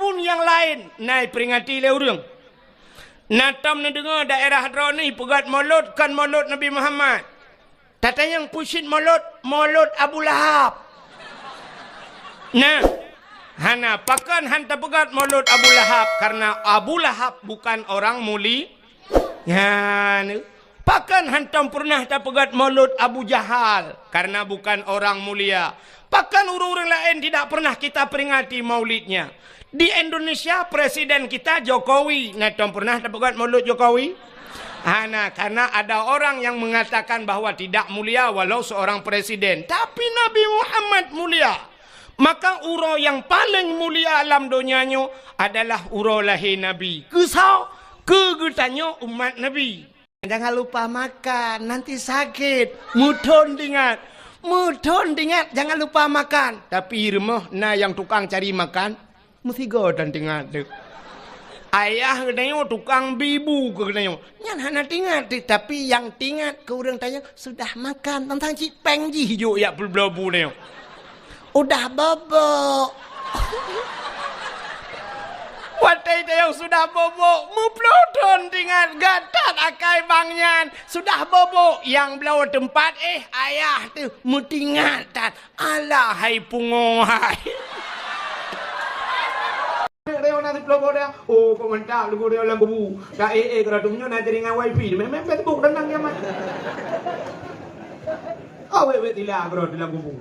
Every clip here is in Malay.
tahun yang lain naik peringati le urang. Natam na dengar daerah Hadrani pegat maulud kan maulud Nabi Muhammad. Tata yang pusing maulud Abu Lahab. Nah, hana pakan hanta pegat maulud Abu Lahab karena Abu Lahab bukan orang muli. Ya, pakan hantam pernah tak pegat maulud Abu Jahal karena bukan orang mulia. Pakan orang-orang lain tidak pernah kita peringati maulidnya. Di Indonesia presiden kita Jokowi, natam pernah tak pegat maulud Jokowi? Hana karena ada orang yang mengatakan bahwa tidak mulia walau seorang presiden, tapi Nabi Muhammad mulia. Maka uro yang paling mulia alam dunianya adalah uro lahir Nabi. Kesau kegetannya umat Nabi. Jangan lupa makan, nanti sakit. Mudon ingat, jangan lupa makan. Tapi rumah na yang tukang cari makan, mesti godan ingat. Ayah katanya tukang bibu katanya. Nyan hana tingat, tapi yang tingat ke orang tanya sudah makan tentang cipeng ji hijau ya belbelabu nih. Udah bobok. Watai yang sudah bobok, muplodon dengan gatat akai bangnya sudah bobok yang belau tempat ayah tu mutingatan alah hai pungohai. Reo nanti pelopor dia, oh kau mantap lugu reo lang kubu, dah keratumnya nanti dengan wifi, memang Facebook dan nang yaman. Awe tilah kerot dalam kubu.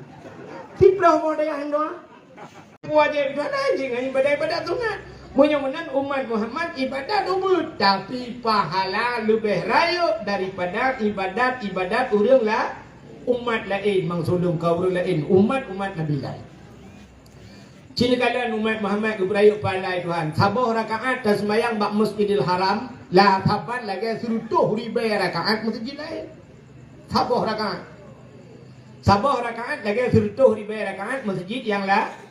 Tiplah mau dia hendak. Wajib kan anjing ibadah sunat. Menyaman umat Muhammad ibadat umur, tapi pahala lebih raya daripada ibadat orang lah umat lain mangsulung kau orang lain umat Nabi lain. Cilakalan umat Muhammad berayuk pandai Tuhan. Sabah rakaat dan sembahyang bak Masjidil Haram, lah tapan lagi suruh ribu rakaat masjid lain. Sabah rakaat lagi suruh ribu rakaat masjid yang lain.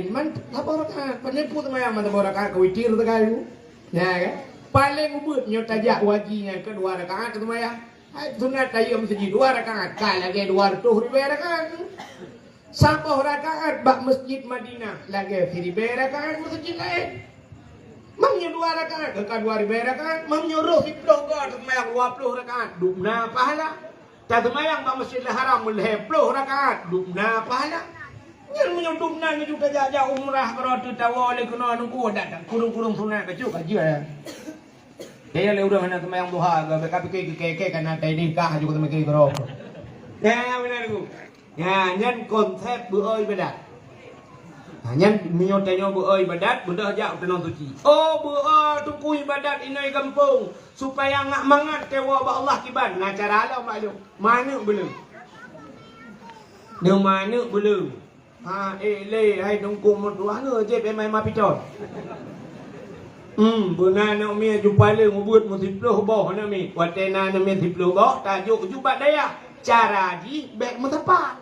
Man sabah rakaat penipu sembahyang man sabah rakaat kewitir tegayu. Ya kan? Paling ubud nyotajak wajinya kedua rakaat sembahyang. Hai sunat tayo masjid dua rakaat, lagi 200 ribu rakaat. Sabah rakaat bak masjid Madinah lagi 1000 rakaat masjid lain. Mamnya 2 rakaat ke 2000 rakaat, mamnya roh 10 god sembahyang 20 rakaat, dubna pahala. Tak sembahyang bak Masjidil Haram 10 rakaat, dubna pahala. Yang menyudupna ni juga jajah umrah kalau tu tawa oleh kena nunggu datang kurung-kurung sunat kecil kaji. Dia le urang nak sembahyang duha ke keke kana tai nikah juga temui kero. Ya benar tu. Ya, nyan konsep beoi badat. Nyan minyotanya beoi badat, benda jak tenang suci. Oh, beoi tuku ibadat inai kampung supaya ngak mangat tewa ba Allah kiban. Nah cara lah maklum. Mana belum? Dia mana belum? Ha, le hai tungku mertua ne je pe mai mapicot. Benar nak mi jumpa le ngubut musiploh boh na mi. Watena na mi siploh boh tajuk jubat daya. Cara ji bek mentepat.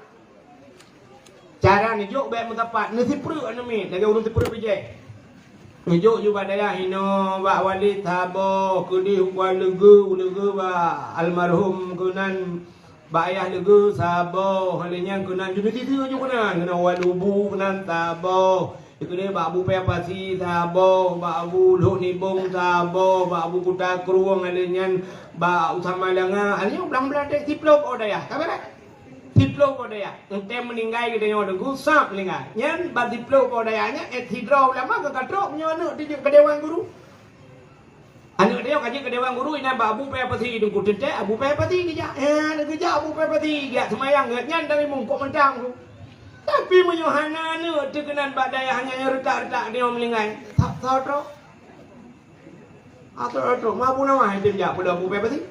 Cara ni juk bek mentepat. Ni sipru anu mi, lagi urang sipru bijak. Ni juk jubat daya hino ba walid tabo kudi wa legu ba almarhum kunan ba ayah legu sabo halenya kunan judu titu ju kunan kena walubu kunan tabo. Ikune ba abu pe pasi tabo ba abu lo ni bong tabo ba abu kuta kruang halenya ba utama langa alnya belang-belang dek tiplok odaya kabar tiplok odaya ente meninggal kita nyodo gusap meninggal nyan ba tiplok odayanya hidro lama ke katrok nyono di ke dewan guru anu dia kaji ke dewan guru ina ba abu pe pati dung kutente abu pe pati dia kerja abu pe pati dia semayang nyan dari mungkok mentang tu tapi menyohana nu tekenan badaya hanya retak-retak dia meninggal tak tahu atau mabu nama itu dia pada Abu Bakar sih.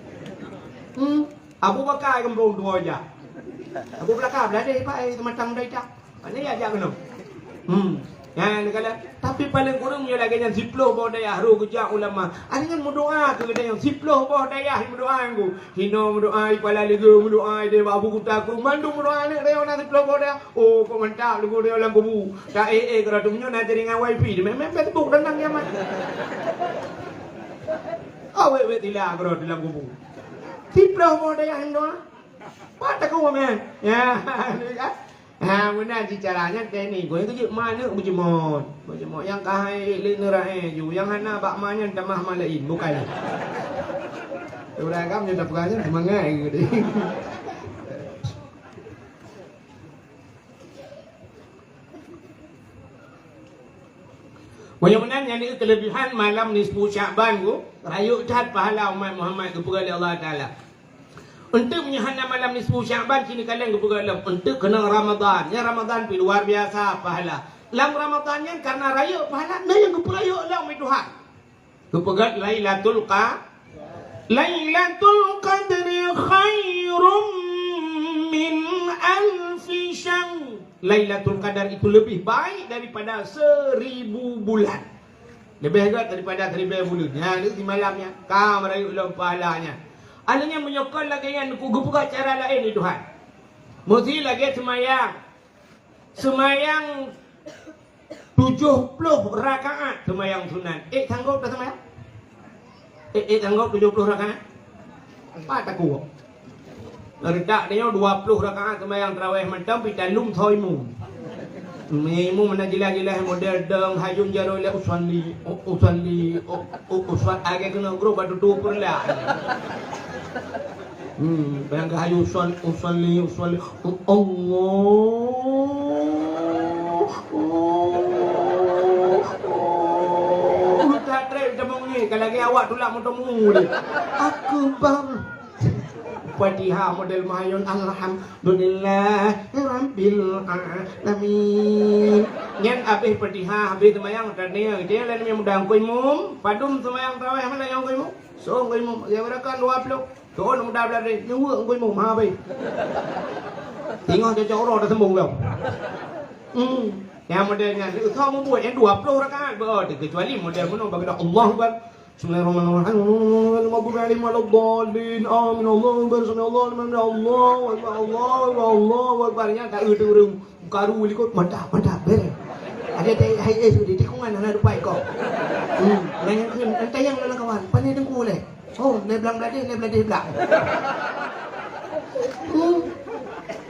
Abu Bakar kampung dua aja. Abu Bakar berada di Pak sematang dah tak. Mana ya aja kena. Ya negara. Tapi paling kurang dia lagi yang 10 bawa daya haru kerja ulama. Ada yang berdoa tu kita yang 10 bawa daya berdoa aku. Hino berdoa kepala lego berdoa dia Abu Kuta aku mandu berdoa ni dia nak 10 bawa daya. Oh kau mantap lego dia dalam kubu. Tak keratumnya nak jadi dengan wifi. Memang Facebook dan nang yaman. Awe tilah kerot dalam kubu. Tiplah mau daya hendak. Patah kau men. Ya, Benar caranya kayak ni. Gue kerja mana berjemur. Berjemur yang kahai linerai ju, yang hana bak manya tamah malain bukan. Udah kamu dah pegangan semangat gitu. Mudah-mudahan yang ini kelebihan malam nisfu Sya'ban tu, rayuk jahat pahala umat Muhammad kepada Allah Taala. Untuk menyahana malam nisfu Sya'ban sini kalian kepada Allah untuk kena Ramadan. Ya Ramadan pi luar biasa pahala. Lam Ramadan yang karena rayuk pahala nah yang kepada rayuk lah umat Tuhan. Kepada Lailatul Qadri khairum min alfi syahr. Lailatul Qadar itu lebih baik daripada 1000 bulan. Lebih hebat daripada 1000 bulan. Ya, itu di malamnya. Kau merayu dalam pahalanya. Alanya menyokong lagi yang buka cara lain ni Tuhan. Mesti lagi semayang. Semayang 70 rakaat semayang sunat. Sanggup tak semayang? Sanggup 70 rakaat? Apa tak kuat? Redak dia 20 rakaat sembahyang tarawih malam pi dalum thoimu. Memu mana jelas-jelas model deng hayun jaro le usalli age kena gro badu tu perla. Bayang hayu usalli Allah. Tak trek demong ni kalau lagi awak tulak motomu ni. Akbar. Fatihah model mahayun alhamdulillah rabbil alamin. Nyan habis Fatihah habis semayang tania dia lain yang mudah koi mum padum semayang tarawih mana yang koi mum so koi mum ya berakan 20 tuan mudah berada nyewa koi mum ha bai tengok jauh roh dah sembung dah. Yang modelnya itu mau buat yang 20 rakaat kecuali model mana bagi Allah Akbar. Bismillahirrahmanirrahim. Maghdubi alaihim waladdallin. Amin. Allahu akbar. Subhanallah Allahu akbar. Nya tak urung karu likut mantap bere. Ada hai sudah di kungan anak dupai kau. Nanya kun nanti yang lala kawan. Pandai dengku le. Oh, le belang belang.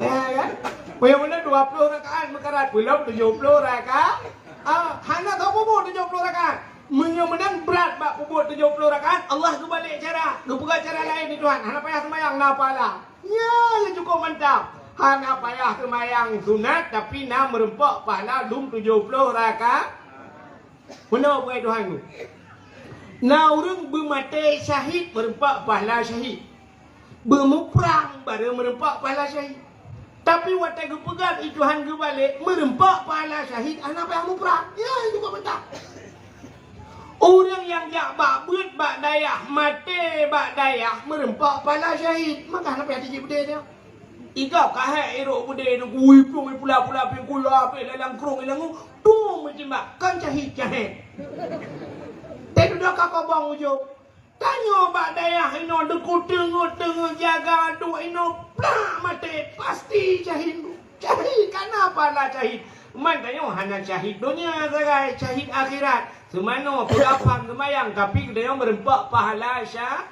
Kan? Bagaimana 20 rakaat mekarat belum 70 rakaat. Hana tahu apa 70 rakaat. Menang berat bak pubut 70 rakaat. Allah tu balik cara. Lu buka cara lain ni Tuhan. Hana payah semayang na pahala. Ya cukup mantap. Hana payah semayang sunat tapi nak merempak pahala lum 70 rakaat. Benar buat Tuhan tu. Na urang bermati syahid merempak pahala syahid. Bermuprang baru merempak pahala syahid. Tapi waktu pegang Tuhan ke balik merempak pahala syahid. Hana payah muprang. Ya cukup mantap. Orang yang jak bak beut bak dayah mati bak dayah merempak pala syahid maka apa yang tinggi bedeh dia igau kahai erok bedeh tu kui pula pingkula pe lalang krong ilang tu macam kan syahid tak dah kakak bang ujung tanya bak dayah ino deku tengok jaga dua ino plak mati pasti syahid kenapa lah syahid man tanya hanya syahid dunia sagai syahid akhirat. Semana pulafan semayang tapi dia merempak pahala syahid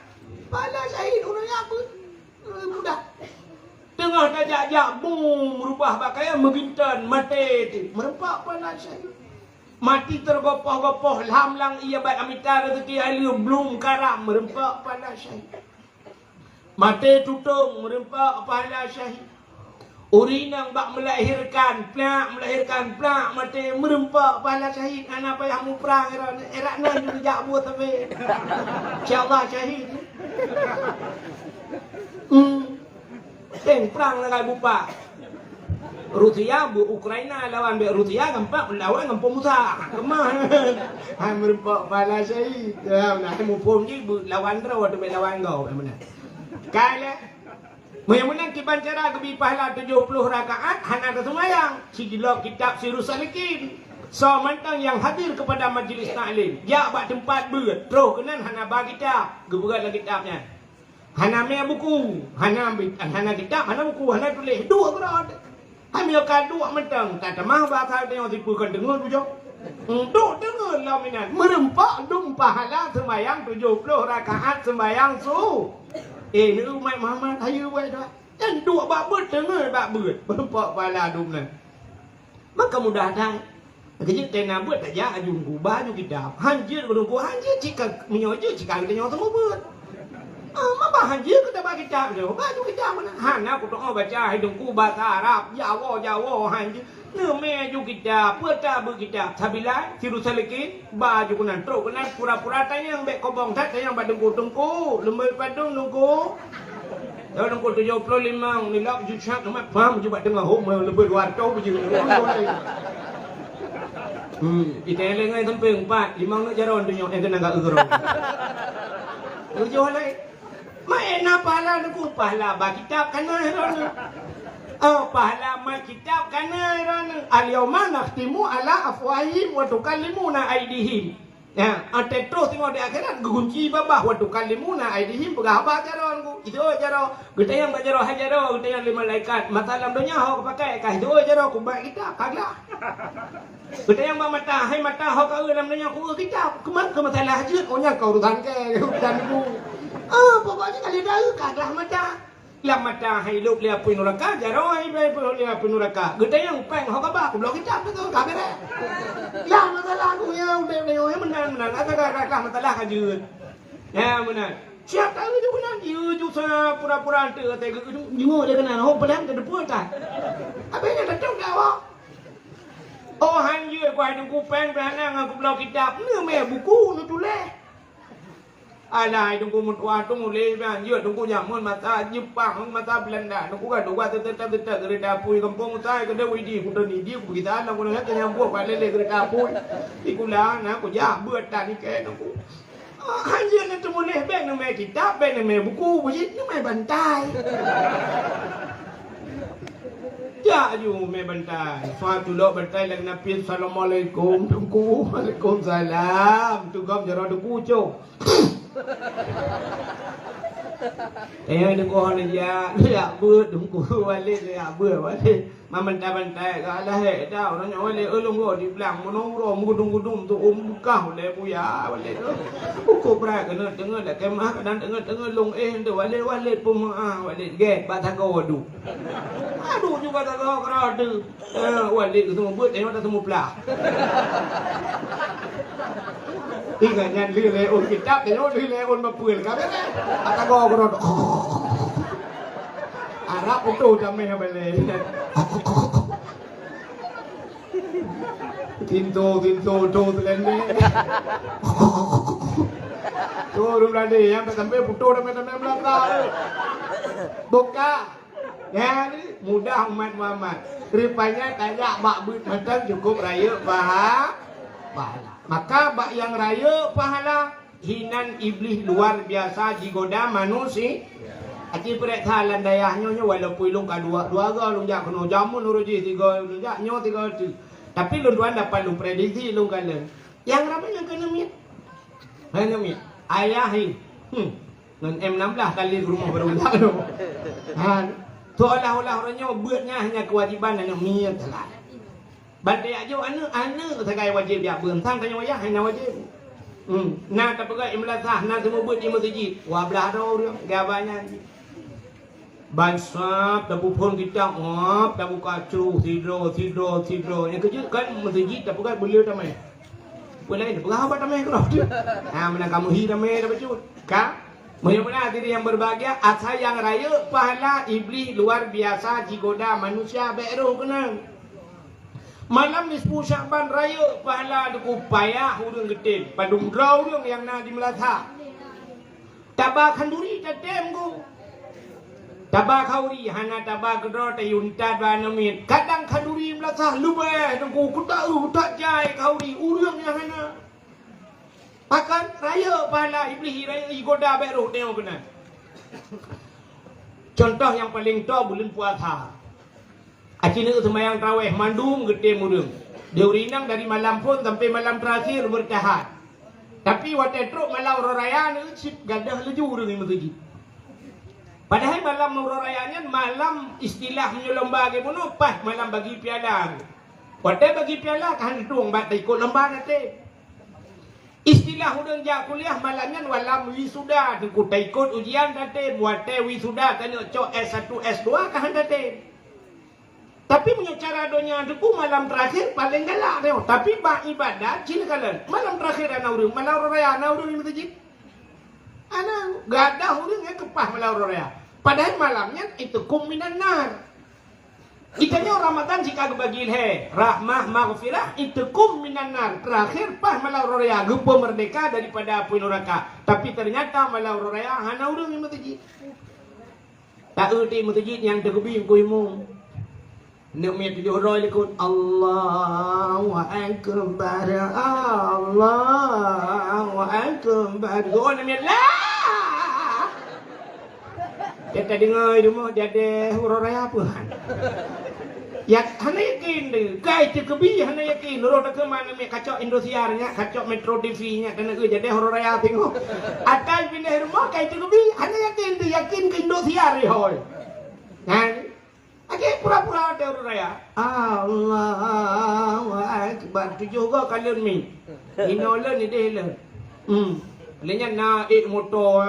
orangnya apa? Mudah. Tengah tajak boom merubah pakaian membintan mati merempak pahala syahid. Mati tergopoh-gopoh lamlang ia baik amita rezeki alim belum karam merempak pahala syahid. Mati tutung merempak pahala syahid. Urinang bak melahirkan plak mati merempak pahala syahid. Anak payah muprang erak nan juga jak buat tapi insyaallah syahid. Perang dengan bupa. Rusia Ukraina lawan Rusia gampang lawan gampang musa. Kemah. Hai merempak pahala syahid. Nah mu ni lawan terus tu lawan kau mana. Kala Menang kiban cara kebi pahala 70 rakaat hana ada semayang. Si gila kitab Sirus Salikin. So mantang yang hadir kepada majlis taklim. Ya bak tempat beut. Terus kenan hana bagi kitab. Geberat lagi kitabnya. Hana ambil buku. Hana kitab, hana buku, hana tulis. Dua berat. Ambil dua mentang. Tak mah bakal tengok tipukan dengar tu jauh. Duk dengar lah minat. Merempak dum pahala semayang 70 rakaat semayang su. Ni umat Muhammad ayo buat dah. Kan dua bak beut dengar bak beut. Berpak pala dum na. Maka mudah dah. Kerja tena beut tak ja ajung ku baju kita. Hanjir ko ku hanjir cika menyojo cika kita nyawa semua beut. Mama hanjir kita bagi kita dah. Baju kita mana? Hana aku tak baca hidung ku bahasa Arab. Jawa hanjir. Neme ju kita, peta bu kita. Sabila siru salikin baju kunan tro kunan pura-pura tayang bek kobong tat tayang badengku tungku. Lembai padung nungku. Kalau nungku 75 ni lak ju cak nama pam ju bak tengah hom lebih 200 je. Kita lengai sampai 4, 5 nak jaron tu nyok kena gak ugro. Ujo lai. Mai na pala nungku pala ba kitab kana ron. Pahala mal kitab kana ron. Al-yawma nakhtimu ala afwahihim wa tukallimuna aydihim. Ya, ate terus tengok di akhirat gunci babah wa tukallimuna aydihim berapa jaron ku. Itu jaro. Kita yang bajaro hajaro, kita yang lima malaikat. Masalah dunia hok pakai kah itu jaro ku baik kita kagak. Kita yang mata hai mata hok kau dalam dunia ku kita. Kemat ke masalah hajat onya kau urusan ke urusan ku. Pokoknya kali dah kagak mata. Lam mata hai luk lia pun neraka jaro hai bai pun lia pun neraka. Kita yang peng hok apa ku blok kita tu kagak dah. Lam masalah ku yang udah menang agak masalah hajat. Ya benar. Siap tahu tu kena dia ju pura-pura ante kata jenguk dia kena hok pelan ke depan tak. Apa yang dah tahu dah awak. Han je ku hai ku peng pelan aku blok kitab. Ni me buku ni tulis. Alai tunggu mutua tunggu leban je tunggu jamun mata Jepang mata Belanda tunggu kan dua tetap kereta pui kampung saya kena widi ku ni dia ku kita nak ku nak nyambung balik kereta pui ikulah nak ku ja beut tak ni ke tunggu. Hanya nak temu leh beg nama kitab beg nama buku bujit ni mai bantai. Ya ju mai bantai. Suatu lok bantai lagi Nabi Assalamualaikum tunggu. Waalaikumsalam. Tunggu jaro tunggu cok. Đừng có hỏi là dạ bữa đúng của qua lên dạ bữa quá thì mà mình ta gọi là hệ tao nó nhỏ lên lông rồi đi làm nó rồi mua đúng tôi ôm cao lên bu giá qua lên cô bra cái nó tiếng là cái má cái đàn tiếng lông em từ qua lên pum qua lên ghé ba thằng cô đủ đủ juga thằng cô cái từ qua lên cái bữa đấy nó ta một là tinggal nyan lile on kitab ke no lile on mapuil ka bene atago ko no Arab uto jame bele tinto to lenne to rum lade yang sampai puto dame belakang buka ya mudah umat Muhammad rupanya kayak bak beut macam cukup raya pahala. Maka bak yang raya pahala hinan iblis luar biasa digoda manusia. Ati perek thalan dayahnya walaupun lung kadua dua ga lung jak kono jamun uruji tiga lung jak nyo tiga tu. Tapi lung tuan dapat lung prediksi lung kalen. Yang ramai yang kena mit. Hanya mit. Ayah hi. Ngan M16 kali rumah berulang tu. Tu olah-olah orangnya beutnya hanya kewajiban hanya mit telah. Badai aja anu sebagai wajib dia berentang tanya wajah hanya wajib. Nah tapi kalau imlatah nah semua buat di masjid. Wah belah orang gabanya. Bansap tabu pun kita tabu kacu tidur. Yang kecil kan masjid tapi kan beliau tamai. Boleh ni pegah apa tamai kau? Mana kamu hi tamai dapat cut. Kah? Mudah-mudahan diri yang berbahagia asal yang raya pahala iblis luar biasa digoda manusia beru kena. Malam nisfu Syakban raya pahala duku payah urang getin padung draw urang yang na di Melata. Tabak khanduri tatem ku. Tabak khauri hana tabak gedro tayunta banamit. Kadang khanduri Melata lubai duku kutau tak jai khauri urang yang hana. Pakan raya pahala iblis raya igoda beru tengok benar. Contoh yang paling tua bulan puasa. Acina semayang tarawih mandum gede murung. Dia urinang dari malam pun sampai malam terakhir bertahan. Tapi waktu truk malam raya ni sip gadah leju urang ni masjid. Padahal malam rayanya malam istilah lomba ke bunuh pas malam bagi piala. Waktu bagi piala kan tuang bat ikut lomba nanti. Istilah hudang jak kuliah malamnya walam wisuda tu ku ikut ujian tate buat te wisuda tanya cok S1 S2 kah tate. Tapi punya cara donya tu malam terakhir paling galak dia. Tapi bak ibadat cina kalian. Malam terakhir ana urang, malam raya ana urang di masjid. Ana gadah urang kepah malam raya. Padahal malamnya itu minan nar. Itanya Ramadan jika kebagian rahmah maghfirah itu minan nar. Terakhir pah malam raya gempa merdeka daripada api neraka. Tapi ternyata malam raya ana urang di masjid. Tak erti masjid yang terkebing kuimu. Nak main 700 lekut Allahu Akbar Allahu Akbar. Doa nak main lah. Dia tak dengar di rumah dia ada huruf raya apa. Ya, hana yakin deh. Kai terkebi hana yakin. Roh tak ke mana main kacau Indosiarnya, kacau Metro TV-nya kena ke jadi huruf raya tengok. Atas pindah rumah kai terkebi hana yakin deh, yakin ke Indosiar dia hoi. Kan? Okey, pura-pura ada huruf raya. Allahu Akbar. Tu juga kalian mi. Inolah ni deh lah. Lenya naik motor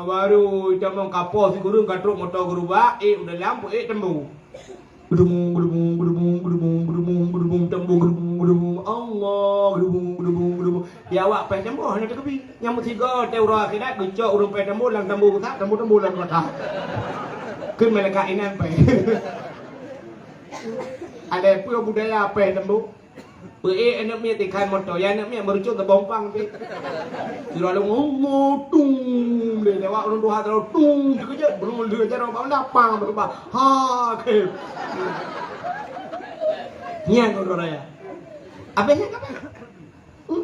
baru jamong kapal si gurung katruk motor gerubak udah lampu tembu. Gedung tembu Allah gedung. Ya awak pai tembu hanya tepi. Yang tiga teura akhirat gecok urang pai tembu lang tembu tak tembu lang kota. Keun malaikat inan pai. Ada punya budaya apa tembu? Anak mia tikan motor, ya anak mia merujuk ke bompang tu. Sudah lalu ngomong tung, dia jawab orang tua terlalu tung, kerja belum dia cara apa lapang berubah. Ha, ke. Nian orang raya. Apa yang apa?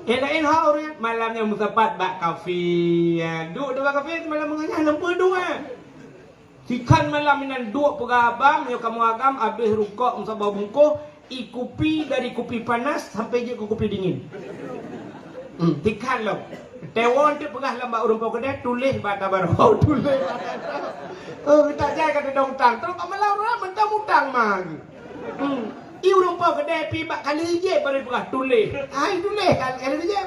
Lain hal orang malamnya musapat bak kafe, duk dua kafe malam menganyah nampak dua. Sikan malam ini duk pegabam, yo kamu agam habis rukuk musabah bungkuh. Ikupi dari kopi panas sampai je ke kopi dingin. Tikan lo. Tewon tu pegah lambak urang pau kedai tulis bata barau tulis. Tak jai kata dong tang. Terus malau orang mentang mutang mah. I urang pau kedai pi bak kali je baru pegah tulis. Ai tulis kali je.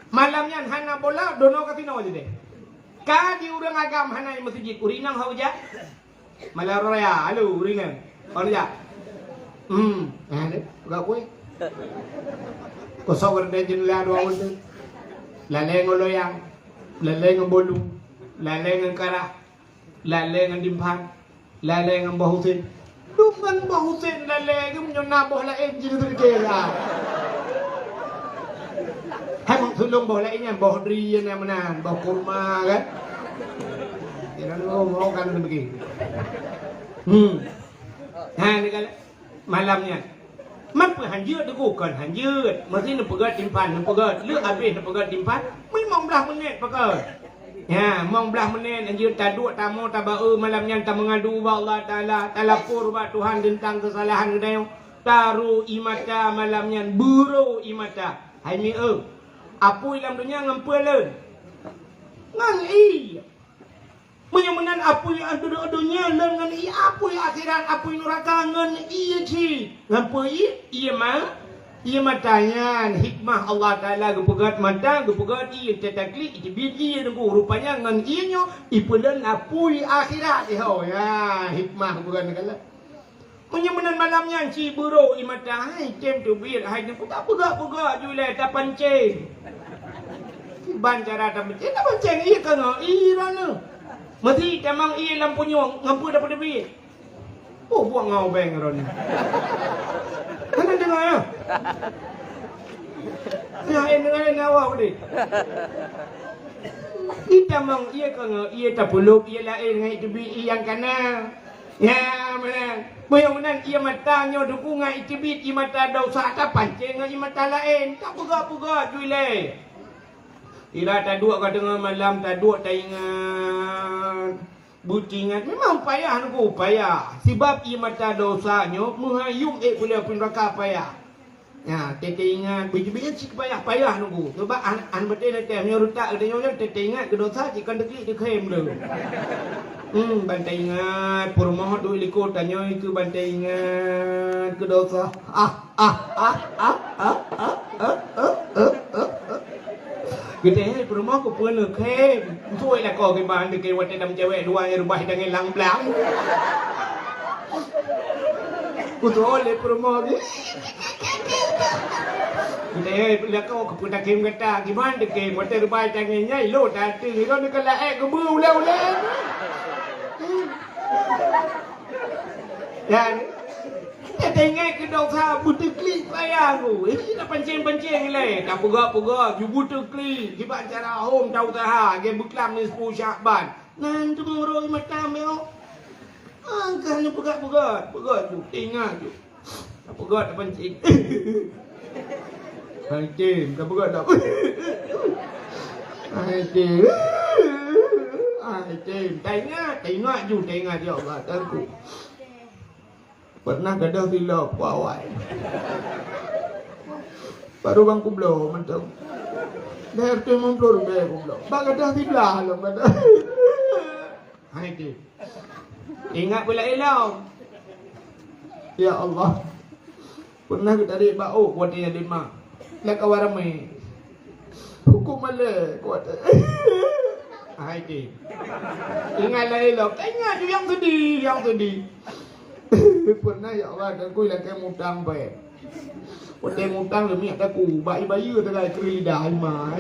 Malamnya hana bola dono kasino je deh. Kadi urang agam hana masjid urinang hau je. Malam raya, halo, ringan. Mana ya? Ada, enggak kue. Kosong ada jenela dua orang. Laleng loyang, laleng bolu, laleng karah, laleng dimpan, laleng bahusin. Duman bahusin laleng menyonak bola engine terkira. Hai mak sulung bola ini boh dri yang mana, boh kurma kan? Jangan ngomong kan begini. Nah ni kalau malamnya, mampu hanjut tu kan hanjut. Mesti nak pegat timpan, nak pegat. Lek habis nak pegat timpan, memang belah menit pegat. Ya, memang belah menit hanjut taduk tamu tabau malamnya tak mengadu ba Allah Taala, talapur ba Tuhan tentang kesalahan kita. Taru imata malamnya buru imata. Hai mi apa dalam dunia ngampeleun. Ngan Menyamunan apa yang ada dunia dengan apa yang akhirat apa yang neraka dengan iya ci. Ngapa iya mah? Iya matanya hikmah Allah Taala gepegat mata gepegat iya tetakli itu biji dengan rupanya dengan iya nyo ipulan apa yang akhirat dia ya hikmah bukan kala. Menyamunan malamnya ci buru imata hai kem tu bir hai ni tak pegak julai tak pancing. Ban cara tak pancing iya kan iya rana. Mesti memang ia lampu nyong ngampu dapat lebih. Oh buang ngau beng ron. Mana dengar ya? Ya dengar awak ni. Kita memang ia kan ia tak peluk ia lain ngai tebi yang kana. Ya mana? Mudah-mudahan ia matanya dukungan itibit ia mata dosa tak pancing ia mata lain. Tak pegak juile. Ira tak dua kau dengar malam tak dua tak ingat bucingan memang payah aku payah sebab ia mata dosanya menghayung boleh pun neraka payah ya tete ingat biji-biji sik payah aku sebab an betul nak temnya rutak dia nyonya tete ingat ke dosa jika detik dia kem dah Bantai ingat, purmoh tu ilikut tanya itu bantai ingat ke dosa. Kita purmoh ku pun ke,ช่วยละก็keบ้านkeวัดดำcewek dua yang rubah dengan lang blang. Ku tole purmoh ni. Kita lihat kau ke punak kim kata gimana ke wadah rubah dengan nyai lo tadi lo ni kalau ke bulu ulah. Dan kita ingat ke dosa butuh klik payah tu. Ini nak pancing-pancing le. Tak pegak-pegak, you butuh klik. Kita cara home tahu taha, dia beklam ni 10 Syakban. Nan tu ngoroi macam yo. Angkan ni pegak-pegak, pegak tu. Ingat tu. Tak pegak tak pancing. Pancing, tak pegak tak. Pancing. Tak ingat ju, tak ingat ya Allah tanku. Pernah kadang silap awal. Baru bang kublo macam. Dah tu memplor be kublo. Bang kadang silap lah pada. Hai tu. Ingat pula elau. Ya Allah. Pernah kita tarik bau buat dia lima. Nak kawan ramai. Hukum malah kuat. Hai tu. Ingatlah elau. Ingat tu yang sedih. Pernah ya Allah dan kui lah ke mutang baik. Pada mutang demi ada ku bayi-bayi tergai kerida mai.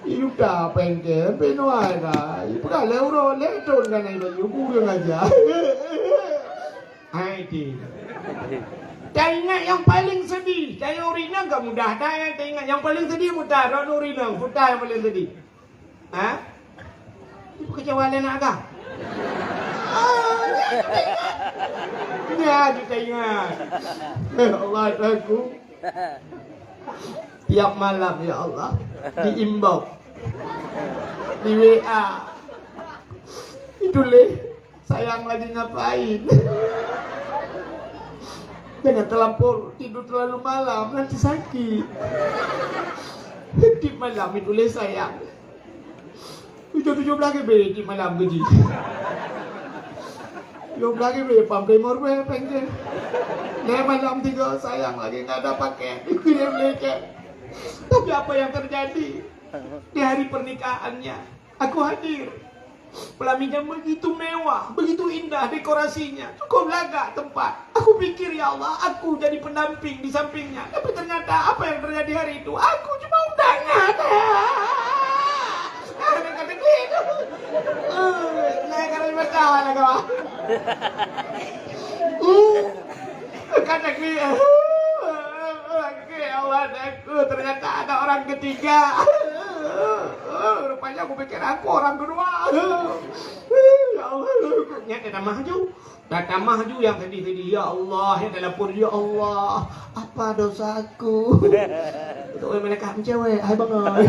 Iu dah pengke penoi dah. Iu dah leuro leton kan ai bayi ku dia aja. Hai ti. Tak ingat yang paling sedih. Saya urina enggak mudah. Tak ingat yang paling sedih mudah. Ron urina, mudah yang paling sedih. Ha? Ibu kecewa nak agak. Ya kita ingat. Ya Allah aku tiap malam ya Allah diimbau di WA itu leh sayang lagi ngapain. Jangan terlampau tidur terlalu malam nanti sakit. Di malam itu leh sayang 17 lagi di malam gaji. Yung lagi pam kay morbe pengke. Dia malam 3 sayang lagi nggak ada pakai. Dikirim leke. Tapi apa yang terjadi di hari pernikahannya? Aku hadir. Pelaminya begitu mewah, begitu indah dekorasinya. Cukup laga tempat. Aku pikir ya Allah, aku jadi pendamping di sampingnya. Tapi ternyata apa yang terjadi hari itu? Aku cuma undangan. Naik kerana macam lah kawan. Kata dia, awak aku ternyata ada orang ketiga. Rupanya aku pikir aku orang kedua. Ya Allah, nyata dah maju. Dah maju yang sedih-sedih. Ya Allah, yang dalam pur ya Allah. Apa dosaku? Itu mereka cewek, hai bangai.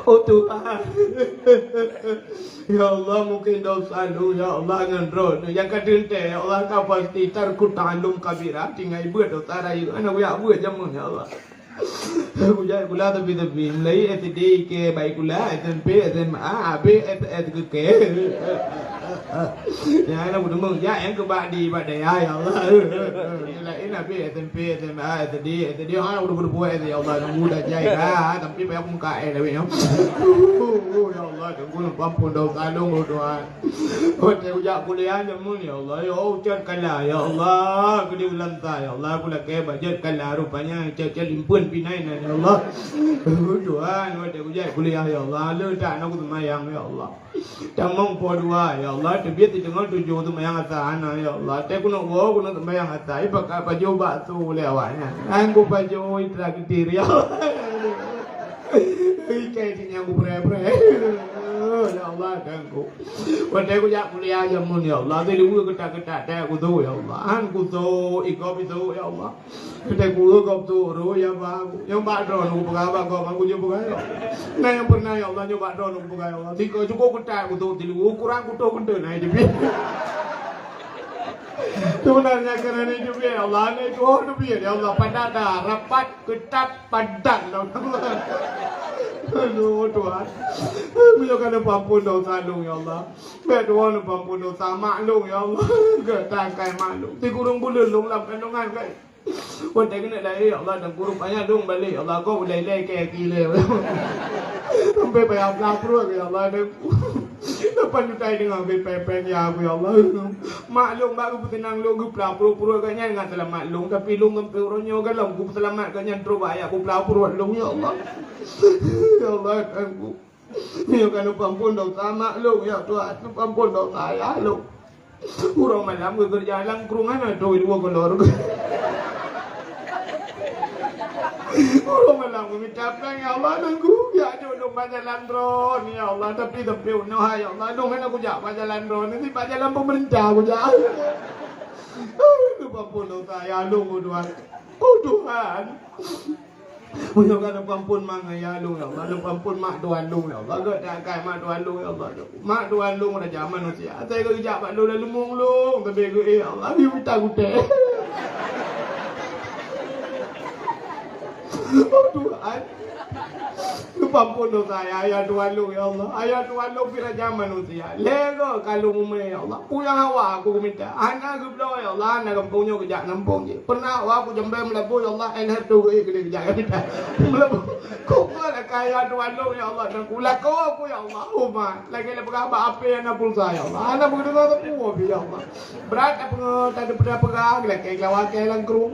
Oh Tuhan. Ya Allah mungkin dosa lu ya Allah ngendron. Yang kadente ya Allah kau pasti terkutalum kabira tinggal buat dosa rayu. Anak ya buat jamun ya Allah. Aku jadi kula tapi mulai SD ke baik kula SMP SMA AB ke. Ya anak buat mung ya yang kebadi badai ya Allah. Lain AB SMP SMA SD orang udah berbuat ya Allah mudah jaya tapi banyak muka tapi ya. Ya Allah tunggu ampun dosa lu Tuhan. Oh ujak kuliah jamun ya Allah. Ya ucap kalah ya Allah. Aku diulantar ya Allah aku lagi budget kalah rupanya cek limpun pinai ya Allah. Tuhan wadah ujak kuliah ya Allah. Lu tak nak semayang ya Allah. Tamang po dua ya Allah. Terbiat di tengah 7 tu mayang atas anak ya Allah. Tak aku nak bawa aku nak semayang atas. Ipak baju batu lewatnya. Aku baju itra ketir ya Allah. Kayak sini aku pray. Ya Allah aku. Wadah aku jak kuliah jamun ya Allah. Tapi lu ketak-ketak tak aku tu ya Allah. Aku tu ikop itu ya Allah. Kita guru kau tu ro ya bagu. Yang badron aku pegawai kau aku je pegawai. Nah yang pernah ya Allah nyoba badron aku pegawai Allah. Tiga cukup ketak aku tu tilu kurang aku tu kena naik je. Sebenarnya kerana itu ya Allah ni tu ya Allah pada rapat ketat padan Allah. Aduh Tuhan, menyokan ampun dosa Long ya Allah. Berdoa ampun dosa maklum ya Allah. Getangkai maklum. Ti kurung bulan Long lam kandungan kai.วันkena lai Allah dan kurung banyak Long balik Allah kau boleh lai kayak gila. Sampai bayar pelapur ya Allah dan depan jutai dengan pen ya aku ya Allah. Maklum baru tenang Long gue pelapur kanya dengan selamat Long tapi Long ngempe orangnya kan Long gue selamat kanya terus bayar aku pelapur Long ya Allah. Ya Allah aku. Menyokan ampun dosa maklum ya Tuhan. Ampun dosa ya Long. Kurang malam gue berjalan kerungan ada dua kolor. Kurang malam gue minta pelang ya Allah dan gue ya jodoh jalan drone ya Allah tapi udah ya Allah dong kan aku jak jalan drone ini jalan pemerintah aku jak. Lupa pun saya Long Tuhan. Oh Tuhan. Menyokan ampun manga ya Long ya Allah. Ampun mak Tuhan Long ya Allah. Gak tak kai mak Tuhan Long ya Allah. Mak Tuhan Long udah zaman manusia. Saya ke jak pak Long lalu mung Long tapi gue ya Allah dia minta gue. Oh Tuhan. Lupa pun dosa ayah Tuhan Long ya Allah. Ayah Tuhan Long pira zaman manusia. Lego kalau umum ya Allah. Punya hawa aku minta. Anak gue bilang ya Allah. Anak kampungnya kejak nampung je. Pernah awak aku jembe melebu ya Allah. Enak tu gue kejak minta. Melebu. Kau ada kaya Tuhan Long ya Allah. Dan kula kau aku ya Allah. Umar. Lagi lepas apa apa yang nak pulsa ya Allah. Anak begitu kau tu ya Allah. Berat apa tadi pernah pegang. Lagi kelawak kelang kerung.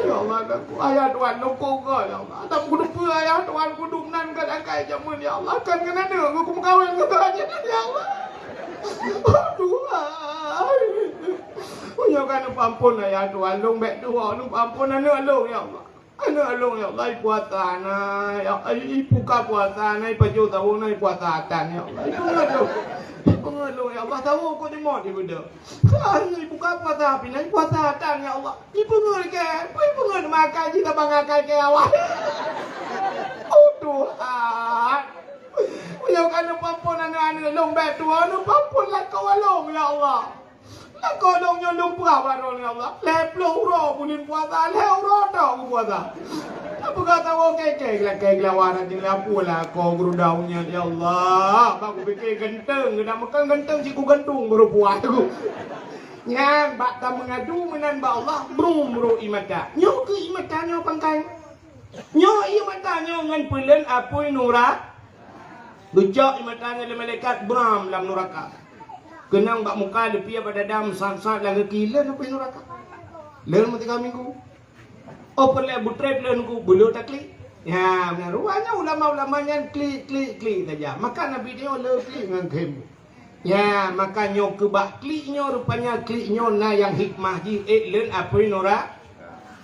Ya Allah. Ayah Tuhan Long kau ya Allah. Tak kudu apa ayah Tuhan kudu nan kan akai jamun ya Allah kan kena dengar aku kawin ke aja ya Allah. Oh Tuhan. Menyokan ampun ya Tuhan Long bek dua Long ampun anak Long ya Allah. Anak Long ya Allah puasa na ya ibu ka puasa na baju tahu na puasa tan ya Allah. Ibu Long ya Allah tahu aku di mau di benda. Ibu ka puasa api na puasa tan ya Allah. Ibu ngel ke, ibu ngel makan jika bangakai ke awak. Oh Tuhan. Menyokan ampun anak Long bek dua ampun lah kau Long ya Allah. Kau dong nyolong perawan ya Allah. Leplo uro punin puasa, leplo dong puasa. Apa kata orang kekek lawaran jeung lapu lah kau guru daunnya ya Allah. Baku pikir genteng, kena makan genteng ciku gentung baru puas aku. Nyang bak ta mengadu menan ba Allah bro imata. Nyo ke imata nyo pangkai. Nyo imata nyo ngan peuleun apoi nura. Lucok imatanya le malaikat bram lam neraka. Kenang bak muka depi pada dam sang-sang lagi gila apa neraka. Leun mati kami ku. Oh perle butrep leun ku bulu takli. Ya, benar ruanya ulama-ulamanya klik saja. Maka Nabi dia le klik dengan kem. Ya, maka nyo ke bak kliknya rupanya kliknya na yang hikmah di leun apa neraka.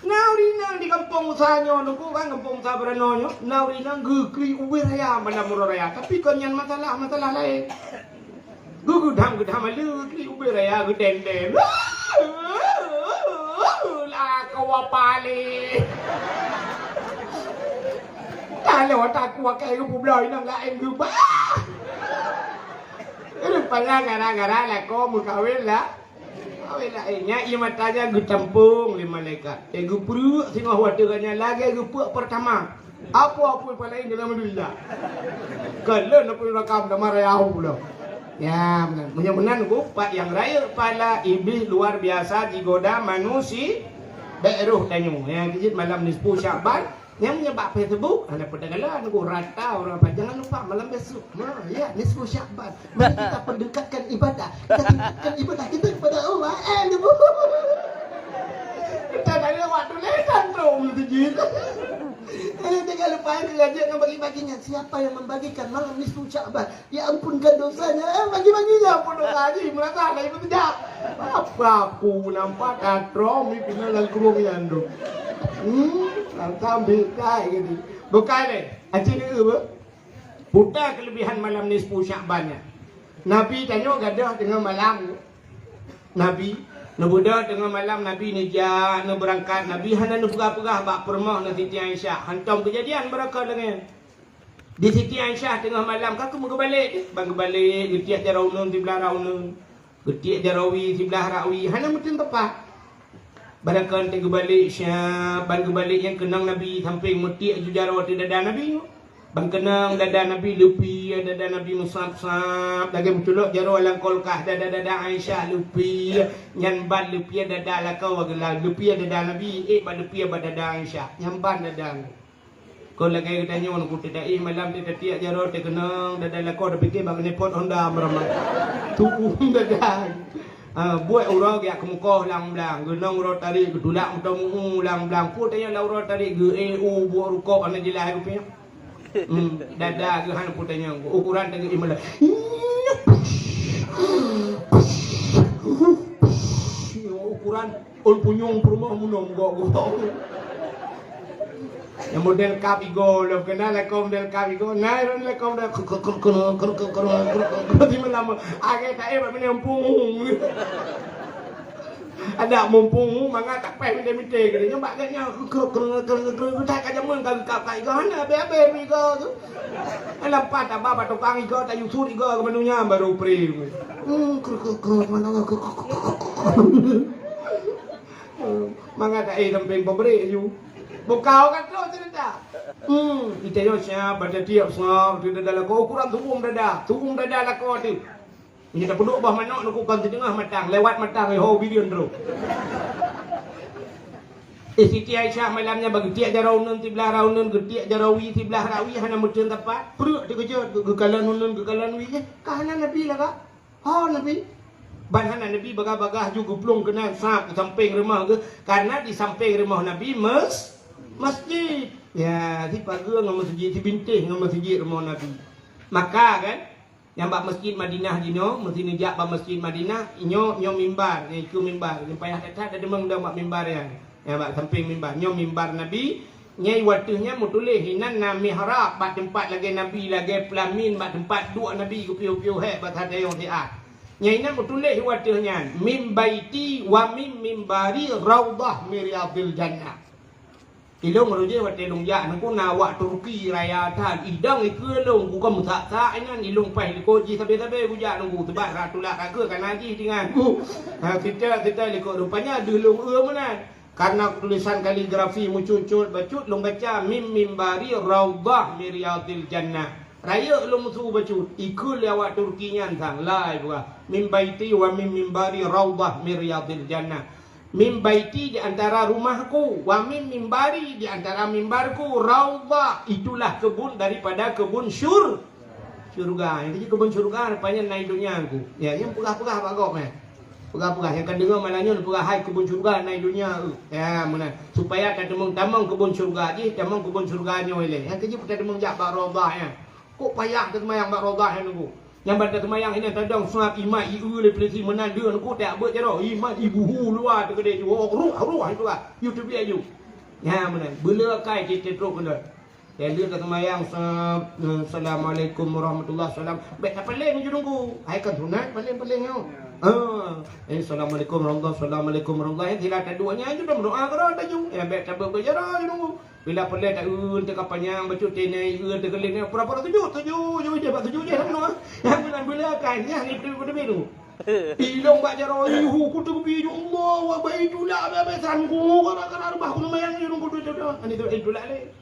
Naurina di kampung usahanya nuku kan kampung usaha beranonyo. Naurina klik uwe raya mana murah raya. Tapi konyan masalah lain. Gue gedam malu kli uber ya gue den lah kau apa le kalau aku kayak gue publoi nang lain gue bah rupanya gara-gara lah kau mau kawin lah nya iya matanya gue tampung lima malaikat gue perlu singa waternya lagi gue pertama apa paling dalam dunia kalau nak rakam nama rayau pula. Ya benar. Benar-benar Pak yang raya pala iblis luar biasa digoda manusia beruh tanyu. Yang kejit malam nisfu Syaban yang menyebab Facebook ada perdagangan aku rata orang apa jangan lupa malam besok. Nah, ya nisfu Syaban. Mari kita pendekatkan ibadah. Kita tingkatkan ibadah kita kepada Allah. Kita ada waktu lekan dong kejit. Jangan lupa kerajaan yang bagi-baginya. Siapa yang membagikan malam nisfu Syaban? Ya ampunkan dosanya. Bagi-baginya ampun dosa haji. Merasa ada itu tidak. Apa aku nampak katrom ini dalam kurung yang tu. Sambil kai gitu. Bukan deh. Haji ni apa? Buta kelebihan malam nisfu Syabannya. Nabi tanya gadah dengan malam. Nabi Nabuda tengah malam Nabi ni jah nak berangkat Nabi hana nak perah-perah bak permah nak Siti Aisyah hantam kejadian beraka dengan di Siti Aisyah tengah malam kaku mau balik getiak jaraunun di belah raunun getiak jarawi di belah rawi hana mungkin tepat barakan tengah balik Syah ban balik yang kenang Nabi sampai mutiak jujarawa di dada Nabi Bang kenang dada Nabi lupi, dada Nabi musab-sab, lagi bertuluk jaro alang kolkah dada Aisyah lupi, nyamban lupi dada la kau agak lupi dada Nabi, ban lupi dada Aisyah, nyamban dada. Kau lagi tanya orang ku tidak malam dia tiak jaro te kenang dada la kau dah fikir bang ni pot Honda meramai. Tuum dada. Buat orang yang kemukoh lang blang, genang orang tarik gedulak mutamu lang blang, pun tanya lah orang tarik ge buat rukuk anak jelas aku punya. Dada ke hana putanya ukuran dengan imala ukuran punyung rumah munong go yang model kap igo lo kenal la kom del kap igo nai ron la kom da di malam age ta ba menyempung ada mumpung manga tak peh mende mite gede nyambak ganya ke tak aja mun ka igo hana be igo tu ala pata baba tukang igo ta yusur igo ke menunya baru pri manga ta samping pemberi yu bukau kan tu cerita ite yo sia pada tiap sa tidak dalam ko ukuran tuung dada la ko tu ini tak perlu bah manok nak kukan tengah matang lewat matang ho bilion terus. Siti Aisyah malamnya bagi tiak jaraunun tiblah raunun getiak jarawi tiblah rawi hana mutun tepat. Perut dikejut gekalan unun gekalan wi kahana Nabi lah kak. Oh Nabi. Ban hana Nabi bagah-bagah juga plung kena sap samping rumah ke karena di samping rumah Nabi masjid. Ya, di pagar dengan masjid di bintih dengan masjid rumah Nabi. Maka kan yang bak masjid Madinah dino mesti nejak bak masjid Madinah nyo mimbar ni ku mimbar ni payah tak ada demang dah bak mimbar yang bak samping mimbar nyo mimbar Nabi nyai watuhnya mutulih hinan na mihrab bak tempat lagi Nabi lagi pelamin bak tempat dua Nabi ku piu-piu he bak ada yang tiat nyai nan mutulih watuhnya mim baiti wa mim mimbari raudhah miriyadil jannah. Ilong roje wat ilong ya nangku nawak Turki raya tan idang ikeu long ku kam tak nan ilong pai liko ji sabe-sabe buja nunggu tebat ratulak ke kan haji dengan ku. Kita liko rupanya delong menan. Karena tulisan kaligrafi mucut bacut long baca mim mimbari raudhah miriyadil jannah. Raya long musuh bacut ikul lewat Turkinya tang lai buah mim baiti wa mim mimbari raudhah miriyadil jannah. Mim baiti di antara rumahku, wa mim mimbari di antara mimbarku, raudhah itulah kebun daripada kebun syurga. Yang kebun syurga rupanya naik dunia aku. Ya, yang pegah-pegah Pak Gop Pegah-pegah yang kan dengar malahnya pegah hai kebun syurga naik dunia. Ya, mana supaya tak temung kebun syurga je, temung kebun syurganya oleh. Yang kerja kita temung jak bak raudhahnya. Kok payah ke semayang bak raudhahnya nunggu. Yang pada semayang ini tadang suap imat iu le plesi menandu aku tak buat jero imat ibu hu luar tu gede ju ruh itu lah YouTube dia ju ya mana bela kai kita terus kena dan dia kata semayang assalamualaikum warahmatullahi wabarakatuh baik tak paling ju nunggu ai kan sunat paling yo assalamualaikum warahmatullahi tidak ada duanya ju dah berdoa karo tak ju ya baik tak berjero ju nunggu bila perlu tak te kapanyang bacut tenai te kelin pura-pura tujuh dia bak tujuh je semua yang bulan kan yang itu kudu biru ilong bak jaro ihu kudu bi Allah wa baitulah babesan ku kana rubah ku mayang ni kudu tu ani tu itulah le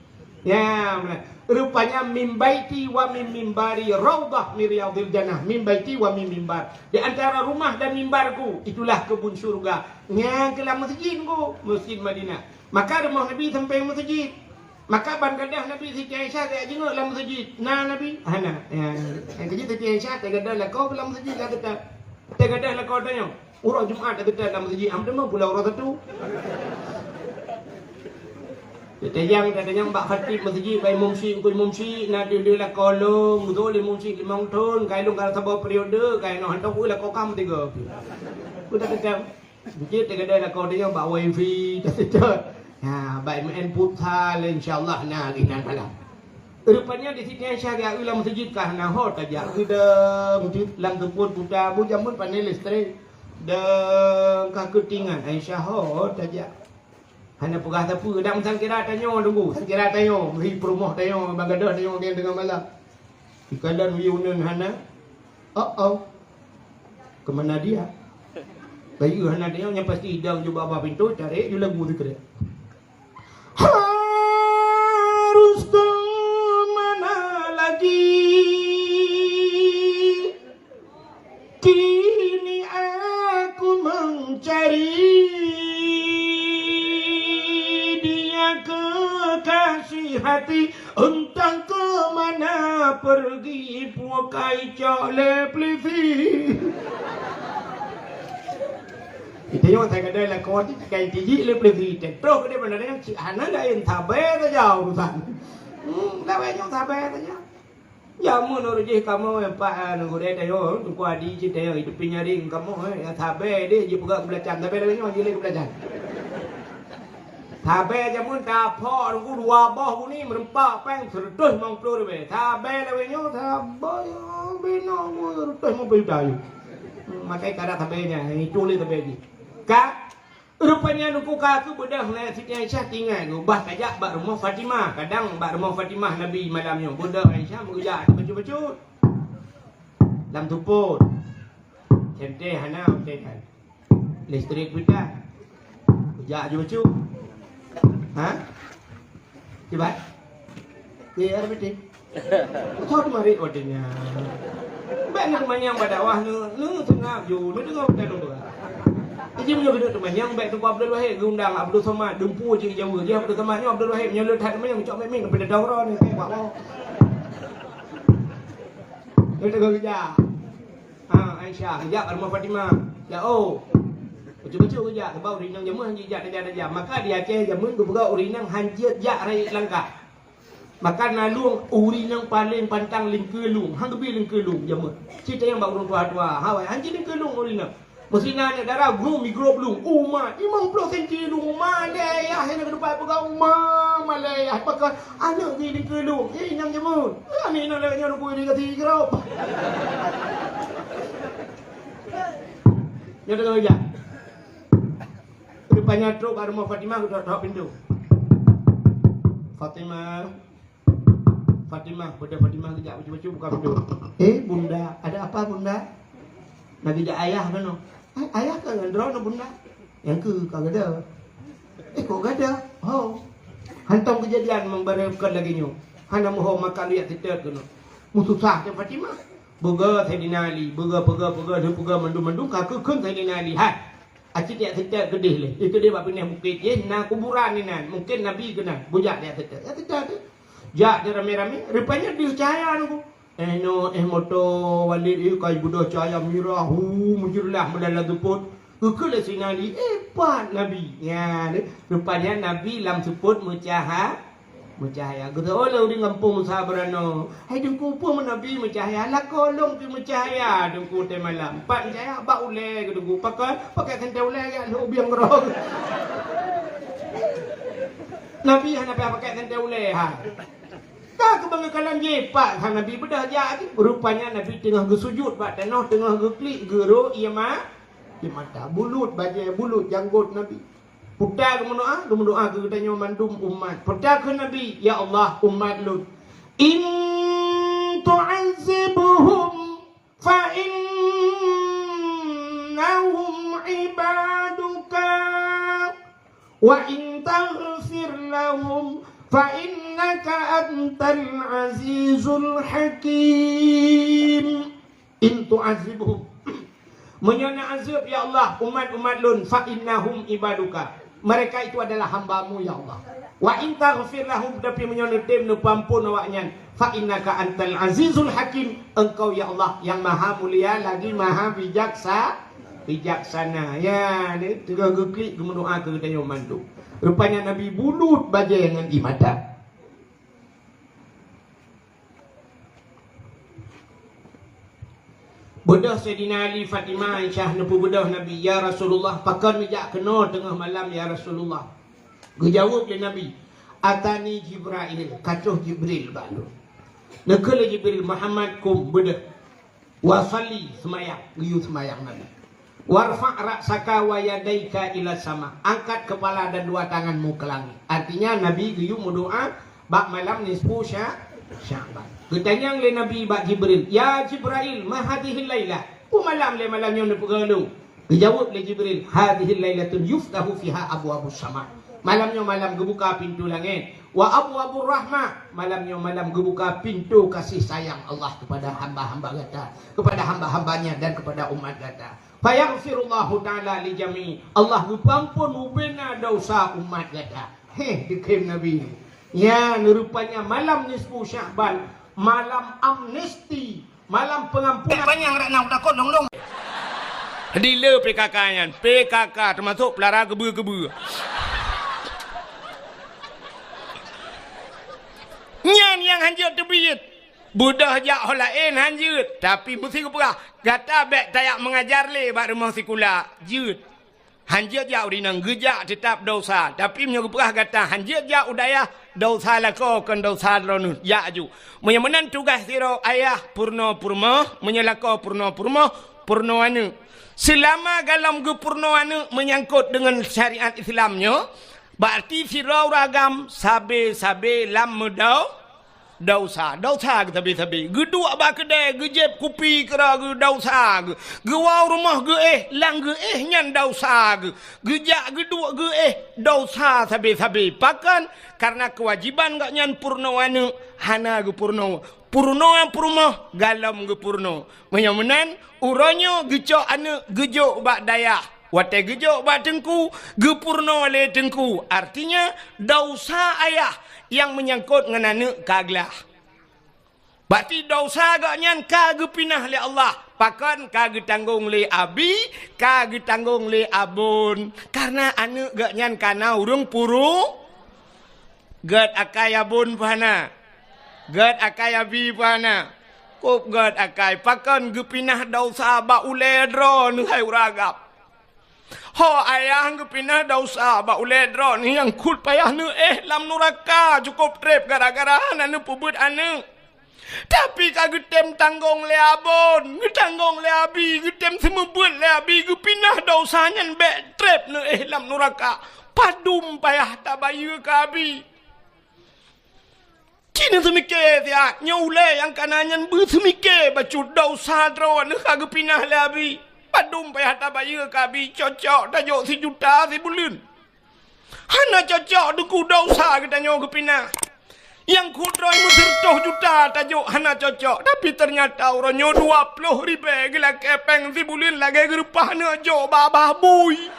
ya rupanya mim baiti wa mim mimbari raudhah miriyadil jannah mim baiti wa mim mimbar di antara rumah dan mimbarku itulah kebun syurga yang kelam masjid ku masjid Madinah. Maka rumah Nabi sampai masjid. Maka ban gadah Nabi Siti Aisyah tak jenguk dalam masjid. Nah Nabi, hana. Yang kerja Siti Aisyah tak gadah lah kau dalam masjid lah kata. Tak gadah lah kau tanya. Orang Jumaat tak gadah dalam masjid. Amda mau pulau orang satu. Katanya mbak khatib masjid bai mumsi na dia lah kolong betul le mumsi 5 tahun kai long kalau sebuah periode kai no hantar ku lah kau kam 3. Ku tak kata. Masjid tak gadah lah kau tanya mbak wifi tak. Ya, baik main putar insya-Allah nah linan malam. Rupanya di sini Aisyah dia ulang masjid kah nah hot aja. Udah masjid lang tempun putar bu jamun panel listrik. Dan kah ketingan Aisyah hot aja. Hana pegah tapu dak sang kira tanyo tunggu. Kira tanyo hi promoh tanyo bagadah tanyo dia dengan malam. Ikalan wiunun hana. Ke mana dia? Bayu hana dia yang pasti hidang coba apa pintu cari dia lagu tu kira. Harus kemana nasihati, entah ke mana pergi puakai cale plisi. Itu yang saya kata lah kau tu kai tiji le plisi. Terus dia benar yang si anak lain tabe saja urusan. Lain yang tabe saja. Ya menurut je kamu yang pak nunggu dia tayo tu kuat di je tayo itu penyaring kamu yang tabe dia je buka belacan tabe dia yang je le belacan. Tabe je mun ta pho ku dua boh ku ni merempak peng terus mong plu be. Tabe le nyo tabe bino mu terus mong plu tayo. Makai kada tabe nya itu le tabe ni. Ka rupanya nuku kaku bedah na Siti Aisyah tinggal tu bah kajak bak rumah Fatimah. Kadang bak rumah Fatimah Nabi malamnya bedah Aisyah mengujak baju-baju. Lam tuput. Cente hana kan. Listrik kita. Ujak baju. Ha? Coba. Dia betul. Kau tu mari ordernya. Banyak manyang badawah nu tengah ju nu dengar betul tu. Jadi punya gedung tu manyang baik tu Abdul Wahid undang Abdul Somad dempu je Jawa dia Abdul Somad ni Abdul Wahid menyelot hat manyang cok memeng daripada daurah ni saya buat mau. Dia tengah kerja. Aisyah kerja kat rumah Fatimah. Ya oh. Betul-betul kerja ke bau rinang jamu hanji jak daja. Maka di Aceh jamun ku buka urinang hanjiat jak rai langkah. Maka nalung urinang paling pantang lingkelung. Hang gebi lingkelung jamun. Cerita yang bau orang tua-tua. Hawai hanji lingkelung urinang. Mesinnya ni darah grum mikrob lung. Umma 50 cm lung Malaya hena ke depan pegang umma Malaya. Pakai anak ni lingkelung. Nang jamun. Ni nak lagi nak kuih dekat tigrop. Dia dah kerja. Rupanya truk kat rumah Fatimah ketok pintu. Fatimah, bunda Fatimah kejap baju-baju buka pintu. Bunda, ada apa bunda? Nak kejap ayah kan no? Ayah kan ngendro no bunda? Yang ke kagak ada. Kok gak ada? Oh. Hantam kejadian membarengkan lagi nyo. Hana moho makan lihat tidak kan no? Mususah ke Fatimah. Boga Sayyidina Ali, boga mendung kakak kan Sayyidina Ali. Hai. Acik dia tidak gedih le. Itu dia buat pindah bukit je nak kuburan ni nan. Mungkin Nabi kena bujak dia tidak. Ya tidak tu. Jak dia rame-rame. Rupanya dia cahaya aku. Moto Walid kai budak cahaya mirah. Mujurlah medala tuput. Kekele sinali. Pat Nabi. Ya, rupanya Nabi lam suput mucahaya. Kata Allah di kampung sabarano. Hai dengku pun Nabi mencahaya. Lah kolong tu mencahaya dengku teh malam. Pak mencahaya bak ule ke dengku. Pakai sentai ule ya lu biang gerong. Nabi hana pakai sentai ule ha. Tak kebanggakan je pak hang Nabi bedah ja rupanya Nabi tengah gesujud pak tanah tengah geklik gero ia mata bulut baje bulut janggut Nabi. Putar kamu doa ke katanya mandum umat. Putar ke Nabi, ya Allah umat Lut. In tu'azzibuhum fa innahum ibaduka wa in taghfir lahum fa innaka antal azizul hakim. In tu'azzibuhum menyana azab ya Allah umat-umat Lut fa innahum ibaduka. Mereka itu adalah hamba-Mu ya Allah. Wa in taghfir lahum tapi menyonetem nu pampun awaknya. Fa innaka antal azizul hakim. Engkau ya Allah yang maha mulia lagi maha bijaksana. Ya, ni tengah geklik berdoa ke katanya mandu. Rupanya Nabi bulut baja dengan ibadah. Bedah Sayyidina Ali Fatimah Aisyah nepu bedah Nabi ya Rasulullah pakan mijak kena tengah malam ya Rasulullah. Gejawab dia Nabi atani Jibril kacuh Jibril balu. Nakala Jibril Muhammad kum bedah wa salli semayang giyu semayang Nabi. Warfa' ra'saka wa yadaika ila sama. Angkat kepala dan dua tanganmu ke langit. Artinya Nabi giyu berdoa bak malam nisfu Sya'ban. Ketanya oleh Nabi bak Jibril, ya Jibril, ma hadhihi lailah. Malam le malamnya nak pergi. Dijawab oleh Jibril, hadhihi lailatun yuftahu fiha abwabus sama. Malamnya malam gebuka pintu langit. Wa abwabur rahmah. Malamnya malam gebuka pintu kasih sayang Allah kepada hamba-hamba kata, kepada hamba-hambanya dan kepada umat kata. Fayaghfirullahu ta'ala li jami'. Allah mengampun ubena dosa umat kata. Dikim Nabi. Ya, rupanya malam nisfu Sya'ban, malam amnesti, malam pengampunan. Banyak rak nak takut dong. Dealer PKK yan. PKK termasuk pelara gebu-gebu. Nyan yang hanjut terbiyit. Budak jak holain hanjut. Tapi mesti keperah. Gata bek tayak mengajar le bak rumah sekolah. Jut. Hanjut jak urinang gejak tetap dosa. Tapi punya keperah kata hanjut jak udayah dosa lako kan dosa ronus. Ya ju. Menyemenan tugas siro ayah purno-purma. Menyelako purno-purma. Purno anu. Selama dalam gepurno anu menyangkut dengan syariat Islamnya. Berarti siro ragam sabe-sabe lam medau. Dosa sabi-sabi. Gedua bak kedai, gejep kupi kera ge dosa ge. Gewau rumah ge lang ge nyan dosa ge. Gejak gedua ge dosa sabi-sabi. Pakan karena kewajiban gak nyan purno anu hana ge purno. Purno yang purmo galam ge purno. Menyamenan uronyo gecok anu gejok bak dayah. Wate gejok bak tengku, ge purno le tengku. Artinya dosa ayah yang menyangkut dengan anak kaglah. Berarti dosa agaknya kage pinah le Allah. Pakan kage tanggung le abi, kage tanggung le abun. Karena anak agaknya kana urung puru. Gad akai abun pahana. Gad akai abi pahana. Kop gad akai. Pakan ge pinah dosa ba ule dro nu hai uragap. Ho ayah ke pindah dosa ba uledro ni yang kul payah nu lam nuraka cukup trip gara-gara anu pubut anu. Tapi kagetem tanggung le abon, tanggung le abi, getem semebut le abi ke pindah dosanya be trip nu lam nuraka. Padum payah tabayu ka abi. Kini semike dia nyaule yang kanannya bu semike bacut dosa dro nu kage pindah le abi. Padum payah tabaya kabi cocok tajuk si juta si bulan. Hana cocok duku dosa kita nyo kepina. Yang kudroi musertoh juta tajuk hana cocok. Tapi ternyata orang nyo 20,000 gila kepeng si bulan lagi gerupah na jo babah bui.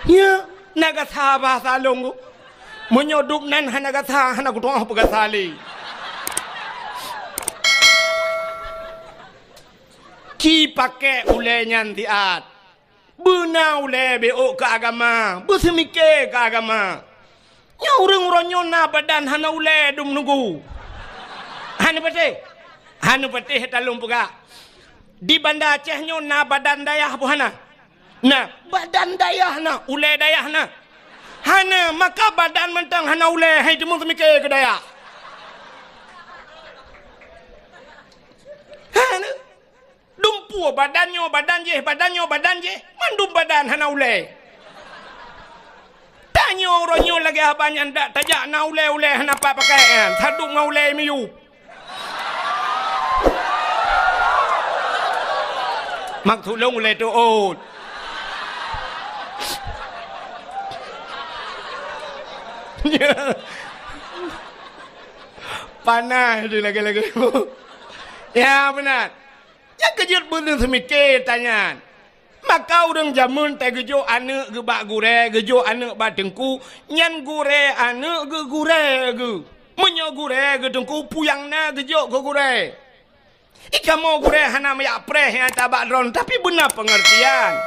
Ya, naga sabah salong ko. Menyoduk nan hana gasa hana kutuang pegasali. Ki pakai ule nyantiat. Bena ule beok ke agama. Bersemike ke agama. Nya orang-orang nyona badan hana ule dum nunggu. Hana patih. Hana patih talung pega. Di Banda Aceh nyona badan dayah buhana. Nah, badan dayah na, ule dayah na. Hana maka badan mentang hana ule hai temu semike ke dayah. Hana dumpu badannya badan je mandum badan hana ule. Tanya orangnya lagi abang ndak tajak na ule hana apa pakai thaduk ngau ule miyu. Mak tulung ule tu ot. Panah dia lagi. Ya benar. Ya kejut bener semike tanya. Maka orang jamun tak gejo anak ge bak gure, gejo anak bak tengku, nyan gure anak ge gure ge. Menyo gure ge tengku puyang na gejo ge gure. Ika mau gure hana mayak preh yang tabak ron tapi benar pengertian.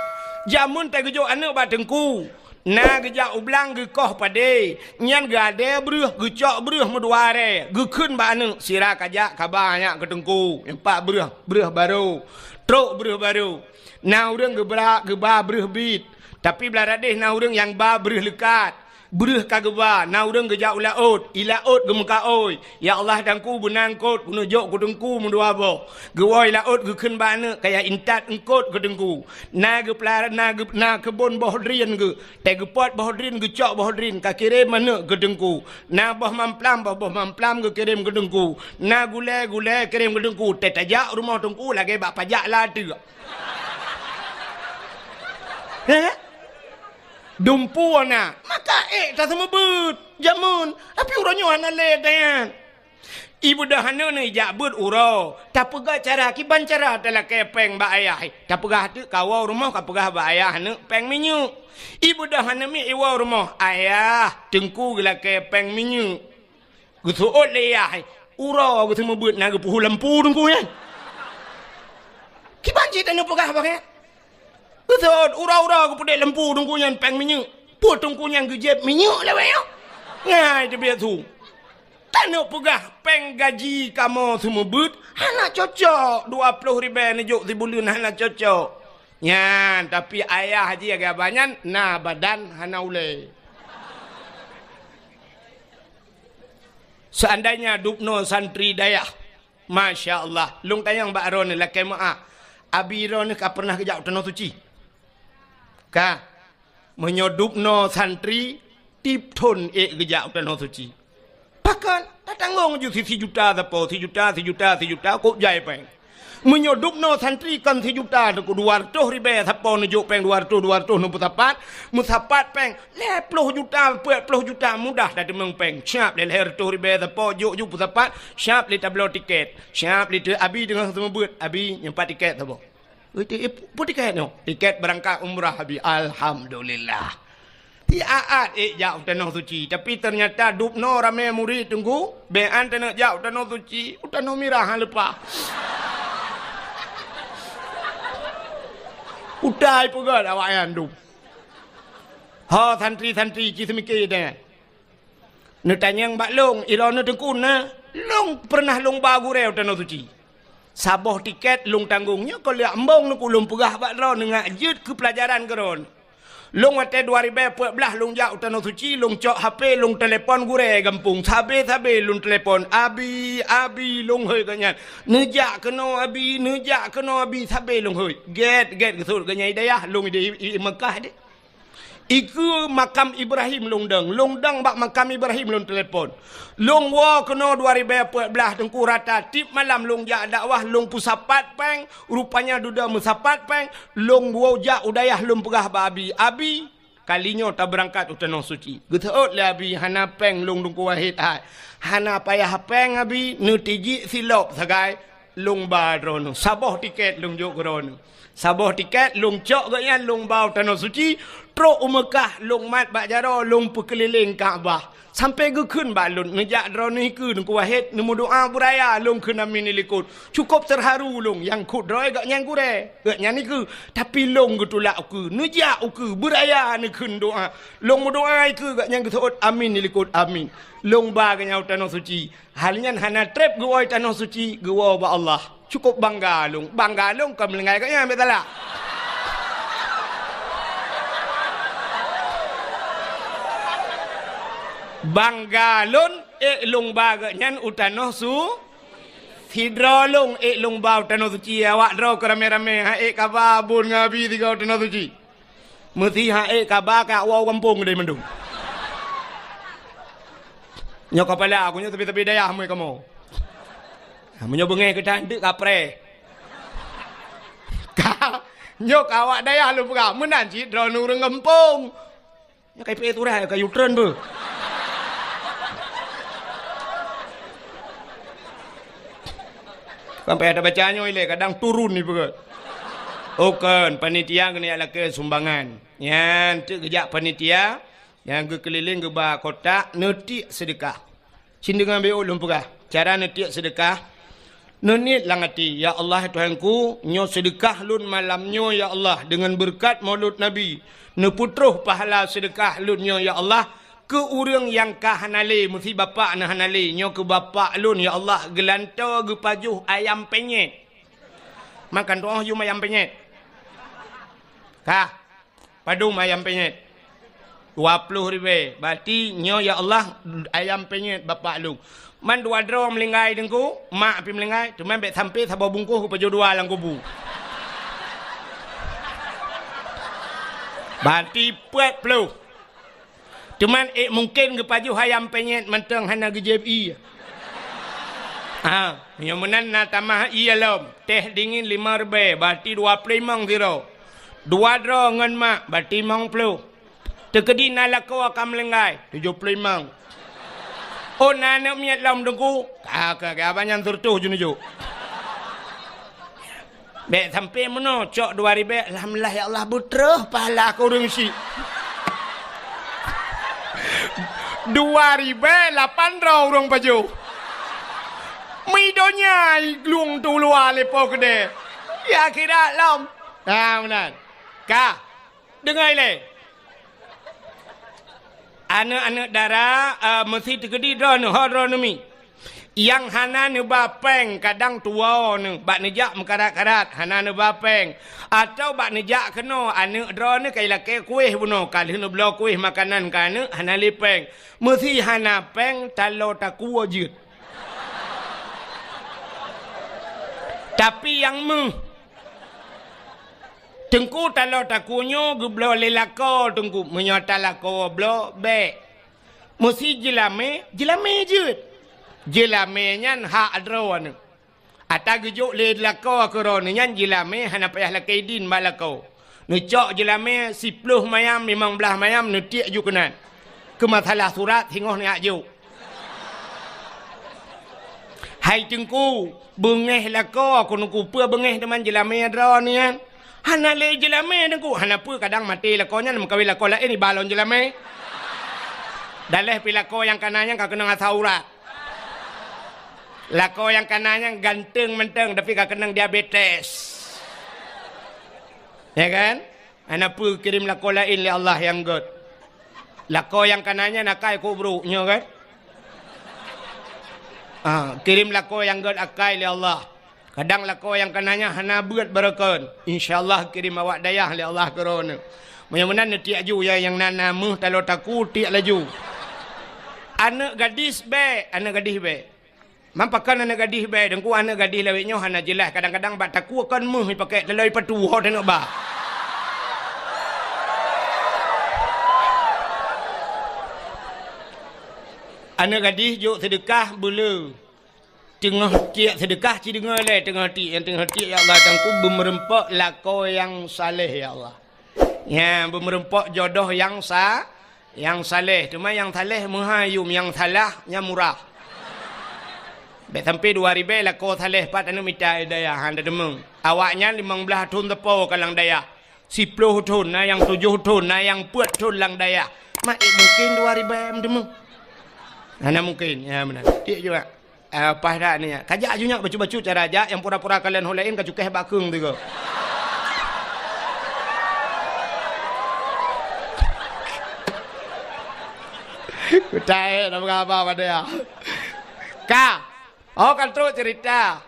Jamun tak gejo anak bak tengku. Na gejak ublang ge koh pade nyan gade bruh gecok bruh meduare ge keun ba anu sira kajak kabanya ketengku empat bruh baru truk bruh baru na urang ge ba bruh bit tapi belarade na urang yang ba bruh lekat bruh kageba na urang gejak ulaut ilaut ge muka oi ya Allah dangku benangkot punujok ketengku mendua bo ge woi laut ge keun ba anu kaya intat engkot ketengku na ge pelar na kebun boh drin ge te ge pot boh drin ge cok boh drin ka kirim mana ketengku na boh mamplam ge kirim ketengku na gule kirim ketengku te tajak rumah tengku lagi bak pajak la tu dumpu na maka tak semebut jamun tapi orangnya ana le dayan Ibu dah hana ni jabut uro. Tak pegah cara kiban cara telah kepeng ba ayah. Tak pegah tu kawau rumah ka pegah ba ayah hana peng minyu. Ibu dah hana mi iwa rumah ayah tengku gela kepeng minyu. Gusuot le ayah. Uro gusu mebut naga puhu lempu tengku ya. Kiban cita nu pegah ba ke? Gusuot uro-uro gu pudek lempu tengku yan peng minyu. Put tengku yang gejep minyu lah bayo. Ngai dia biar tu. Tak nak pegah peng gaji kamu semua but. Hana cocok. 20 ribu nejuk di bulan hana cocok. Nyan. Tapi ayah haji agak banyak. Nah badan hana ulai. Seandainya dupno santri dayah. Masya Allah. Lung tayang Mbak Ron ni laki maaf. Abi Ron ni kah pernah kejap tanah suci? Kah? Menyodupno santri. Tip ton kejap tanah suci. Pakan, tak tanggung je 1 juta apa, 1 juta, kok jai peng. Menyodup no santri kan 1 juta, ku 200 ribu, siapa nujuk peng 200 numput musapat peng, 10 juta, 40 juta, mudah dah demeng peng. Siap le 100 ribu, siapa juk musapat, siap le tablo tiket, siap le abi dengan semua buat, abi nyempat tiket siapa. Put tiket no, tiket berangkat umrah abi, alhamdulillah. Tiaat jauh tanah suci. Tapi ternyata dupno ramai murid tunggu. Bean tanah jauh tanah suci. Tanah mirah lepas. Udai pun ada awak yang dup. Ha santri-santri kisah mikir dengan. Netanya yang baklong. Irana tengkun na. Long pernah long bagu reu tanah suci. Sabah tiket long tanggungnya. Kalau lihat embong nak ulung pegah baklong. Dengan jut ke pelajaran keron. Long wate 2014 long jauh tanah suci long cok HP long telefon gure gampung sabe long telefon abi long hoi kanyan nejak kena abi sabe long hoi get kesur kanyan dayah long di Mekah de iku makam Ibrahim long dang bak makam Ibrahim long telefon long wa kena 2014 tengku rata tip malam long jak dakwah long pusapat peng rupanya duda musapat peng long wa jak udayah long pegah ba abi kalinya tak berangkat tanah suci geteut le abi hana peng long dungku wahid ai hana payah peng abi nutiji silop sagai long ba drono sabah tiket long jok grono sabah tiket long cok gaya long bau tanah suci Truk Mekah long mat bak jaro long perkeliling Kaabah sampai ke kun balun ngejak drone ke nungku wahid nemu doa beraya long ke namin likut cukup terharu long yang kut droi gak nyang gure gak nyani ke tapi long getulak ke ngejak ke beraya ni kun doa long doa ke gak nyang getut amin likut amin long ba ganya tanah suci halnya hana trip goi tanah suci gua ba Allah cukup bangga long kam lengai gak nyang betala Banggalon long baga nyan utanoh su hidrolong long bau tanoh suci awak draw rame-rame ha kababun ngabi tiga tanoh suci mesti ha kabaka wow kampung gede mendung nyok kepala aku nyok tepi-tepi dayah mu kamu menyo bengai ke cantik kapre nyok awak dayah lu buka menan ci draw nurung kampung nyok kai pe turah kayu tren bu sampai ada bacanya ile kadang turun ni berat. Okan panitia kena ala ke sumbangan. Yan tu kejak panitia yang ke keliling ke bah kotak netik sedekah. Sin dengan be ulun pegah. Cara netik sedekah. Nenit langati ya Allah Tuhanku nyo sedekah lun malamnyo ya Allah dengan berkat Maulud Nabi. Ne putruh pahala sedekah lunyo ya Allah. Ke urang yang kah hanale mesti bapak na hanale nyo ke bapak lun ya Allah gelanto ge pajuh ayam penyet makan doa yum ayam penyet kah padum ayam penyet 20 ribu berarti nyo ya Allah ayam penyet bapak lu man dua dro melinggai dengku mak pi melinggai cuma bet sampai sabo bungkus pajuh dua lang kubu berarti 40 cuman mungkin ke pajuh ayam penyet mentang hana GJBI. Yang menan na tamah iya lom. Teh dingin 5 ribu, berarti 25 zero. 2 dro ngan mak, berarti 50. Tekedi na lako akam lengai, 75. Oh nana miat lam dengku. Kakak abang turtuh junuju. Bek sampai mana cok 2000 alhamdulillah ya Allah butrah pahala aku urang si. 2008 orang baju. Midonya luang tu luar lepo kede. Ya kira lam. Benar. Ka. Dengar le. Anak-anak darah mesti tegedi drone mi. Yang hana ne bapeng kadang tua ne bak nejak mekarat-karat hana ne bapeng atau bak nejak kena anak drone kai lake kuih buno kali ne belo kuih makanan kana hana lipeng mesti hana peng talo taku wajud. Tapi yang tengku talo takunyo geblo lelako tengku menyota lako blo be mesti jelame jud jelame nyan hak adron ata gejuk le lako korone nyan jelame hana payah lakaidin balako ne cok jelame 10 mayam 15 mayam ne tiak ju kenan ke masalah surat hingoh ni aju hai tengku bengeh lako aku nuku pua bengeh teman jelame adron ni kan hana le jelame dengku hana pu kadang mati lakonya nak kawin lako lain ni balon jelame daleh pilako yang kananya kau kena ngasurat lako yang kananya ganteng menteng tapi kau kena diabetes ya kan hana pu kirim lako lain li Allah yang god lako yang kananya nakai kubruknya kan kirim lako yang god akai li Allah. Kadang lako yang kananya hana buat berakon. InsyaAllah kirim awak dayah oleh Allah kerana. Mudah-mudahan tiak ju yang nana muh talo taku tiak laju. Anak gadis be, anak gadis be. Mampakan anak gadis be, dengku anak gadis leweknya hana jelas. Kadang-kadang bak taku akan muh pakai telai patu ho tengok ba. Anak gadis juk sedekah bulu. Tengah tiak sedekah ci dengar le tengah tiak ya Allah tangku bermerempak lako yang saleh ya Allah. Ya bermerempak jodoh yang saleh. Cuma yang saleh muhayum yang salah yang murah. Bet sampai 2000 lako saleh pat anu minta daya handa demeng. Awaknya 15 tahun tepo kalang daya. 10 tahun na yang 7 tahun na yang 4 tahun lang daya. Mak mungkin 2000 demeng. Mana mungkin ya benar. Tiak juga. Apa dah ni? Kajak ajunya bacu-bacu cara aja yang pura-pura kalian holain kacukeh bakung tu ke. Kutai nak apa pada ya? Ka, kan terus cerita.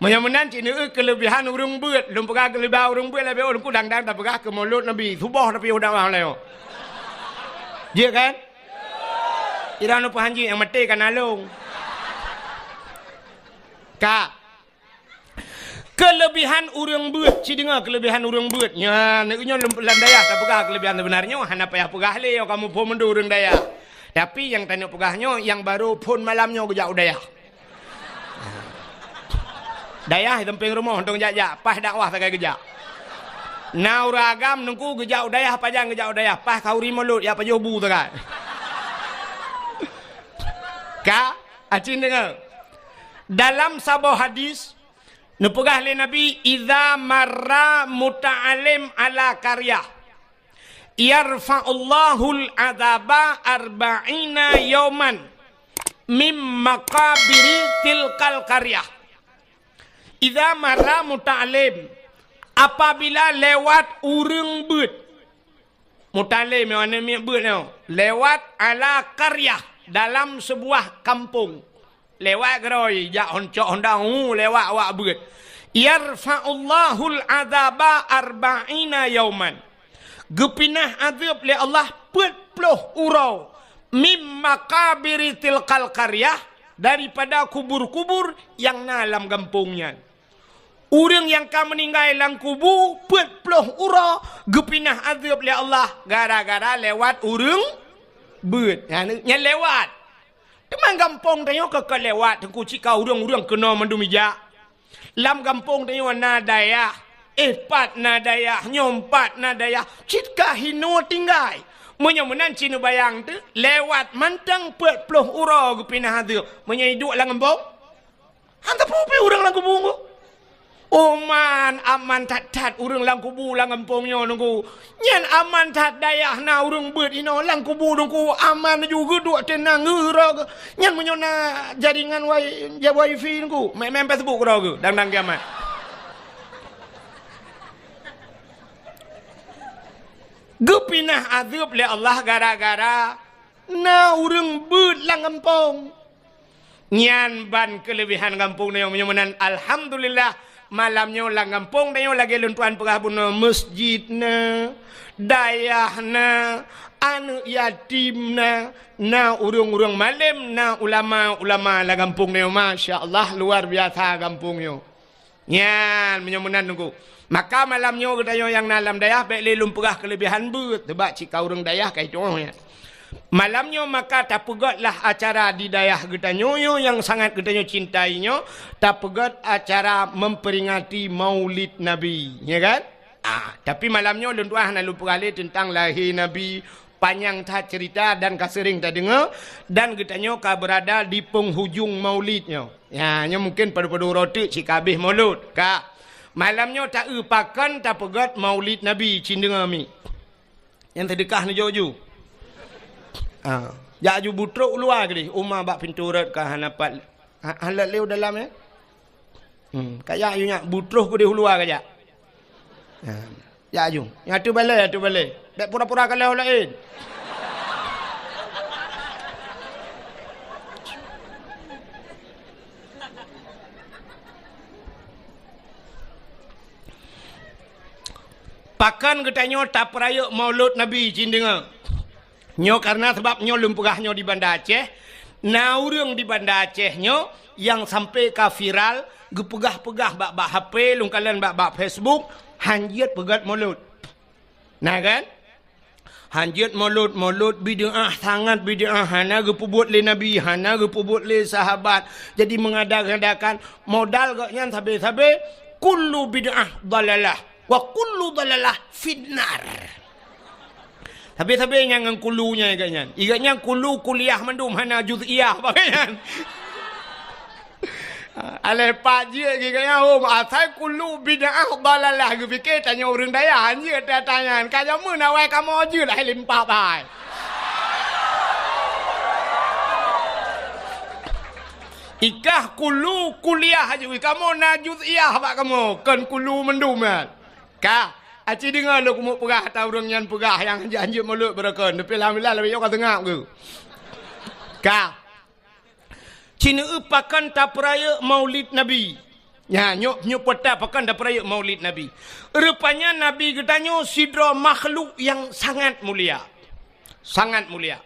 Mudah-mudahan cina kelebihan urung buat, lum pegah kelebihan urung buat lebih orang kudang dan tak pegah ke mulut Nabi, subah tapi udah mahal leo. Dia kan? Ira nu pahanji yang mati kan alung. Ka kelebihan urang buat ci dengar kelebihan urang buat nya neknya landaya tak pegah kelebihan sebenarnya hana payah pegah le kamu pun mendu urang daya tapi yang tanya pegahnya yang baru pun malamnya gejak daya daya tempeng rumah untung jajak pas dakwah sakai gejak nau ragam nungku gejak daya pajang gejak daya pas kau rimulut ya pajuh bu sakai ka acin dengar dalam sebuah hadis nepegah oleh Nabi idza marra muta'alim ala karya yarfa'ullahu al-'adzaba 40 yawman mim maqabiri tilkal karya idza marra muta'alim apabila lewat urang beut muta'alim mana mi beut lewat ala karya dalam sebuah kampung lewat geroi jak honcok hondang lewat awak beut yarfa'ullahu al-'adzaba 40 yauman gepinah azab le Allah 40 urau mim maqabiri tilkal qaryah daripada kubur-kubur yang dalam kampungnya urang yang ka meninggal dalam kubur 40 urau gepinah azab le Allah gara-gara lewat urang beut nya lewat teman kampung tanya ke lewat tengku cikau urang-urang kena mendumija. Lam kampung tanya nadaya, pat nadaya, nyompat nadaya, citka hino tinggai. Menyemenan Cina bayang tu lewat mantang 40 orang ke pinah tu. Menyiduk lang ngembong. Hanta pupi orang lang kubung ku. Oman aman tat urang lang kubu lang ngempongnya nunggu. Nyan aman tat dayah na urang beut ino lang kubu nunggu aman juga duk tenang geura. Nyan menyona jaringan wifi nunggu. Main Facebook ro ke dang kiamat. Gepinah azab le Allah gara-gara na urang beut lang ngempong. Nyan ban kelebihan kampung ni menyemenan alhamdulillah. Malamnya lang kampung dayo lagi luntuan perabuna masjid na dayah na anu yatim na urung-urung malam na ulama lah kampung dayo masya-Allah luar biasa kampung yo. Nyan menyemenan nunggu. Maka malamnya dayo yang nalam dayah baik lelum perah kelebihan beut tebak cika urang dayah kai contohnya. Malamnya maka tak pegatlah acara di dayah getanyo yang sangat getanyo cintainya, tak pegat acara memperingati Maulid Nabi, ya kan? Tapi malamnya luntuah nak lupa kali tentang lahir Nabi, panjang tak cerita dan kasering tak dengar, dan getanyo ka berada di penghujung Maulidnya. Ya, nya mungkin pada roti si kabeh Maulud, ka. Malamnya tak upakan tak pegat Maulid Nabi cindenga mi. Yang terdekah ni jojo. Ya ju butruk luar ke umah bak pintu rat ka hanapat halat leu dalam ya. Kayak you nya butruk ke di luar ke ya. Ya ju. Ya tu balai. Bek pura-pura kalau lain. Pakan getanyo tak peraya Maulud Nabi cindenga. Nyo karena sebab nyo lumpurah nyo di Banda Aceh. Na urang di Banda Aceh nyo yang sampai ka viral gepegah-pegah bak HP lungkalan bak Facebook hanjit pegat Maulud. Nah kan? Hanjit Maulud bid'ah sangat bid'ah hana gepubuat le Nabi hana gepubuat le sahabat. Jadi mengadakan modal gaknya sabe-sabe kullu bid'ah dalalah wa kullu dalalah finnar. Habis-habis yang kulunya igaknya. Igaknya kulu kuliah mendum hana juz'iyah bagaian. Aleh pak je igaknya asal kulu bid'ah dalalah gu fikir tanya orang daya je tanya kaya mu nawai kamu je lah limpah bai. Ikah kulu kuliah je kamu na juz'iyah bak kamu kan kulu mendum kan. Ka Aci dengar lu kumuk perah atau orang yang perah yang janji mulut berakon. Tapi alhamdulillah lebih orang tengah ke. Ka. Cina upakan tak peraya Maulid Nabi. Ya, nyok peta pakan tak peraya Maulid Nabi. Rupanya Nabi katanya sidra makhluk yang sangat mulia. Sangat mulia.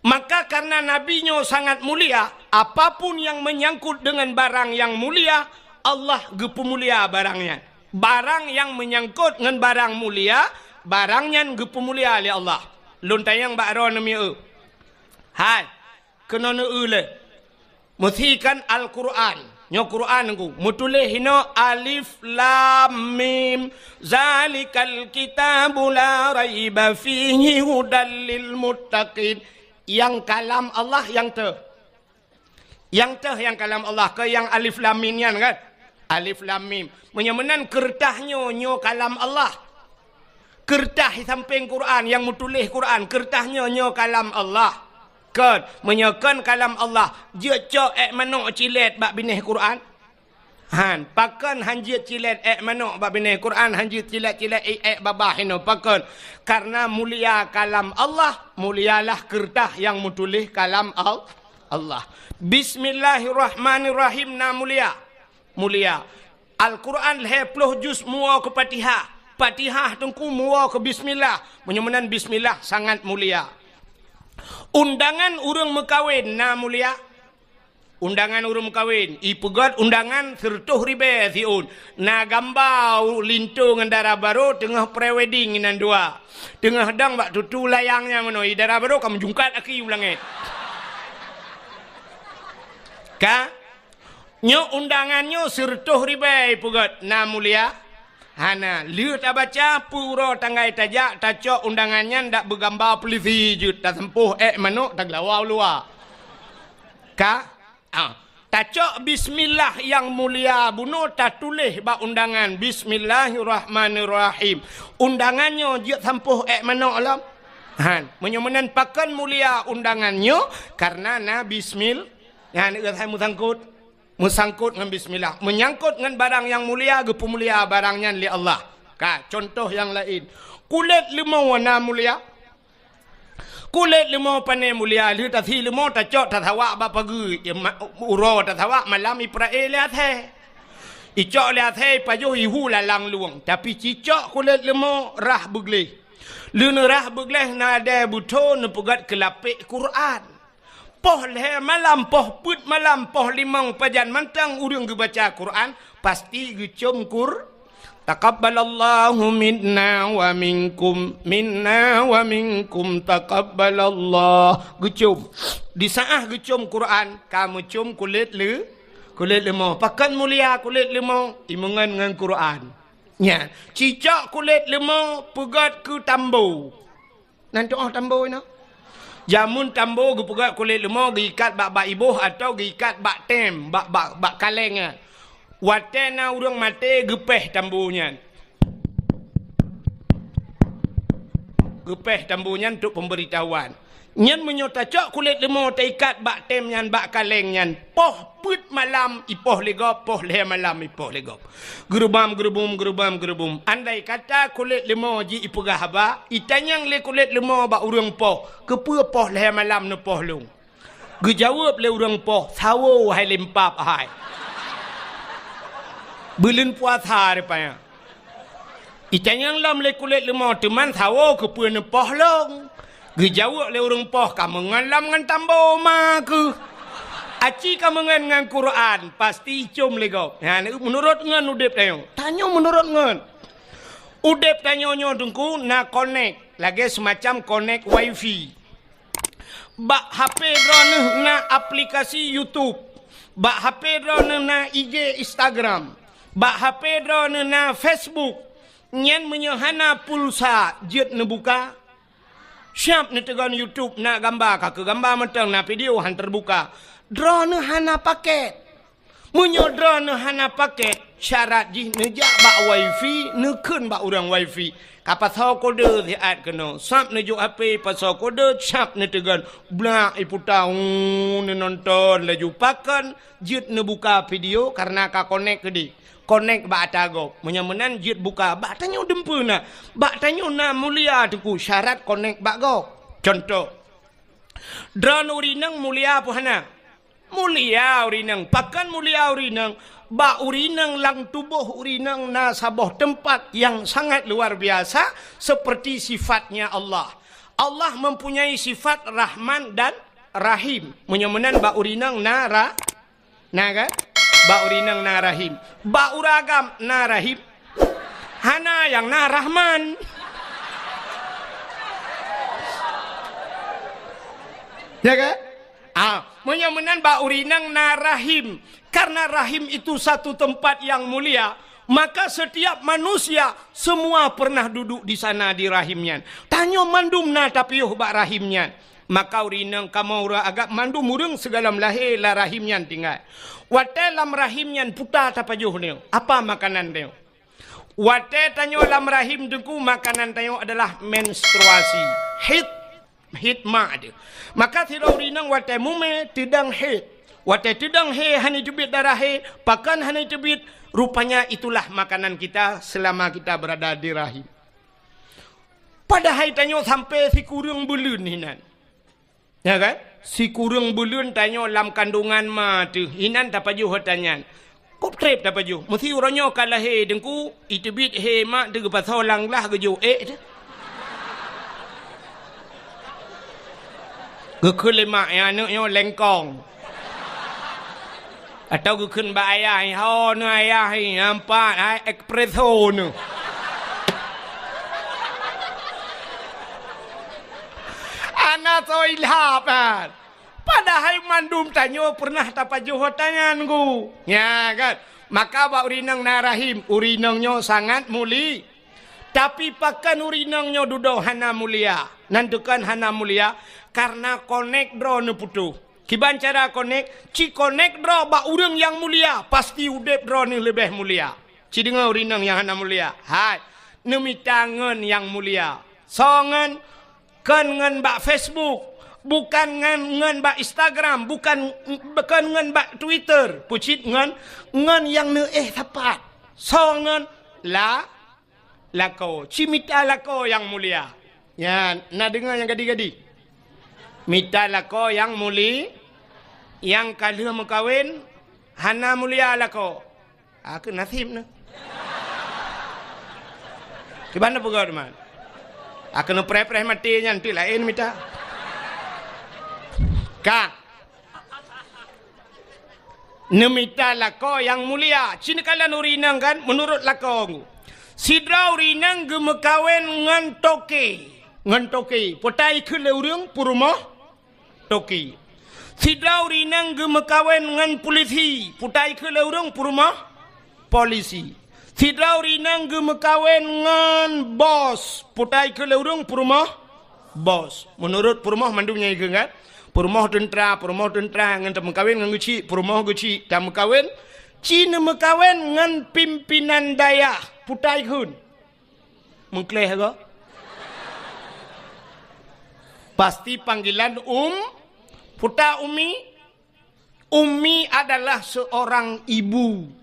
Maka karena nabinya sangat mulia, apapun yang menyangkut dengan barang yang mulia, Allah gepu mulia barangnya. Barang yang menyangkut dengan barang mulia, barangnya gepu mulia oleh Allah. Luntayang bakro nami Hai, kena le. Muthikan Al-Quran. Nyo Quran ku. Mutulih hino alif lam mim. Zalikal kitabu la raiba fihi hudal lil muttaqin. Yang kalam Allah yang yang kalam Allah ke yang alif lam mim kan? Alif lam mim. Menyemenan kertahnya nyo kalam Allah. Kertah samping Quran yang mutulis Quran, kertahnya nyo kalam Allah. Kan menyekan kalam Allah. Je cok manok cilet bak binih Quran. Han pakan hanjit cilet manok bak binih Quran, hanjit cilet-cilet babah ino pakan. Karena mulia kalam Allah, mulialah kertah yang mutulis kalam Allah. Bismillahirrahmanirrahim na mulia. Mulia. Al-Quran 20 juz mua ke Fatihah. Fatihah tengku mua ke bismillah. Menyemenan bismillah sangat mulia. Undangan urang mekawin na mulia. Undangan urang mekawin. Ipegat undangan 30,000 siun. Na gambau lintu ngendara baru tengah pre-wedding inan dua. Tengah dang bak tutu layangnya menoi dara baru kamu jungkat aki ulangit. Ka? Nyo undangannya 30,000 pegat na mulia. Hana, liu tak baca puro tanggai tajak tacok undangannya ndak bergambar polisi jut tak sempuh manuk tak lawau luar. Tacok bismillah yang mulia bunuh tak tulis bak undangan bismillahirrahmanirrahim. Undangannya jut sempuh manuk alam. Menyomenan pakan mulia undangannya karena na bismillah. Yang saya musangkut dengan bismillah. Menyangkut dengan barang yang mulia, gepu mulia barangnya li Allah. Contoh yang lain. Kulit limau warna mulia. Kulit limau panai mulia. Lihat tadi limau tak cok tak tawa apa pagi. Uro tak tawa malam Israel lihat he. Icok lihat he pajuh ihu lalang luang. Tapi cicok kulit limau rah begleh. Luna rah begleh nada buto nepugat kelapik Quran. Poh leh malam, poh put malam, poh limang pajan mantang urang ge baca Quran, pasti ge cum kur. Taqabbalallahu minna wa minkum taqabbalallah. Ge cum. Di saah ge cum Quran, kamu cum kulit lemau. Pakan mulia kulit lemau imungan dengan Quran. Nya, cicak kulit lemau pegat ke tambo. Nanti tambo ini. Jamun tambo gepugat kulit lemau giikat bak ibuh atau giikat bak tem bak kalengnya. Watena urang mate gepeh tambunya. Gepeh tambunya untuk pemberitahuan. Nyan menyota cok kulit lemau taikat bak tem nyan bak kaleng nyan. Poh put malam ipoh legop, poh le malam ipoh legop. Gerubam. Andai kata kulit lemau ji ipegah haba, itanyang le kulit lemau bak urang poh. Kepa poh le malam ne poh lung. Gejawab le urang poh, sawo hai lempap hai. Belin puasa rupanya. Itanyang lam le kulit lemau teman sawo kepa ne poh lung. Gejawab le urang poh kamu ngalam ngan tambo ma ke. Aci kamu ngan Quran pasti cum legop. Menurut ngan udep tayong. Tanya menurut ngan. Udep tanyonyo dengku na connect lagi semacam connect wifi. Bak HP drone na aplikasi YouTube. Bak HP drone na IG Instagram. Bak HP drone na Facebook. Nyen menyohana pulsa jet ne buka. Siap ni tegan YouTube nak gambar ke gambar mentang nak video han terbuka. Drone hana paket. Munyo drone hana paket. Syarat jih nejak bak wifi, nekun bak orang wifi. Kapasal kode siat kena. Sap nejuk HP pasal kode siap ni tegan. Blak iputa ni nonton laju pakan jit ne buka video karena ka connect ke di. Connect bak atagop. Menyamenan jit buka. Bak tanya dempu na. Bak tanya na mulia tuku. Syarat connect bak gop. Contoh. Drone urinang mulia apa hana? Mulia urinang. Pakan mulia urinang. Bak urinang lang tubuh urinang na sabuh tempat yang sangat luar biasa. Seperti sifatnya Allah. Allah mempunyai sifat Rahman dan Rahim. Menyamenan bak urinang na kan? Bak urinang na Rahim. Bak uragam na Rahim. Hana yang na Rahman. Ya kan? Menyamenan bak urinang na Rahim. Karena Rahim itu satu tempat yang mulia. Maka setiap manusia semua pernah duduk di sana di rahimnya. Tanya mandum na tapiuh bak rahimnya. Maka urinang kamu ura agak mandum urang segala lahir lah rahimnya tinggal. Wate lam rahimnya putar tapajuh ni. Apa makanan dia? Wate tanya lam rahim dengku makanan dia adalah menstruasi. Hitma dia. Maka tidak urinang wate mume tidang hit. Wate tidang he hani tebit darah he. Pakan hani tebit. Rupanya itulah makanan kita selama kita berada di rahim. Padahal tanya sampai si kurang belun hinan. Ya kan? Si kurang belun tanya lam kandungan ma tu. Hinan tak paju hatanyan. Kop trip tak paju. Mesti orangnya kalah he dengku. Itebit he mak tu pasal lang lah keju tu. Gekul lemak yang anaknya lengkong. Atau gekun ba ayah ho nu ayah nampak ai espresso nu. Anak so ilham padahal mandum tanyo pernah tapajuh tangan ku. Ya kan. Maka ba urinang narahim, urinangnya sangat muli. Tapi pakan urinangnya dudo hana mulia. Nantukan hana mulia karena connect draw ne putu. Kiban cara connect, ci connect draw ba urang yang mulia, pasti udep draw ni lebih mulia. Ci dengar urinang yang hana mulia. Hai, nemitangan yang mulia. Songan kan ngan ba Facebook, bukan ngan ba Instagram, bukan ngan ba Twitter, pucit ngan yang ne tepat. Songan lako, cimita lako yang mulia. Ya, nak dengar yang gadi-gadi. Mita lako yang muli, yang kalau mau kawin, hana mulia lako. Aku nasib na. Kemana pegawai teman? Aku nak pre-pre mati nanti lain mita. Kak. Nemita lako yang mulia. Cina kalian urinang kan? Menurut lako. Sidra urinang gemekawen ngan toke. Ngan toke. Potai ke leurung purumah toke. Sidra urinang gemekawen ngan polisi. Potai ke leurung purumah polisi. Sidra urinang gemekawen ngan bos. Potai ke leurung purumah bos. Menurut purumah mandunya itu kan? Purumah tentera ngan tak mekawin ngan guci, purumah guci tak mekawin. Cina mekawin ngan pimpinan daya putai hun. Mengkleh ke? Pasti panggilan puta umi. Umi adalah seorang ibu.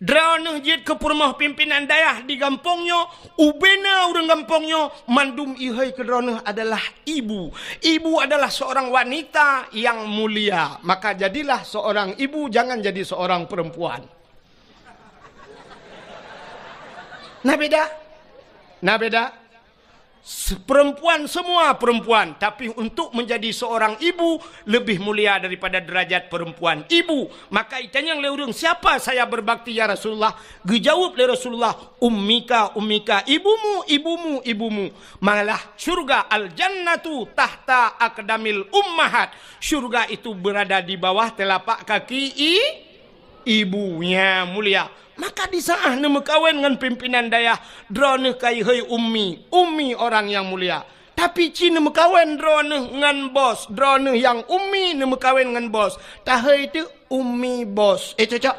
Drone jid ke purumah pimpinan daya di kampungnya, ubena orang kampungnya, mandum ihai ke drone adalah ibu. Ibu adalah seorang wanita yang mulia. Maka jadilah seorang ibu, jangan jadi seorang perempuan. Nah beda? Nah beda? Perempuan semua perempuan, tapi untuk menjadi seorang ibu lebih mulia daripada derajat perempuan ibu. Maka itanya yang leurung, siapa saya berbakti ya Rasulullah? Gejawab le Rasulullah, ummika ibumu. Malah syurga al-jannatu tahta aqdamil ummahat. Syurga itu berada di bawah telapak kaki ibunya mulia. Maka di saat nama kawin dengan pimpinan daya, drone kai hei ummi orang yang mulia. Tapi cina mekawin drone dengan bos, drone yang ummi nama kawin dengan bos. Tahai itu ummi bos. Cocok.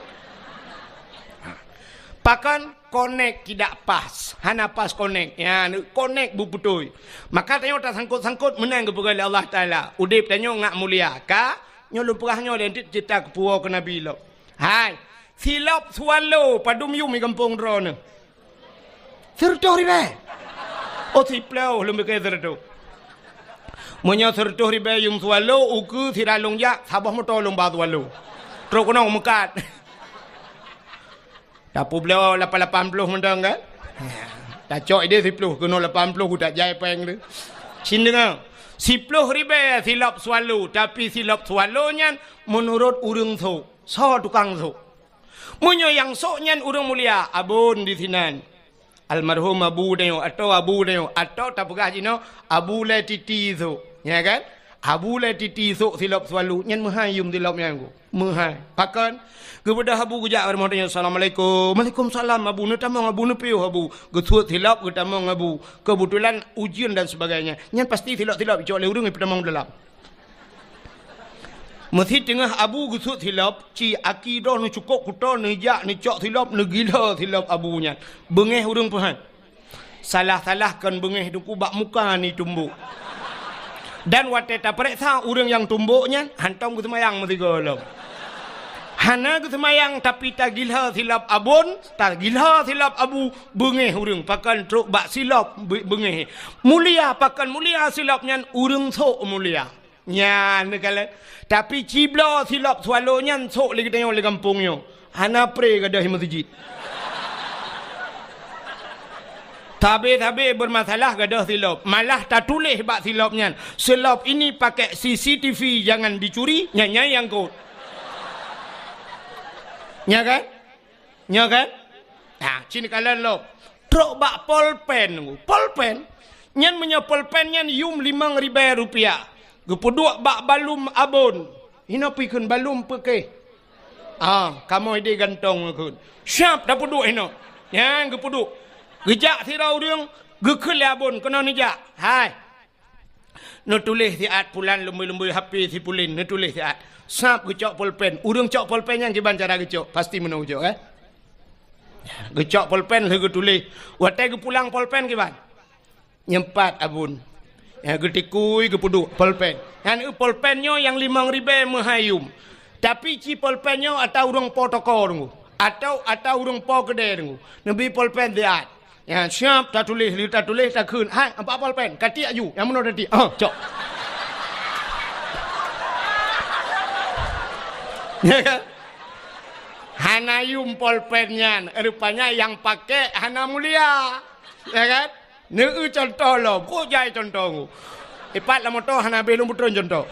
Pakan connect tidak pas, hana pas connect. Ya, connect bu betul. Maka tanya tak sangkut menang ke pegawai Allah Taala. Udip tanya ngak mulia. Ka nyolong perahnya dan cerita ke puau ke Nabi lo. Hai. Silap swallow padum yu mi kampung drone. Sertoh ribe. Oh siplau lumbe ke sertoh. Monya sertoh ribe yum swallow uku siralong ya sabah motor lomba swallow. Terus kena mekat. Dapu beliau 80 mendang kan? Tak cok dia 10 kena 80 ku tak jai peng tu. Sin dengar. 10 ribe silap swallow tapi silap swallownya menurut urang so. So tukang so. Munyo yang soknya urang mulia abun di sinan almarhum abu dayo atau tak pegah jino abu le titi tu ya kan abu le titi tu silap selalu nyen mahayum silap yang mahai pakan kepada abu gujak bermodanya assalamualaikum waalaikumsalam abu nu tamang abu nu piu abu gesut silap ke tamang abu kebetulan ujian dan sebagainya nyen pasti silap cok le urang pada mang dalam. Mesti tengah abu gusut hilap, ci akidah ni cukup kuta ni jak ni cok hilap ni gila hilap abunya. Bengeh urang Tuhan. Salah-salahkan bengeh tu kubak muka ni tumbuk. Dan wate ta periksa urang yang tumbuknya hantam ke semayang mesti golong. Hana ke semayang tapi tak gila hilap abun, tak gila hilap abu bengeh urang pakan truk bak silap bengeh. Mulia pakan mulia silapnya urang sok mulia. Nya negala tapi cibla silap swallonya sok lagi tengok le kampungnya hana pre gadah masjid tabe bermasalah gadah silap malah tak tulis bak silapnya silap ini pakai CCTV jangan dicuri nya yang kot nya kan nah cini kalian lo truk bak polpen nyan punya polpen nyan yum 5.000 rupiah. Gepuduk bak balum abon. Hina pikun balum peke. kamu ide gantong kun. Siap dah puduk eno. Yang ge puduk. Gejak tirau riung ge kelabon kena nijak. Hai. No tulis tiat pulan lembu-lembu HP si pulin no tulis tiat. Sap gecok pulpen. Urang cok pulpen yang giban cara gecok pasti menang gecok Gecok pulpen ge tulis. Watai ge pulang pulpen giban. Nyempat abun. Ya getikui ge puduk pulpen. Kan pulpennya yang 5.000 mahayum. Tapi ci pulpennya atau urang protokol tunggu. Atau urang po gede tunggu. Nabi pulpen tiat. Ya siap tak tulis tak kun. Hai apa pulpen? Kati aju. Yang mana tadi? Cok. Ya kan? Hanayum pulpennya rupanya yang pakai Hana Mulia. Ya kan? Neu contoh lo, kok jai contoh. Ipat lah motor Hana belum betul contoh.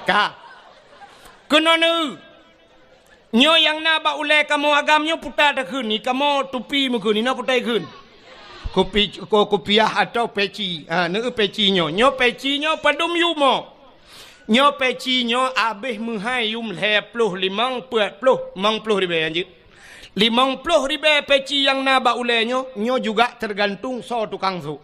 Ka. Kena neu. Nyo yang na ba ulai kamu agamnya putar dah kun ni kamu tupi mukun ni na putai kun. Kopiah atau peci. Neu peci nyo peci nyo padum yumo. Nyo peci nyo abih menghai yum 50 50 ribu anjir. 50 ribu peci yang na ba ulai nyo juga tergantung so tukang su.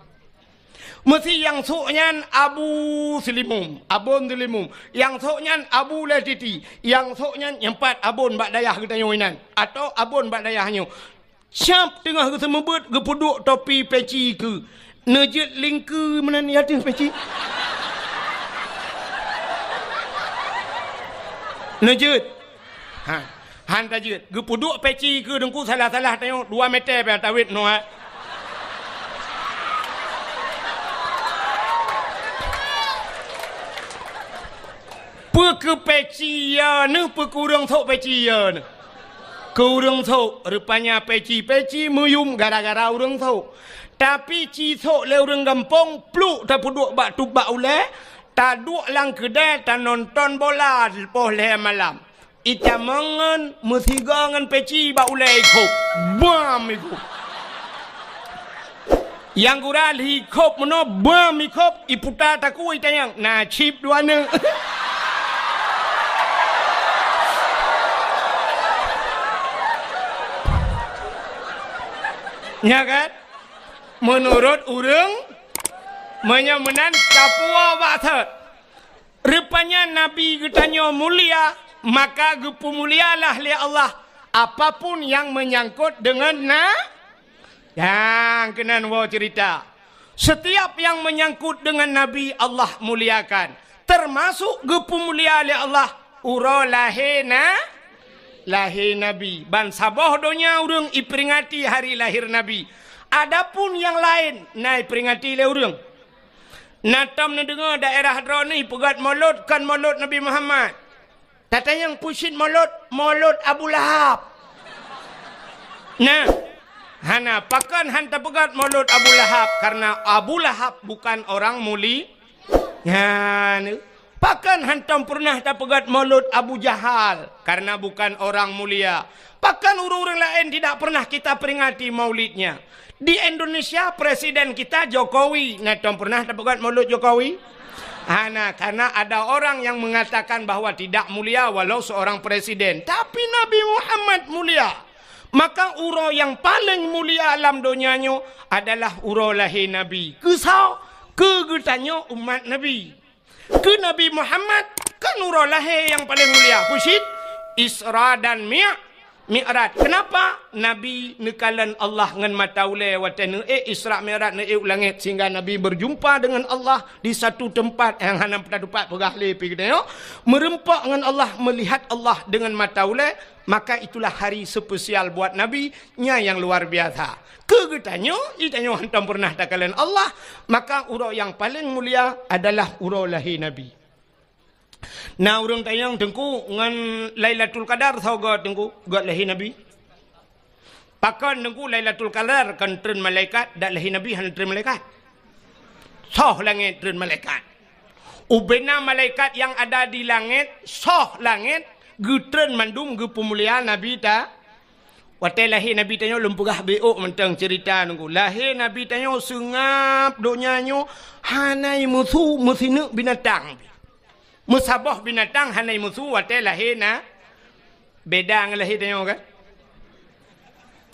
Mesti yang soknya Abu Silimum, Abun Silimum. Yang soknya Abu Latiti. Yang soknya empat abun bak dayah kita nyoinan. Atau abun bak dayahnya. Siap tengah ke semebut ke puduk topi peci ke. Nejit lingku mana ni ada peci. Nejit. Han tajit. Ke puduk peci ke dengku salah-salah tengok 2 meter pe tawit no. Ke peci ya ni kurang thok peci ya ni kurang thok rupanya peci muyum gara-gara urang thok tapi ci thok le urang gampong pluk ta puduk bak tubak ule ta duk lang kedai ta nonton bola lepas le malam ita mangan mesiga ngan peci bak ule ikop bam ikop yang gural hikop meno bam ikop iputa taku itayang na chip dua ne. Ya kan? Menurut urang menyamanan kapua waktu. Rupanya Nabi getanya mulia, maka gepu mulialah li Allah. Apapun yang menyangkut dengan yang kenan wa cerita. Setiap yang menyangkut dengan Nabi Allah muliakan. Termasuk gepu mulia li Allah. Uro lahena lahir Nabi. Ban sabah donya urang iperingati hari lahir Nabi. Adapun yang lain naik peringati le urang. Natam na dengar daerah Hadron ni pegat maulud kan maulud Nabi Muhammad. Tata yang pusin maulud Abu Lahab. Nah, hana pakan hanta pegat maulud Abu Lahab karena Abu Lahab bukan orang muli. Ya, Pakan hantam pernah tak pegat maulud Abu Jahal karena bukan orang mulia. Pakan orang-orang lain tidak pernah kita peringati maulidnya. Di Indonesia presiden kita Jokowi, hantam pernah tak pegat maulud Jokowi? Karena ada orang yang mengatakan bahwa tidak mulia walau seorang presiden. Tapi Nabi Muhammad mulia. Maka uro yang paling mulia alam dunianya adalah uro lahir Nabi. Kesau kegetannya umat Nabi. Ke Nabi Muhammad kan uro lahir yang paling mulia. Pusit Isra dan Mi'raj. Kenapa? Nabi nekalan Allah ngan mata ule watan Isra Mi'raj naik langit sehingga Nabi berjumpa dengan Allah di satu tempat yang hanam tempat pegah lepi kita merempak dengan Allah, melihat Allah dengan mata ule, maka itulah hari spesial buat Nabi nya yang luar biasa. Kegetanya itanya hantam pernah takalan Allah, maka uro yang paling mulia adalah uro lahir Nabi. Nah urang tayang tengku ngan Lailatul Qadar sauga tengku gat lahir Nabi. Pakan tengku Lailatul Qadar kan tren malaikat dak lahir Nabi han tren malaikat. Soh langit tren malaikat. Ubena malaikat yang ada di langit soh langit getren mandum ge pemuliaan Nabi ta. Watai lahir Nabi tanya lempugah beok mentang cerita nunggu. Lahir Nabi tanya sengap doknyanyo hanai musuh mesinu binatang. Musabah binatang hanai musuh wate lahir na. Beda dengan lahir tanya kan?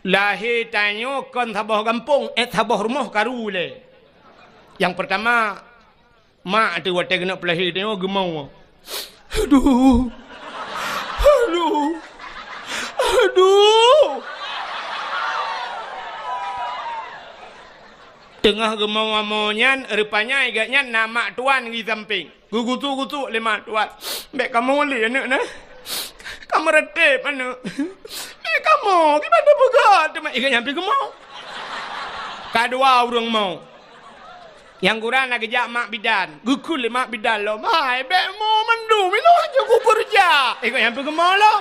Lahir tanya kan sabah kampung, sabah rumah karu le. Yang pertama, mak tu wate kena pelahir tanya gemau. Aduh. Aduh. Aduh. Tengah gemau amonyan, rupanya agaknya nama tuan di samping. Gugutu-gutu lima tuan. Bek kamu boleh anak na? Kamu retip anak. Bek kamu, gimana begat? Agaknya pergi gemau. Kedua orang mau. Yang kurang nak kejap mak bidan. Gukul mak bidan lo. Hai, bek mau mandu. Milo aja ku kerja. Agaknya pergi gemau lo.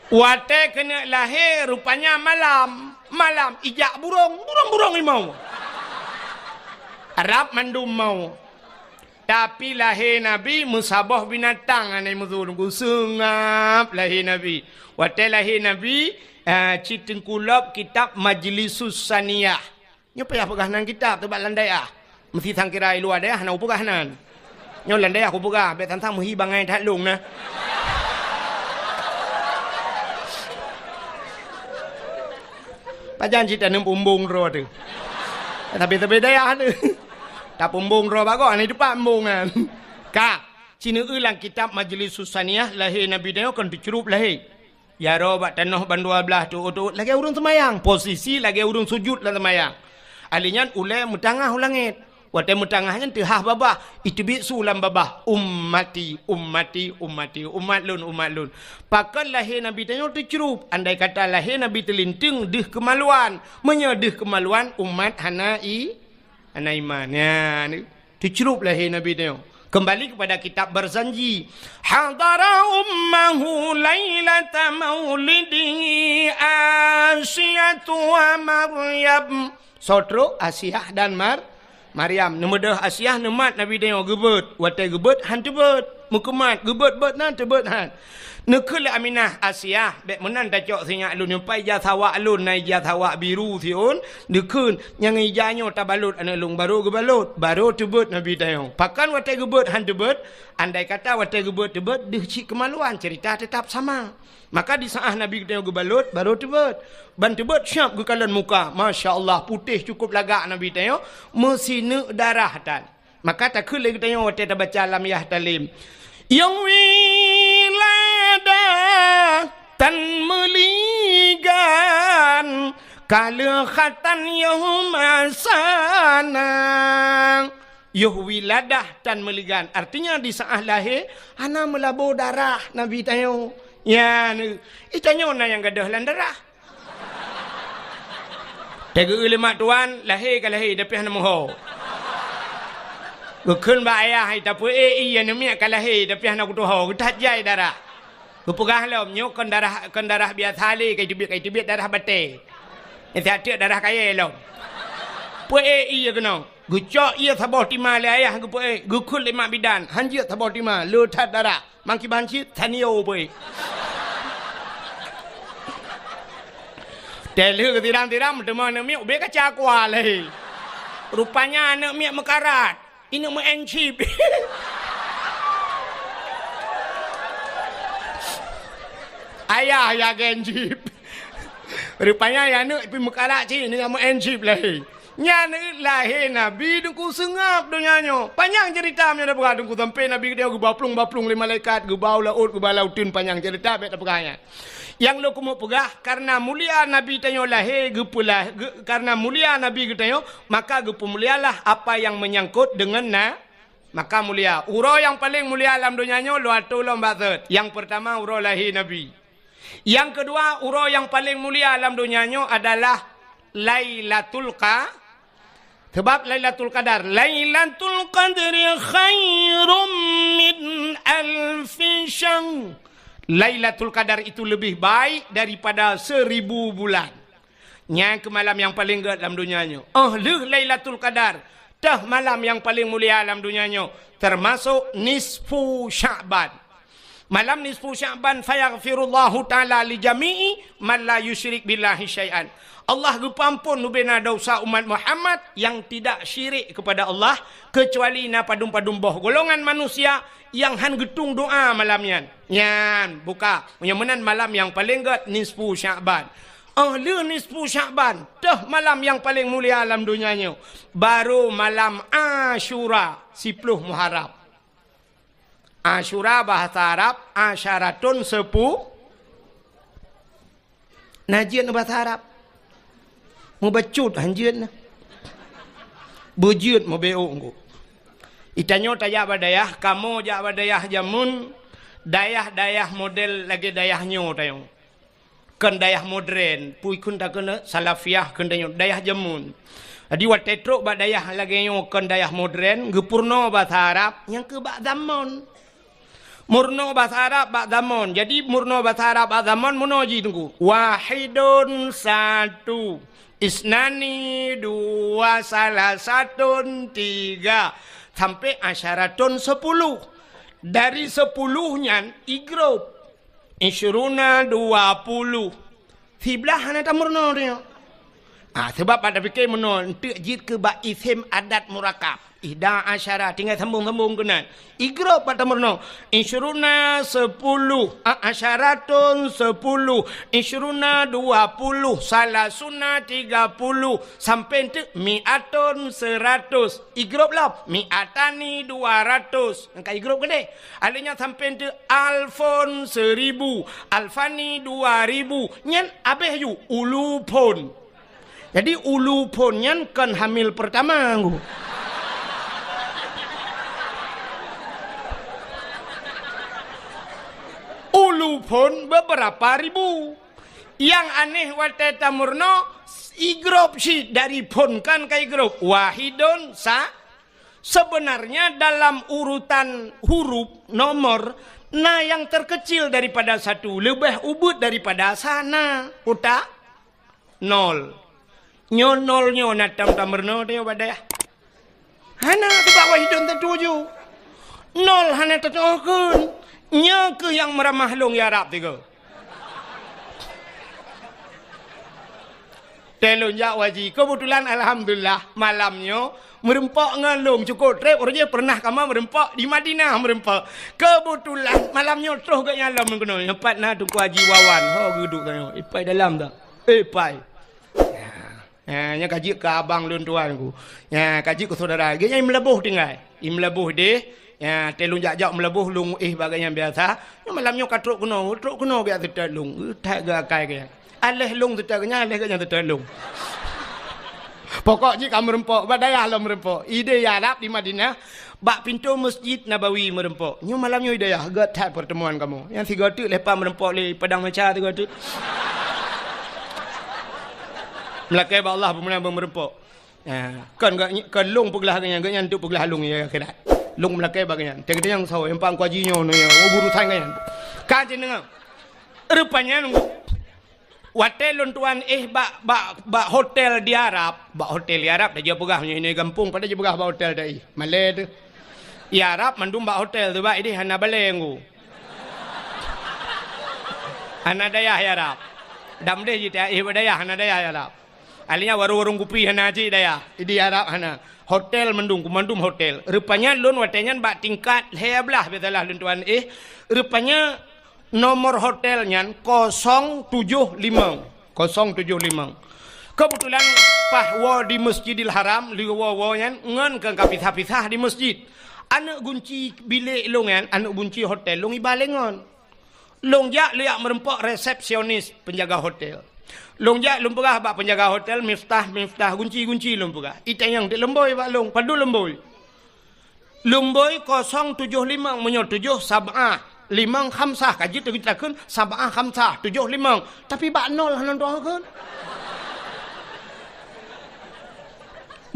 Wate kena lahir rupanya malam. Malam ijak burung. Burung-burung mau. Arab mandum mau. Tapi lahir Nabi musabah binatang anai muzur. Sungap lahir Nabi. Wate lahir Nabi citeng kulab kitab Majlisus Saniyah. Nyo payah pegahanan kitab tu bak landai ah. Mesti sangkirai luar dah nak pegahanan. Nyo landai aku pegah bet tantang muhi bangai tak long nah. Pajan cita nem pumbung ro tu. Tapi daya tu. Tak pumbung ro bago ni depan pumbung kan. Ka, cina ulang kitab Majlisus Saniyah lahir Nabi dia kan dicerup lahir. Ya ro bak tanah ban 12 tu lagi urun semayang. Posisi lagi urun sujud lah semayang. Alinya ulai mutangah ulangit. Wate mutangahnya tehah babah. Itu bisu lam babah. Ummati, ummati, ummati. Umat lun. Pakan lahir Nabi tanya tercerup. Andai kata lahir Nabi terlinting dih kemaluan. Menyedih kemaluan umat hanai. Hanai iman. Ya, tercerup lahir Nabi tanya. Kembali kepada kitab berjanji. Hadara ummahu laylata maulidihi Asyatu wa Maryam. Sotro Asyah dan Maryam. Nemudah Asyah nemat Nabi dia gebet. Watai gebet han tebet. Mukemat gebet bet nan tebet han. Nekul Aminah Asyah bek menan ta cok sinyak alun nyampai jasawa alun nai jasawa biru siun. Nekun yang ijanyo tabalut ana lung baru gebalut. Baru tebet Nabi dia. Pakan watai gebet han tebet. Andai kata watai gebet tebet deh cik kemaluan cerita tetap sama. Maka di saat Nabi kita gebalut baru tebet. Ban tebet syap gekalan muka. Masya Allah putih cukup lagak Nabi kita. Mesina darah tan. Maka tak kul lagi tanya waktu kita baca alam yah talim. Yang wilada tan meligan kala khatan yahum asana. Yuh wiladah tan meligan. Artinya di saat lahir ana melabur darah Nabi tanya. Ya, itanya orang yang gadah landarah. Tega lemak tuan lahir ke lahir tapi hana moho. Gukun ba ayah hai tapi iya nemi ke lahir tapi hana kutuho kutat jai darah. Gupugah lom nyok kan darah biasa le kai tibit darah bate. Itu hati darah kaya lom. Pu iya kena. Gucok iya sabah tima le ayah gupu gukun lemak bidan hanjit sabah tima lutat darah. Mangki banci tanio boy. Telu ke tiram-tiram teman mi ubek kaca kuah leh. Rupanya anak mi mekarat. Ini mu encip. Ayah ya encip. Rupanya ya anak pi mekarat ci ni mu encip leh. Nya lahir Nabi dengku sengap dunianya. Panjang cerita nya dah berada dengku sampai Nabi dia baplung le malaikat gebau laut gebau lautin panjang cerita bet pegahnya. Yang lo kumu pegah karena mulia Nabi tanya lahir gepulah karena mulia Nabi tanya maka gepemulialah apa yang menyangkut dengan maka mulia. Uro yang paling mulia dalam dunianya lo atu lo bazat. Yang pertama uro lahir Nabi. Yang kedua uro yang paling mulia dalam dunianya adalah Lailatul Qadar. Sebab Lailatul Qadar. Lailatul Qadri khairum min alfi syahr. Lailatul Qadar itu lebih baik daripada 1000 bulan. Yang ke malam yang paling gerat dalam dunianya. Lailatul Qadar. Tah malam yang paling mulia dalam dunianya. Termasuk nisfu Sya'ban. Malam nisfu Sya'ban fayaghfirullahu ta'ala li jami'i man la yusyrik billahi syai'an. Allah gepampun nubena dosa umat Muhammad yang tidak syirik kepada Allah kecuali na padum-padum boh golongan manusia yang han getung doa malam yan buka menan malam yang paling gat nisfu Sya'ban. Le nisfu Sya'ban dah malam yang paling mulia alam dunianya. Baru malam Asyura 10 Muharram. Asyura bahasa Arab asyaratun 10. Najian bahasa Arab. Mau bacut hanjian. Bujut mau beung. Itanyo taya badayah kamu ja badayah jamun dayah model lagi dayahnya tayo. Kan dayah modern pui kun tak kena salafiyah kan dayah jamun. Adi wat tetrok ba dayah lagi nyo kan dayah modern gepurno bahasa Arab yang ke bak zaman. Murno bahasa Arab bak zaman. Jadi murno bahasa Arab bak zaman munoji tunggu. Wahidun satu. Isnani dua salah satun tiga. Sampai asyaratun 10. Dari 10-nya igrup. Isyuruna 20. Siblah hana tamurno dia. Sebab pada fikir menol untuk jid ke bak isim adat murakab. Ihda asyara tinggal sambung-sambung kenan. Igro pada merno. Insyuruna 10. Asyaratun 10. Insyuruna 20. Salasuna 30. Sampai itu mi'atun 100. Igro lah. Mi'atani 200. Angka igro gede. Alihnya sampai itu alfon 1000. Alfani 2000. Nyan abeh yu ulu pon. Jadi ulu pon nyan kan hamil pertama aku. Ulu pun beberapa ribu. Yang aneh wate tamurno igrop si dari pun kan ke igrop wahidun sebenarnya dalam urutan huruf nomor yang terkecil daripada satu lebih ubud daripada sana uta nol nyo natang tamurno dia badaya hana tiba wahidun tertuju nol hana tertuju nya ke yang meramah long ya Arab tiga. Telunjak waji. Kebetulan alhamdulillah malamnya merempak ngalung cukup trip orang pernah kama merempak di Madinah merempak. Kebetulan malamnya terus ke nyalam mengkono. Empat na tu waji wawan. Ho duduk tanya. Ipai dalam dah. Ipai. Nya kaji ke abang lun tuan ku. Ya kaji ke saudara. Dia melebuh tinggal. Melebuh deh. Ya, telung jak melebuh lung bagaian biasa. Malamnya katruk kuno biar tetap lung. Tak gakai ke. Aleh lung tetapnya aleh ke yang tetap lung. Pokoknya kamu merempok, badaya lah merempok. Ide Arab di Madinah, bak pintu Masjid Nabawi merempok. Nyo malamnya ide ya, tak pertemuan kamu. Yang tiga tu lepas merempok le padang meca tiga tu. Melakai ba Allah pemenang merempok. Ya, kan lung peglah kan yang tu peglah lung ya akhirat. Lung melakai bagian. Tengok yang sawo yang pang kuajinya no ya. Buru tangan. Kaji dengar. Rupanya nunggu. Hotel tuan bak hotel di Arab. Bak hotel di Arab dah dia pegah ini kampung pada dia pegah bak hotel dah. Malay tu. Di Arab mandum bak hotel tu bak ini hana balenggu. Hana dayah ya Arab. Dam deh jita dayah hana dayah ya Arab. Alinya warung-warung kupi hana ji dayah. Di Arab hana. Hotel mandum hotel. Rupanya lun watenya bak tingkat heblah betalah lun tuan rupanya nomor hotelnya 075. Kebetulan pahwa di Masjidil Haram liwa-wanya ngan ke kapisah-pisah di masjid. Anak kunci bilik lungan, anak kunci hotel lung ibalengon. Lung jak liak merempok resepsionis penjaga hotel. Long jak lum pegah bak penjaga hotel miftah kunci lum pegah. Ita yang di lemboi bak long padu lemboi. Lemboi 075 menyot 7 sab'ah 5 khamsah kaji tu kita kun sab'ah khamsah 7 5 tapi bak nol hanan doa kun.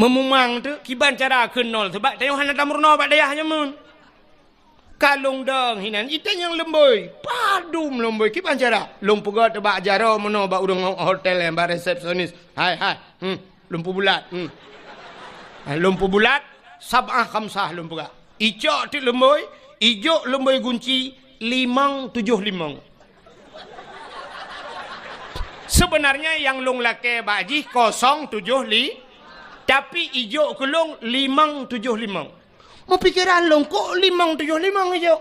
Memumang tu kiban cara kun nol sebab tayong hanan tamurno bak dayahnya mun. Kalung dong hinan ita yang lemboi padum lemboi kipan cara lumpu got bak jaro meno bak udang hotel yang bak resepsionis hai lumpu bulat lumpu bulat sab'ah khamsah lumpu gak ijo ti lemboi ijo lemboi kunci 575. Sebenarnya yang long laki baji 075, tapi ijo ke long 575. Mau pikiran long kok 575 ijo?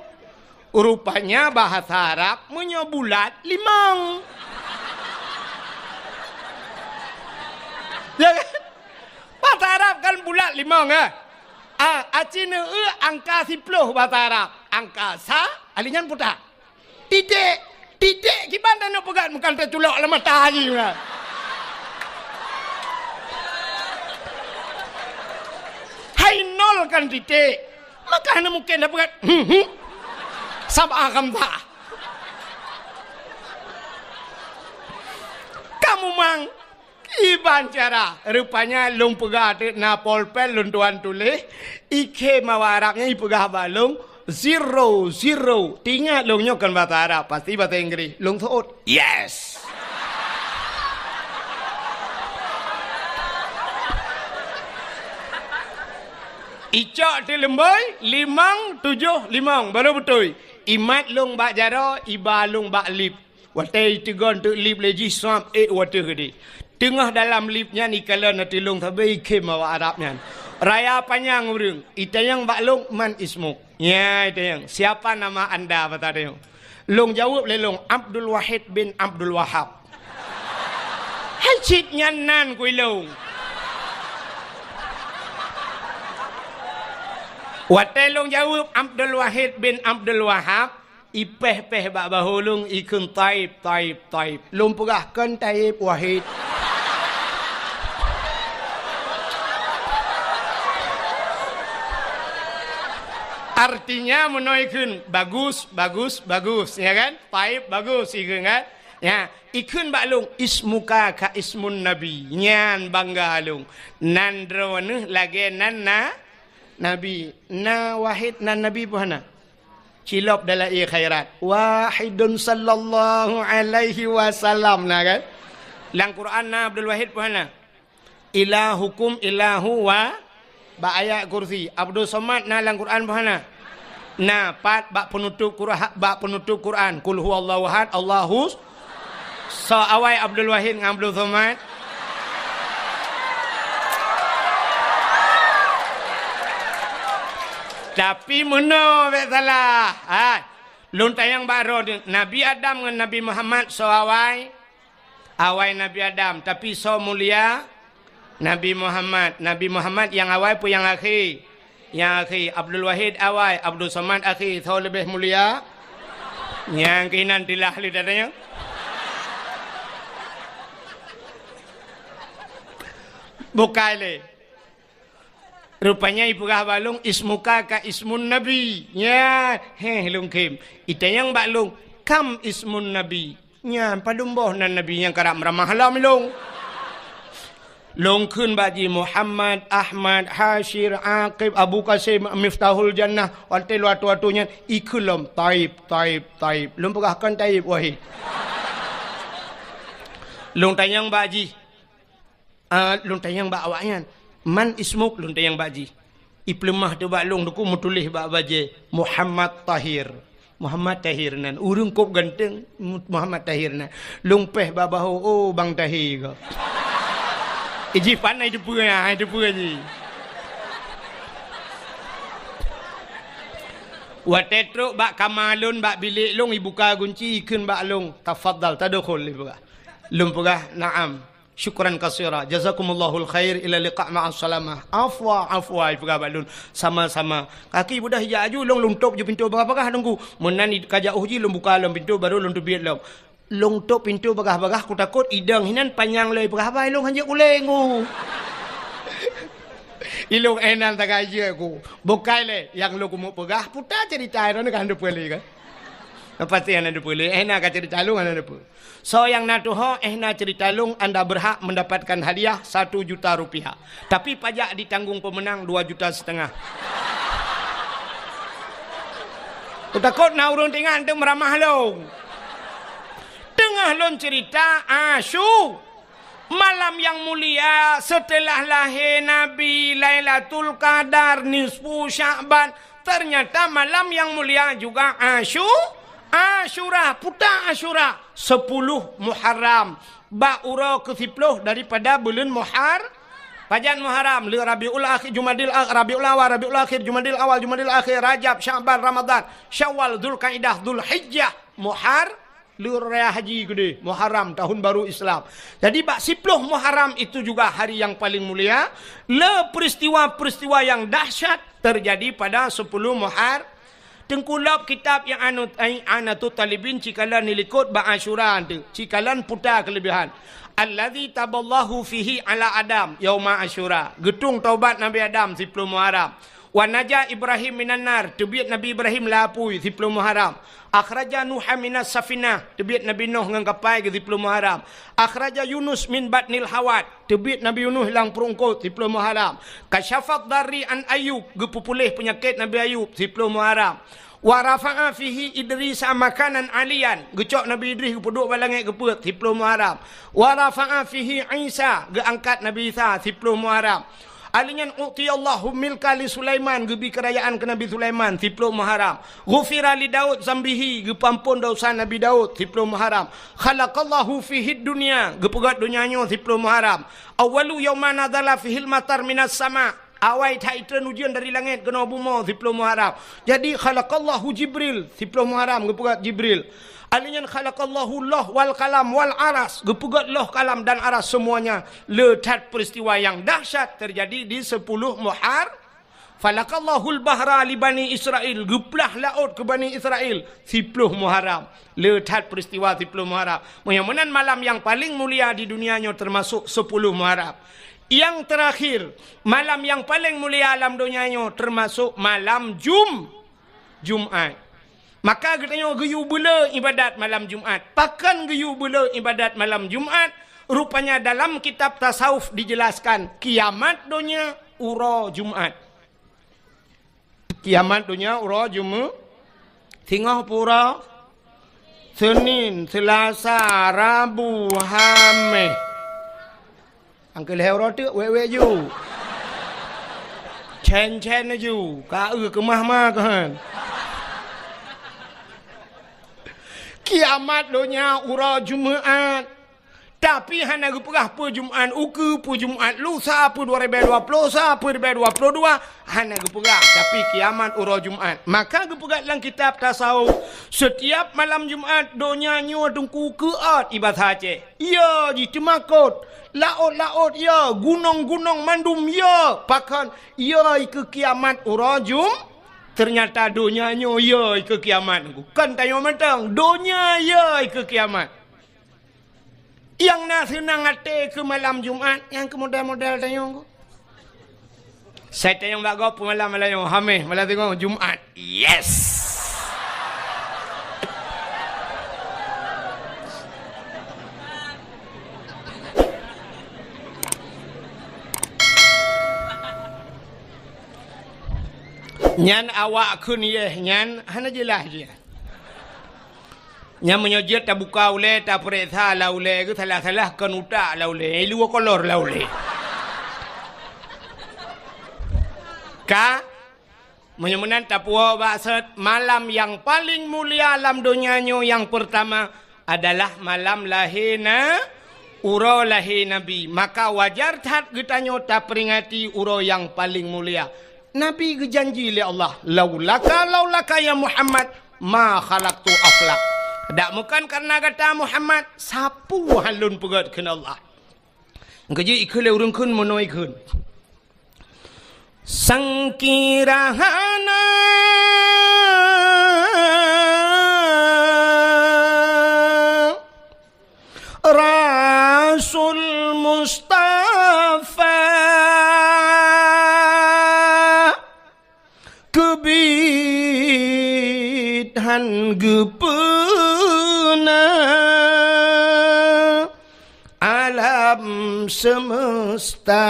Rupanya bahasa Arab menyobulat 5. Ya kan? Bahasa Arab kan bulat 5 kan? Acina angka 10 bahasa Arab. Angka sa, alinyan putar. Titik gimana nak pegat bukan terculok lah matahari kan? Hai nol kan titik. Makanya mungkin dah pegat. Sabah kamsa. Kamu mang iban cara rupanya lung pegah na polpen lung tuan tulis ike mawa Arabnya ipegah balung 0 0. Tinggal lung nyokan bahasa Arab pasti bahasa Inggris. Lung saut yes. Icak di lembai 575 baru betul. Imat lung bak jara iba lung bak lip. Watai tiga untuk lip leji swap water gede. Tengah dalam lipnya ni kalau nanti lung tabai kem awak Arabnya. Raya panjang urang. Itayang bak lung man ismuk. Ya itayang. Siapa nama anda kata dia? Lung jawab le lung Abdul Wahid bin Abdul Wahab. Hajit nyanan kui lung. Watai lung jawab Abdul Wahid bin Abdul Wahab. Ipeh-peh bak bahulung ikun taib. Lung pegahkan taib Wahid. Artinya menaikkan bagus, ya kan? Taib bagus ikun kan? Ya, ikun bak lung ismuka ka ismun nabi. Nyan bangga lung. Nandro lagi nanna nabi. Na Wahid nan nabi puhana. Cilop dalam khairat. Wahidun sallallahu alaihi wasallam nah kan? Lang Quran na Abdul Wahid puhana. Ilahukum ilahu wa ba ayat kursi. Abdul Somad na lang Quran puhana. Nah, pat bak penutup Quran. Kul huwallahu ahad, Allahus. So awai Abdul Wahid dengan Abdul Somad. Tapi mana tak salah. Luntayang baru Nabi Adam dengan Nabi Muhammad so awai Nabi Adam, tapi so mulia Nabi Muhammad. Nabi Muhammad yang awal pun yang akhir. Yang akhir Abdul Wahid awal, Abdul Somad akhir. So lebih mulia. Yang kinan tilah li dadanya. Bukai le. Rupanya ibu kah balung ismuka ka ismun nabi. Ya, lung kim. Itayang balung kam ismun nabi. Ya, padumboh nan nabi yang karam ramah lam lung. Lung kun baji Muhammad, Ahmad, Hashir, Aqib, Abu Qasim, Miftahul Jannah. Wanti luatu-watunya ikulum taib. Lung pegahkan taib wahid. Lung tanyang baji. Lung tanyang bak awaknya. Man ismuk lun yang baji. Iplemah tu bak long duku mutulih bak baje Muhammad Tahir. Muhammad Tahir nan urung kop ganteng Muhammad Tahir nan. Long peh babaho oh bang Tahir ko. Iji pan itu pura ji. Watetro bak kamalun bak bilik long ibuka kunci ikun bak long tafaddal tadkhul ibuka. Long pura na'am. Syukran kasira. Jazakumallahul khair ila liqa' ma'as salamah. Afwa ibu balun sama-sama. Kaki budak hijau aju long luntup je pintu bagah-bagah nunggu. Menan kajak uji long buka long pintu baru long tubiat long. Long tup pintu bagah-bagah ku takut idang hinan panjang le bagah long hanjak uleng ku. Ilong enan tak aja ku. Bukai le yang lo ku mau pegah putar cerita ron kan de peli kan. Pasti anda de peli enak cerita lu anda de peli. So yang natuho cerita lung anda berhak mendapatkan hadiah 1 juta rupiah. Tapi pajak ditanggung pemenang 2,5 juta. Takut na urung tinggal tu meramah long. Tengah lon cerita Asyur. Malam yang mulia setelah lahir Nabi, Lailatul Qadar, nisfu Sya'ban. Ternyata malam yang mulia juga Asyur. Asyura, puta Asyura 10 Muharram. Ba ura ke-10 daripada bulan Pajan Muharram, Rabiul Akhir, Jumadil Akhir, Rabiul Awal, Rabiul Akhir, Jumadil Awal, Jumadil Akhir, Rajab, Sya'ban, Ramadan, Syawal, Dzulqa'dah, Dzulhijjah, Raya Haji gede, Muharram, tahun baru Islam. Jadi bak 10 Muharram itu juga hari yang paling mulia. Peristiwa-peristiwa yang dahsyat terjadi pada 10 Muharram. Tengkulap kitab yang anatu talibin cikalan nilikut ba Asyura tu. Cikalan putar kelebihan. Allazi taballahu fihi ala Adam yauma Asyura. Getung taubat Nabi Adam 10 Muharram. Wa naja Ibrahim minan nar, tebiat Nabi Ibrahim lapui 10 Muharram. Akhraja Nuh minas safinah, tebiat Nabi Nuh ngang kapal ke 10 Muharram. Akhraja Yunus min batnil hawat, tebiat Nabi Yunus hilang perungkut 10 Muharram. Kasyafat dari an Ayub, gepupulih penyakit Nabi Ayub 10 Muharram. Wa rafa'a fihi Idris makanan alian, gecok Nabi Idris gepuduk balangit geput 10 Muharram. Wa rafa'a fihi Isa, geangkat Nabi Isa 10 Muharram. Alinyan u'tiyallahu milka li Sulaiman, gebi kerajaan ke Nabi Sulaiman 10 Muharram. Ghufira li Daud zambihi, gepampun dosa Nabi Daud 10 Muharram. Khalaqallahu fihi dunya, gepegat dunianya 10 Muharram. Awalu yawma nadala fihil matar minas sama, awai taitran ujian dari langit kena bumi 10 Muharram. Jadi khalaqallahu Jibril 10 Muharram, gepegat Jibril. Alinyan khalaqallahu Allah wal kalam wal aras, gepegat loh kalam dan aras semuanya. Letat peristiwa yang dahsyat terjadi di 10 Muharram. Falaqallahu al-bahra li Bani Israel, geplah laut ke Bani Israel 10 Muharram. Letat peristiwa 10 Muharram. Mudah-mudahan malam yang paling mulia di dunianya termasuk 10 Muharram. Yang terakhir, malam yang paling mulia alam dunianya termasuk malam Jumat. Maka katanya geyu bela ibadat malam Jumat. Pakan geyu bela ibadat malam Jumat. Rupanya dalam kitab tasawuf dijelaskan kiamat dunia ura Jumat. Kiamat dunia ura Jumat. Tengah pura Senin, Selasa, Rabu, Khamis. Angkel hero tu wewe ju. Chen ju. Ka kemah kan. Kiamat dunia ura Jumaat. Tapi hana gepegah pu Jumaat uku pu Jumaat lusa pu 2020 sa pu 2022 hana gepegah. Tapi kiamat ura Jumaat. Maka gepegah dalam kitab tasawuf setiap malam Jumaat dunia nyo tungku keat ibadah Aceh. Ya ji temakut. Laut ya, gunung mandum ya. Pakan ya ke kiamat ura Jumaat. Ternyata dunianya ya ke kiamat. Kan tanya matang. Dunia ya ke kiamat. Yang nak senang hati ke malam Jumaat. Yang ke model-model tanya aku. Saya tanya mbak kau malam yang Hamil. Malam tengok Jumaat. Yes. Nyan awak kun ye nyan hana jelas dia. Nyan menyojit tak buka ule tak periksa la ule ke salah-salah kan utak la ule. Lu kolor la ule. Ka menyamanan tak puas maksud malam yang paling mulia alam dunianya yang pertama adalah malam lahirna ura lahir Nabi. Maka wajar tak getanyo tak peringati ura yang paling mulia. Nabi berjanji oleh Allah, laulaka ya Muhammad ma khalaqtu aflak. Tak bukan karena kata Muhammad sapu halun pegat kena Allah. Ngaji ikhle urang kun monoi kun. Sangkirahana Rasul Mustafa kebidhan gepena alam semesta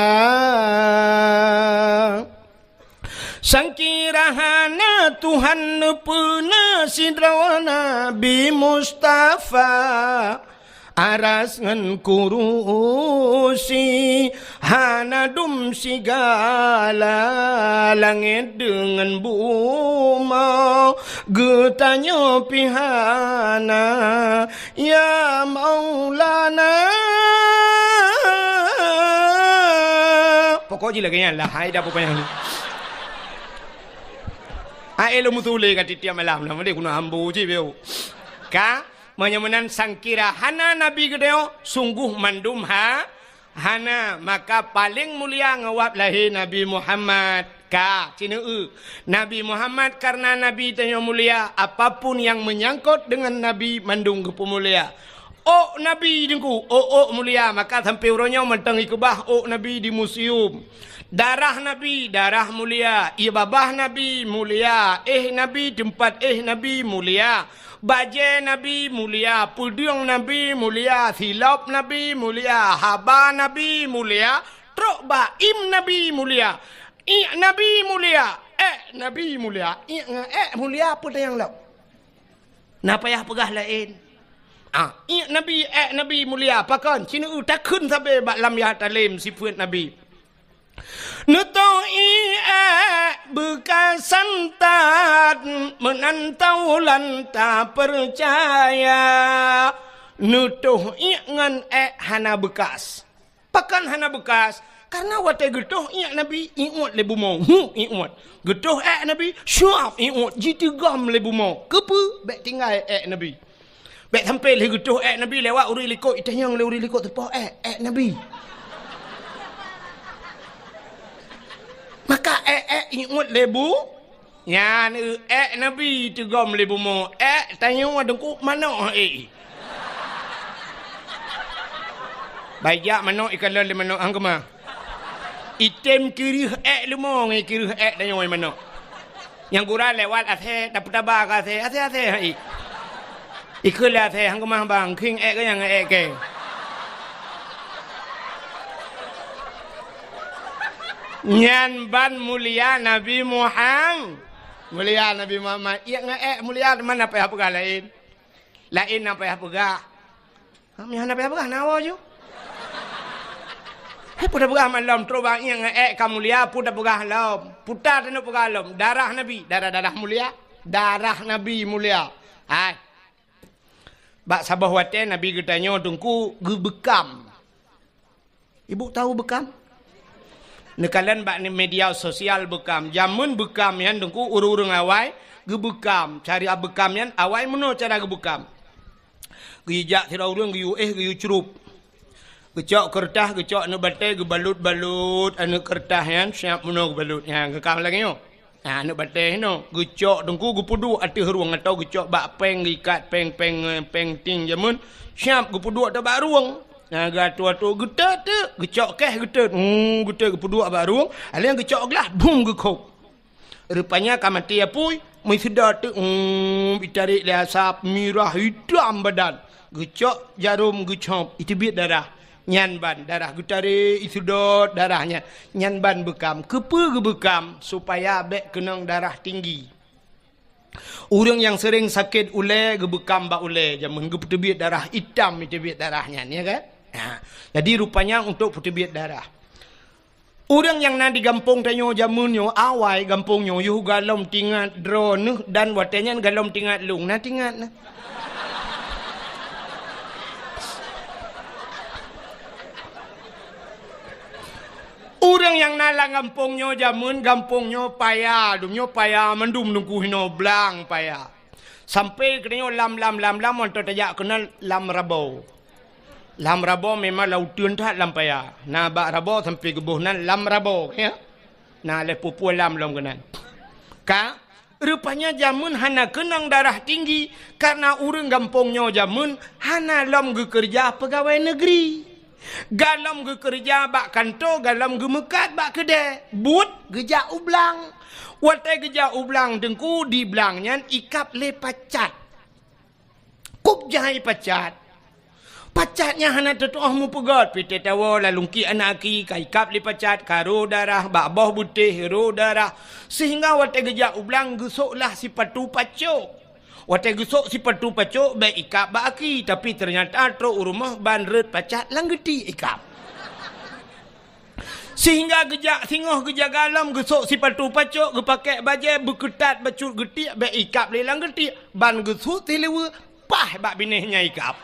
sangkirahana Tuhan puna sidrawana Nabi Mustafa aras ngan kurusi hanadum sigala langit dengan buma getanya pihana ya maulana pokok je lagi lah hai dah pokoknya ni hai lo mutule kat tiap malam lah mesti guna ambu je beo ka menyamanan sangkira hana nabi gedeo sungguh mandum hana maka paling mulia ngawap lahir Nabi Muhammad ka cina Nabi Muhammad karena nabi tanya mulia apapun yang menyangkut dengan nabi mandung ke mulia oh nabi dengku oh mulia maka sampai urangnya mentang ikubah oh nabi di museum darah nabi darah mulia ibabah nabi mulia nabi tempat nabi mulia baje nabi mulia pudung nabi mulia silap nabi mulia haba nabi mulia trok baim nabi mulia nabi mulia nabi mulia mulia apa dah yang lap nak payah pegah lain nabi nabi mulia pakan cina tak kun sampai bak lam ya talim sifat nabi Nutoi bekas santat menantau lanta percaya nutuh ngan hana bekas pakan hana bekas karena wate getuh nabi ingat lebu mau ingat getuh nabi syuap ingat jitigam lebu mau kepu bek tinggal nabi bek sampai le getuh nabi lewat uri likot itanyang le uri likot tepo nabi maka ingat lebu ya nabi tegam lebu mo tanya wadengku mana bayak mana ikan le mana angkema item kiri lemo ngai kiri tanya mana yang gura lewat athe dapat tabak athe ikul athe angkema bang king ke yang ke Nyan ban mulia Nabi Muhammad mulia Nabi Muhammad iya mulia mana apa pegah lain apa yang pegah kami apa yang pegah nawa je pudah pegah malam terobang iya kamu mulia pudah pegah lam putar tenu pegah lam darah Nabi darah mulia darah Nabi mulia bak sabah wate Nabi getanya tungku gebekam ibu tahu bekam nekalan bak ni media sosial bekam jamun bekam yan dengku urung awai gebekam cari bekam yan awai meno cara gebekam gijak tira urung giu cerup gecok kertas gecok anu bate gebalut-balut anu kertas yan siap meno gebalut yang gekam lagi yo anu bate no gecok dengku gepudu ati ruang atau gecok bak peng gikat peng ting jamun siap gepudu atau bak ruang naga tua-tua getet gecok getet getet kedua baru alian gecok gelah bum gekok rupanya kamati apui mai sedar ditarik le asap mirah hitam badan gecok jarum gecop itu biat darah nyan ban darah getarik isudot darahnya nyan ban bekam kepe gebekam supaya bek kenang darah tinggi orang yang sering sakit ule gebekam bak ule jamun getebiat darah hitam itu biat darahnya ya kan. Jadi rupanya untuk putih darah. Orang yang nak di kampung tanyo jamunyo awai kampungnya yuh galom tingat drone dan watenya galom tingat lung na tingat na. Orang yang nalang kampungnya jamun kampungnya payah, dumnya payah mendum nunggu hino blang payah. Sampai kenyo lam untuk tajak kenal lam rabau. Lam rabo memang lautan tak lampaya. Na bak rabo sampai gebuhnan lam rabo ya. Na le pupu lam kenan. Ka rupanya jamun hana kenang darah tinggi karena urang kampungnya jamun hana lam kerja pegawai negeri. Galam kerja bak kantor, galam mekat bak kedai. But geja ublang. Watai geja ublang dengku di belangnya ikap le pacat. Kup jahai pacat. Pacatnya hana tetuah mu pegat pite tawa lalungki anaki kaikap li pacat karo darah bakboh putih hero darah sehingga wate gejak ublang gesoklah si patu pacok Watai gesok si patu pacuk baik ikap baki. Tapi ternyata truk rumah bandret pacat langgeti ikap. Sehingga gejak singoh gejak galam gesok si patu pacuk gepakai bajai berketat bacut getik baik ikap lelang getik. Ban gesok telewa pah bak binehnya ikap.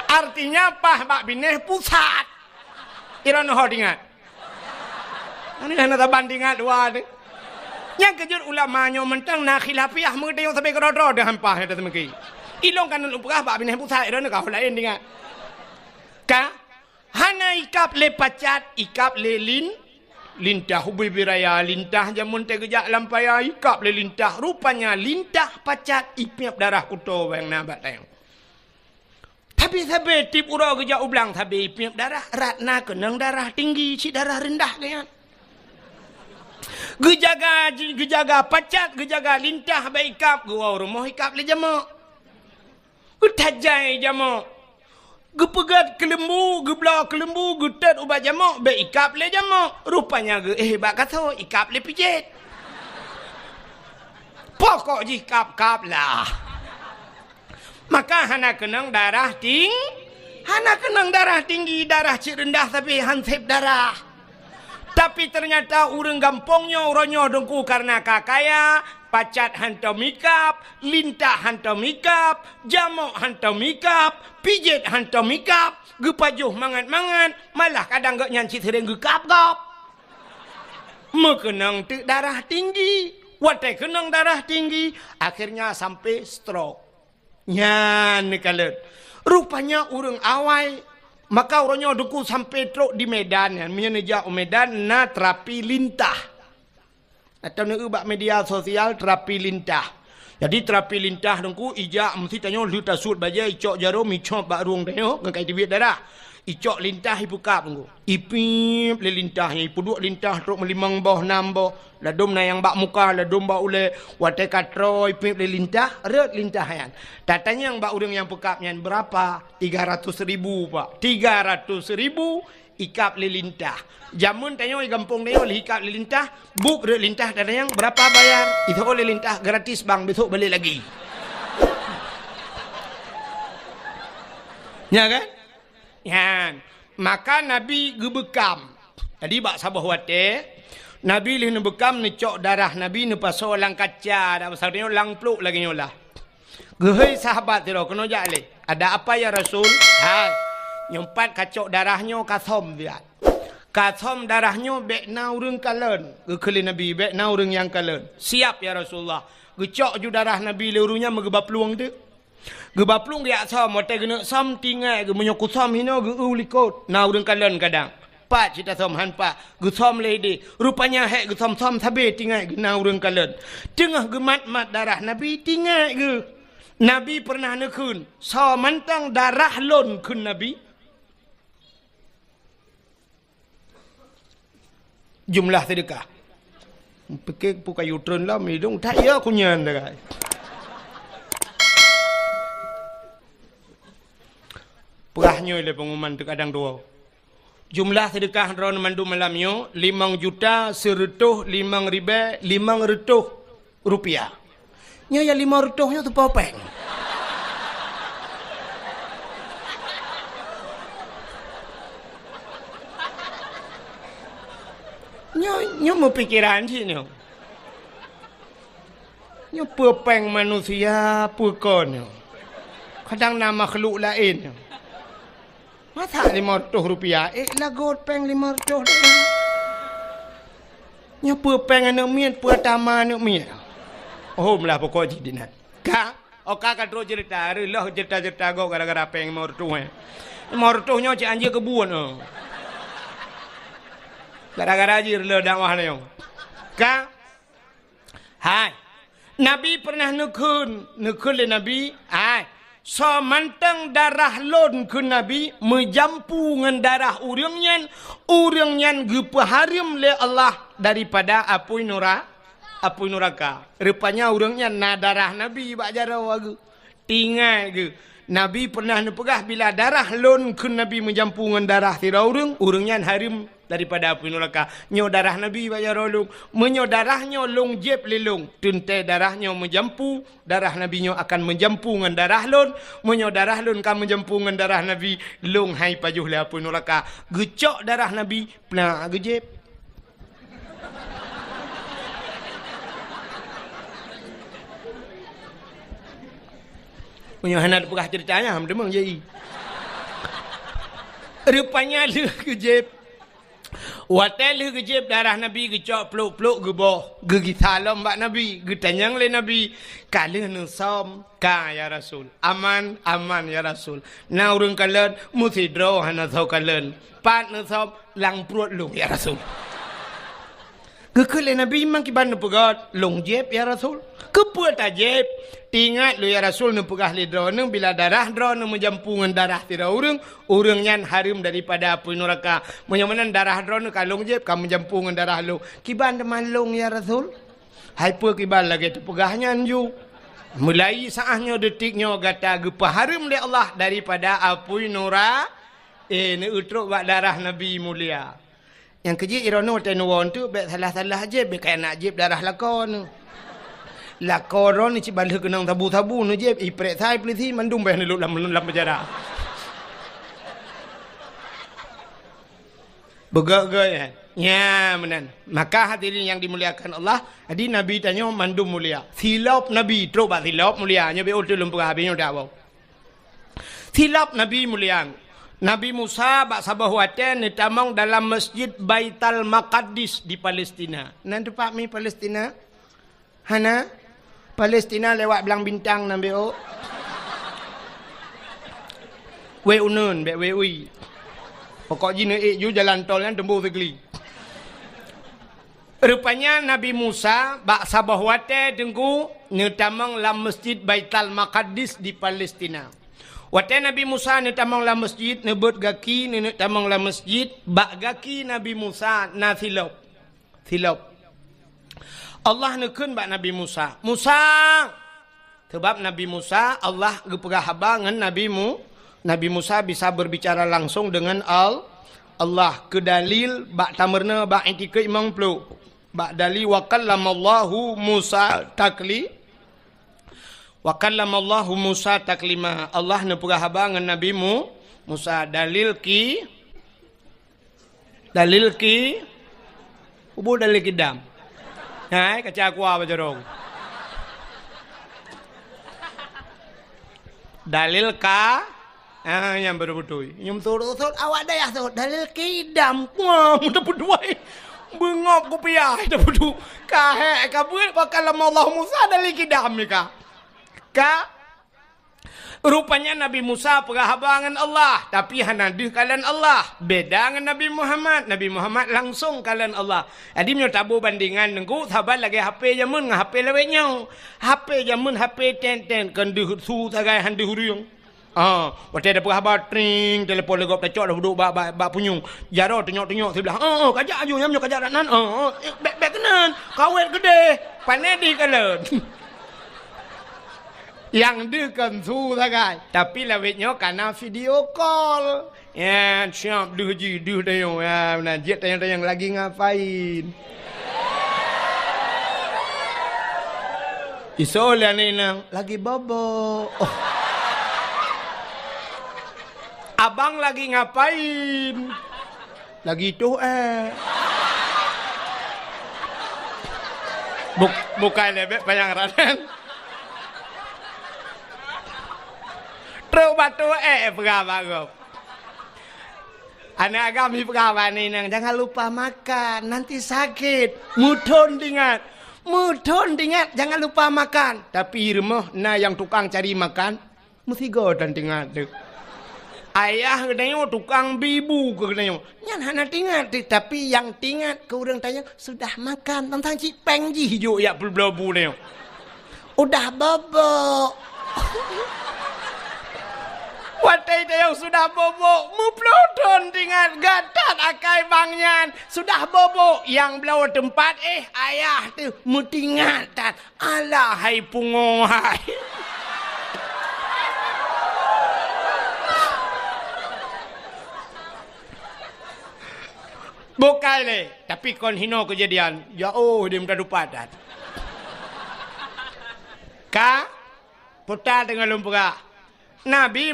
Artinya pah bak bineh pusat. Irana ho ingat. Ini hanya bandingan dua ni. Yang kejut ulamanya mentang nak khilafiah mengerti yang sampai kerodro dah hampah ada temaki. Ilong kan lupa bak bineh pusat irana kau lain ingat. Ka hana ikap le pacat ikap le lintah hubi biraya lintah jamun te gejak lampaya ikap le lintah rupanya lintah pacat ipiap darah kuto bang nabat tayang. Tapi sabe tip ura gejak ublang sabe ipiap darah ratna kenang darah tinggi si darah rendah kan. Gejaga pacat gejaga lintah baik ikap gua rumah ikap le jamak. Utajai jamak. Gepegat kelembu, gebla kelembu, getat ubat jamak, baik ikap le jamak. Rupanya bak kata ikap le pijit. Pokok je kap-kap lah. Maka hana kenang darah hana kenang darah tinggi, darah cik rendah tapi hansip darah. Tapi ternyata urang gampongnya orangnya dengku karena kakaya, pacat hantam mikap, lintah hantam mikap, jamok hantam mikap, pijit hantam mikap, gepajuh mangan-mangan, malah kadang gak nyanci sering gekap-kap. Mekenang darah tinggi, watai kenang darah tinggi, akhirnya sampai stroke. Nyan kalian. Rupanya urang awai. Maka orangnya duku sampai truk di Medan. Menyeja Medan na terapi lintah. Atau nak ubah media sosial terapi lintah. Jadi terapi lintah dengku ijak mesti tanya lu tasud baja icok jarum icok bak ruang tanya ke kai tibit darah. Icok lintah ipukap dengku. Ipip le lintahnya ipuduk lintah truk melimang boh nam boh. Ladum na yang bak muka ladum bak ule watai katro ipip le lintah red lintah yan. Tatanya yang bak urang yang pekapnya berapa? 300.000 pak. 300.000 ikap le lintah. Jamun tanya gampung tanya oleh ikap le lintah, buk red lintah tatanya yang berapa bayar? Itu oleh lintah gratis bang besok balik lagi. Ya kan? Ya. Maka Nabi gebekam. Jadi bak sabah wate Nabi lih bekam ni cok darah Nabi ni pasal lang kaca dah pasal ni lang pluk lagi nyolah. Gehei sahabat tiro kena jale. Ada apa ya Rasul? Hai. Nyempat kacok darahnya kasom dia. Kasom darahnya bekna urang kalen. Gekeli Nabi bekna urang yang kalen. Siap ya Rasulullah. Gecok ju darah Nabi lerunya megeba peluang tu. Geba peluang dia som mote gena som tinggal ge menyokut som hino ge ulikot. Na urang kalen kadang. Pak cita som han pak gesom lady rupanya hek gesom som sabe tinggal gena urang kalen tengah gemat-mat darah Nabi tinggal ge Nabi pernah nekun so mantang darah lon kun Nabi jumlah sedekah pikir pukai utron lah midung tak ya kunyan dah perahnya le pengumuman tu kadang dua. Jumlah sedekah ron mandu malamnya 5 juta 100 5.500 rupiah. Nya ya 500 nya tu popeng. Nya mau pikiran sih nya. Nya popeng manusia pukon. Kadang nama makhluk lain. Masa 500 rupiah? Lagot peng 500 dah. Nya peng anak mian, tama anak mian. Oh, melah pokok jidinat. Ka? Oka kan terus cerita. Lah cerita-cerita go gara-gara peng 500. 500 nya cik anjir kebun. Gara-gara anjir le dakwah ni. Ka? Hai. Nabi pernah nekun le Nabi. Hai. So mantang darah lon ke Nabi menjampu dengan darah urang nyan gepaharim le Allah daripada apui neraka. Rupanya urang nyan na darah Nabi bak jara wagu. Tinggal ke Nabi pernah nepegah bila darah lon ke Nabi menjampu dengan darah tira urang nyan harim daripada api neraka. Nyo darah Nabi baya rolung. Menyo darahnya long jeb lelung. Tunte darahnya menjampu. Darah Nabi nyo akan menjampu dengan darah lon. Menyo darah lon kan menjampu dengan darah Nabi. Long hai pajuh le api neraka. Gecok darah Nabi. Plah gejeb. Punya hanat pegah ceritanya. Demang jadi. Rupanya le gejeb. Watel le gejeb darah Nabi gecok peluk-peluk geboh. Gegi salam bak Nabi. Getanyang le Nabi. Kala nusam. Ka ya Rasul. Aman, aman ya Rasul. Na urung kalen. Musidro hana thau kalen. Pat nusam. Lang perut lung ya Rasul. Kekele Nabi mang kiban pegat. Long jeb ya Rasul. Kepuat ajib. Ingat lu ya Rasul nu pegah lidro nu bila darah dro nu menjampungan darah tira urang nyan harum daripada api neraka. Menyamanan darah dro nu kalung jeb kamu jampungan darah lu. Kiban malung ya Rasul. Hai pu kiban lagi tu pegahnya anju. Mulai saahnya detiknya gata gepah harum le Allah daripada api neraka. Ni utruk bak darah Nabi mulia. Yang keji irono tenuon tu bet salah-salah je bet kaya nak jeb darah lakon. Lakoron ni cibal kenang tabu-tabu nu je iprek sai polisi mandum bah ni lam penjara. Begak-gak ya menan. Maka hadirin yang dimuliakan Allah, adi Nabi tanya mandum mulia. Silap Nabi terus bak silap mulia nya be utul lum habisnya dah bau. Silap Nabi mulia. Nabi Musa bak sabah waten ni tamang dalam Masjid Baitul Maqdis di Palestina. Nan tempat mi Palestina? Hana Palestina lewat belang bintang nambe o. We unun be we ui. Pokok jina ju jalan tol kan tembu segeli. Rupanya Nabi Musa bak sabah wate dengku netamang lam Masjid Baitul Maqdis di Palestina. Wate Nabi Musa netamang lam masjid nebut gaki netamang lam masjid bak gaki Nabi Musa na silop. Silop. Allah nekun bak Nabi Musa. Musa. Sebab Nabi Musa Allah gepegah haba dengan Nabi Musa bisa berbicara langsung dengan Allah. Kedalil bak tamerna bak etika imam pelu. Bak dalil wa kallamallahu Musa takli. Wa kallamallahu Musa taklima. Allah nepegah haba dengan Nabi Musa. Dalil ki. Ubu dalil kidam. Hai kaca kuah bajarong. Dalil ka yang betul-betul. Nyum turut awak daya tu dalil kidam. Wah, mudah berduai. Bengop ku piah dah betul. Ka he ka buat bakal Allah Musa dalil kidam ni ka. Ka rupanya Nabi Musa perhabangan Allah. Tapi hanadih kalian Allah. Beda dengan Nabi Muhammad. Nabi Muhammad langsung kalian Allah. Jadi menyo tabu bandingan nengku. Sahabat lagi HP jamun dengan HP lewetnya. HP jamun HP ten-ten. Kenduh su tagai handuh huriung. Waktu ada perhabat tring. Telepon legop tacok dah duduk bak punyung. Jaro tengok-tengok sebelah. Kajak aju yang menyo kajak nan. Bek kenan. Kawet gede. Panedi kalian. Yang dekan su sagai. Tapi lawetnya karena video call. Ya, siap duh dah yo. Ya, najit tayang lagi ngapain. Isola ni nang lagi bobo. Oh. Abang lagi ngapain? Lagi tu bukan lebek payang radan. Terus batu berapa? Anak kami berapa ni nang jangan lupa makan nanti sakit. Mudon ingat jangan lupa makan. Tapi rumah na yang tukang cari makan mesti godan ingat tu. Ayah katanya tukang bibu katanya. Nyan hana tingat tapi yang tingat ke orang tanya sudah makan tentang cik peng ji hijau ya belbelabu ni. Udah bobok. Watai yang sudah bobok, muplodon dengan gatat akai bangnya sudah bobok yang belau tempat ayah tu mutingatan alah hai pungohai. Bukan le. Tapi kon hino kejadian. Ya dia minta dupadat. Ka? Putar dengan lumpura. Nabi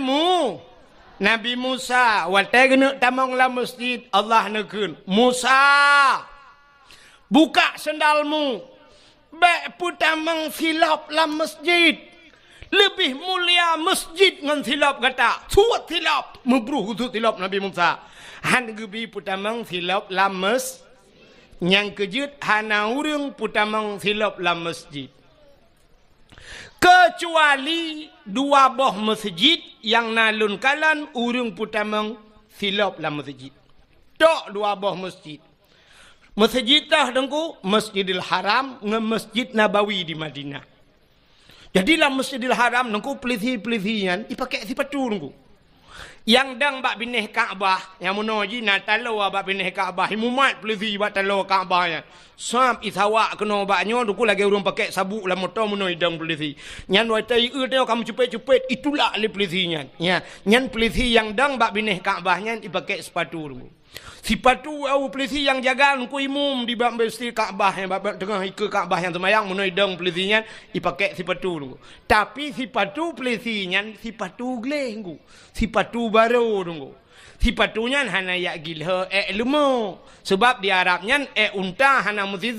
Musa. Watai kena tamang la masjid. Allah nekun. Musa. Buka sendalmu. Baik putamang silap la masjid. Lebih mulia masjid dengan silap kata. Suat silap. Membruh itu silap Nabi Musa. Han gebi putamang silap la masjid. Yang kejut hana urang putamang silap la masjid. Kecuali dua buah masjid yang nalun kalan urung putamang silap la masjid. Tok dua buah masjid. Masjid dah dengku Masjidil Haram dengan Masjid Nabawi di Madinah. Jadi lah Masjidil Haram dengku pelisi-pelisian dipakai sepatu dengku. Yang dang bak bineh Kaabah, yang menuji na talo bak bineh Kaabah, himumat pelisi bak talo Kaabah ya. Sam isawa kena baknya dengku lagi urang pakai sabuk la motor menoi dang pelisi. Nyan wai tai tengok kamu cepet-cepet itulah le pelisinya. Ya, nyan pelisi yang dang bak bineh Kaabahnya dipakai sepatu dengku. Sepatu au pelisi yang jaga ku imum di bak mesti Kaabah yang bak tengah ke Kaabah yang semayang menoi dang pelisinya dipakai sepatu dengku. Tapi sepatu pelisinya sepatu gleng ku. Sepatu baru dengku. Sepatunya hana yak gilha lemo. Sebab di Arabnya unta hana mesti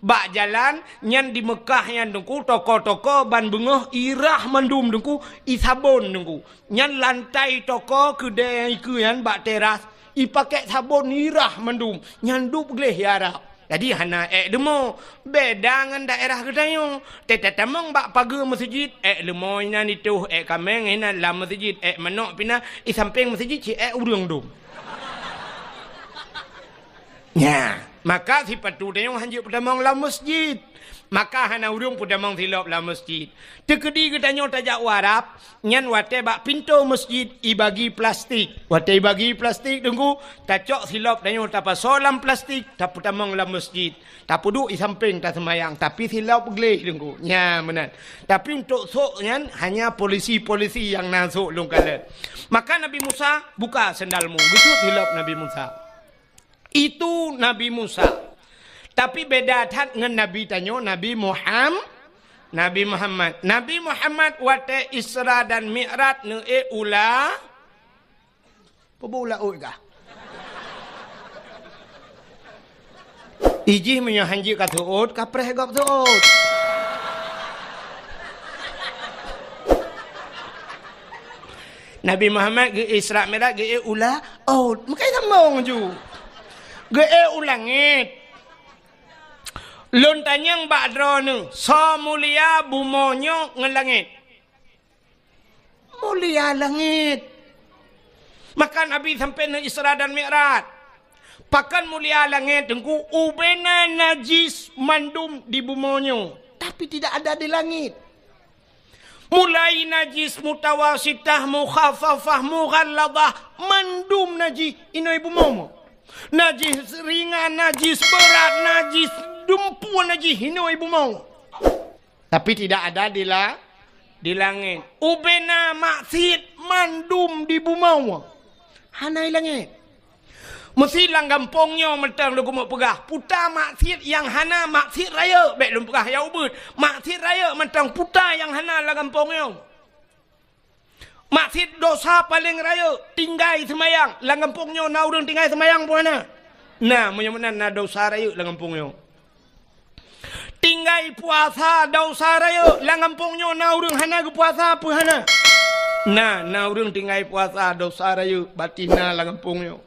bak jalan nyan di Mekah yang dengku toko-toko ban bengah irah mandum dengku isabon dengku. Nyan lantai toko kedai ke yang bak teras ipakai sabun irah mandum nyanduk gleh ya Arab. Jadi hana demo beda dengan daerah kedayo. Tetamang bak pagar masjid lemo ina itu kameng ina la masjid manok pina samping masjid ci urang dum. Ya, maka sifatu dayong hanjut pedamang la masjid. Maka hana urung pedamang silap la masjid. Tekedi ketanyo tajak warap nyan wate bak pintu masjid ibagi plastik. Wate ibagi plastik dengku tacok silap danyo tapa solam plastik tak pedamang la masjid. Tak puduk di samping tak semayang tapi silap gleh dengku. Nya benar. Tapi untuk sok nyan hanya polisi-polisi yang nasuk lungkalan. Maka Nabi Musa buka sendalmu. Gitu silap Nabi Musa. Itu Nabi Musa. Tapi beda tak dengan Nabi tanyo Nabi Muhammad. Nabi Muhammad wate Isra dan Mi'raj ne ula. Apa ula kah? Iji menyo hanji ka tuut kapreh gap tuut. Nabi Muhammad ge Isra Mi'raj ge ula. Oh, makai sambung ju. Ge ulangit. Lontanyang bakdro nu so mulia bumonyo ngelangit. Mulia langit. Maka Nabi sampai na Isra dan Mi'raj. Pakan mulia langit dengku ubena najis mandum di bumonyo. Tapi tidak ada di langit. Mulai najis mutawasitah mukhafafah mughalladah mandum najis ino ibu momo. Najis ringan, najis berat, najis dumpuan lagi hino ibu mau. Tapi tidak ada di langit. Ubena maksiat mandum di bumau. Hanai langit. Mesti lang gampongnya mentang lu mau pegah. Putar maksiat yang hana maksiat raya. Baik lu pegah ya ubud. Maksiat raya mentang putar yang hana lah gampongnya. Maksiat dosa paling raya tinggai semayang. Lang gampongnya na urang tinggai semayang pun hana. Nah, menyamanan na dosa raya lang gampongnya. Tinggai puasa dosa raya langampungnya na urang hana ke puasa apa hana. Na urang tinggai puasa dosa raya batina langampungnya.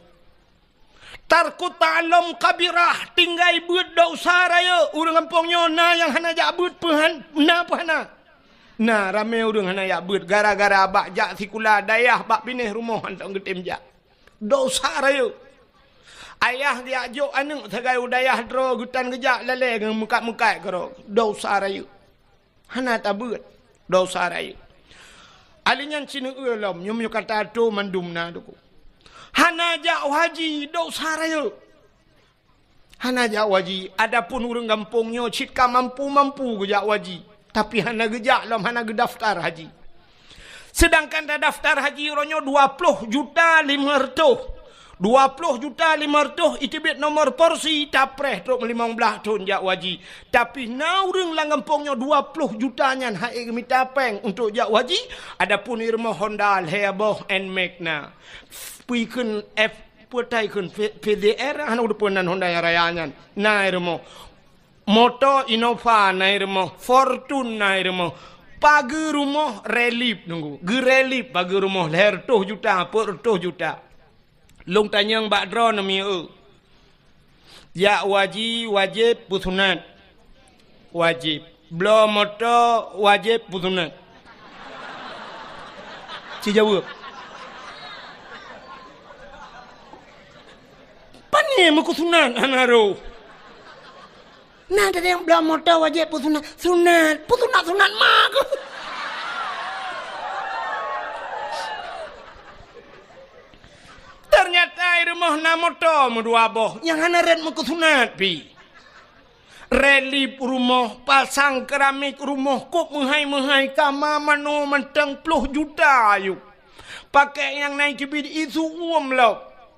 Tarku ta'lam kabirah tinggai buat dosa raya urang kampungnya na yang hana jak buat pahan na apa hana. Na rame urang hana jak buat gara-gara bak jak sikula dayah bak pineh rumah hantar getem jak. Dosa raya. Ayah dia ajuk anak segai udayah dro gutan kejak lele dengan mukat-mukat kero dosa raya. Hana tabut dosa raya. Alinyan cina ulam nyum kata tu mandumna duku. Hana jak haji dosa raya. Hana jak haji adapun urang kampungnya citka mampu-mampu gejak haji. Tapi hana gejak lam hana gedaftar haji. Sedangkan dah daftar haji ronyo 20 juta 500. 20 juta 500 itibit nomor porsi tapreh truk 15 tahun jak waji. Tapi naureng lang kampungnya 20 juta nyan hai gemita peng untuk jak waji. Adapun irma Honda Heboh and Magna. Pi kun F putai kun PDR han udah punan Honda Raya nyan. Na irma motor Innova na irma Fortune na irma pagi rumah relip nunggu. Gerelip pagi rumah leher 2 juta per 2 juta. Long tanyang bak dron nami ya wajib putunat wajib belum motor wajib putunat si jawab pani mukusunat anaro nah ada yang belum motor wajib putunat sunat mak ternyata rumah na motor medua boh yang hana red mukusunat pi relip rumah pasang keramik rumah kok menghai kama mano mentang 10 juta yuk pakai yang naik kibid itu lo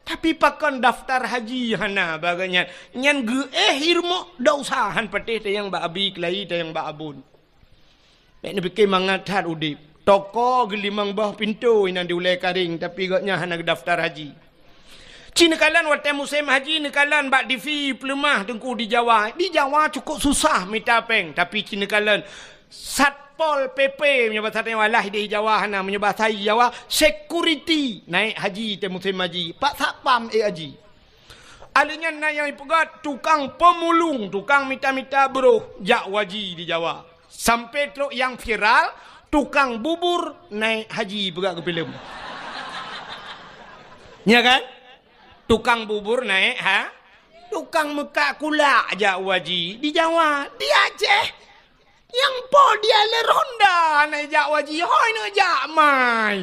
tapi pakai daftar haji hana baganya nyan ge irmo dah usahan patih yang ba abi kelai yang ba abun nek bikin mangatat udip toko gelimang bah pintu inan diulai karing tapi gaknya hana daftar haji. Cina kalan waktu musim haji ni kalan bak divi pelemah tengku di Jawa. Di Jawa cukup susah minta peng. Tapi cina kalan Satpol PP menyebut satya walah di Jawa hana menyebut saya Jawa security naik haji te musim haji. Pak Satpam haji. Alinya na yang ipegat tukang pemulung, tukang mita-mita bro jak waji di Jawa. Sampai truk yang viral tukang bubur naik haji pegak ke film. Ya kan? Tukang bubur naik tukang mekak kula aja waji di Jawa di Aceh yang po dia le Honda naik jak waji hoi ne jak mai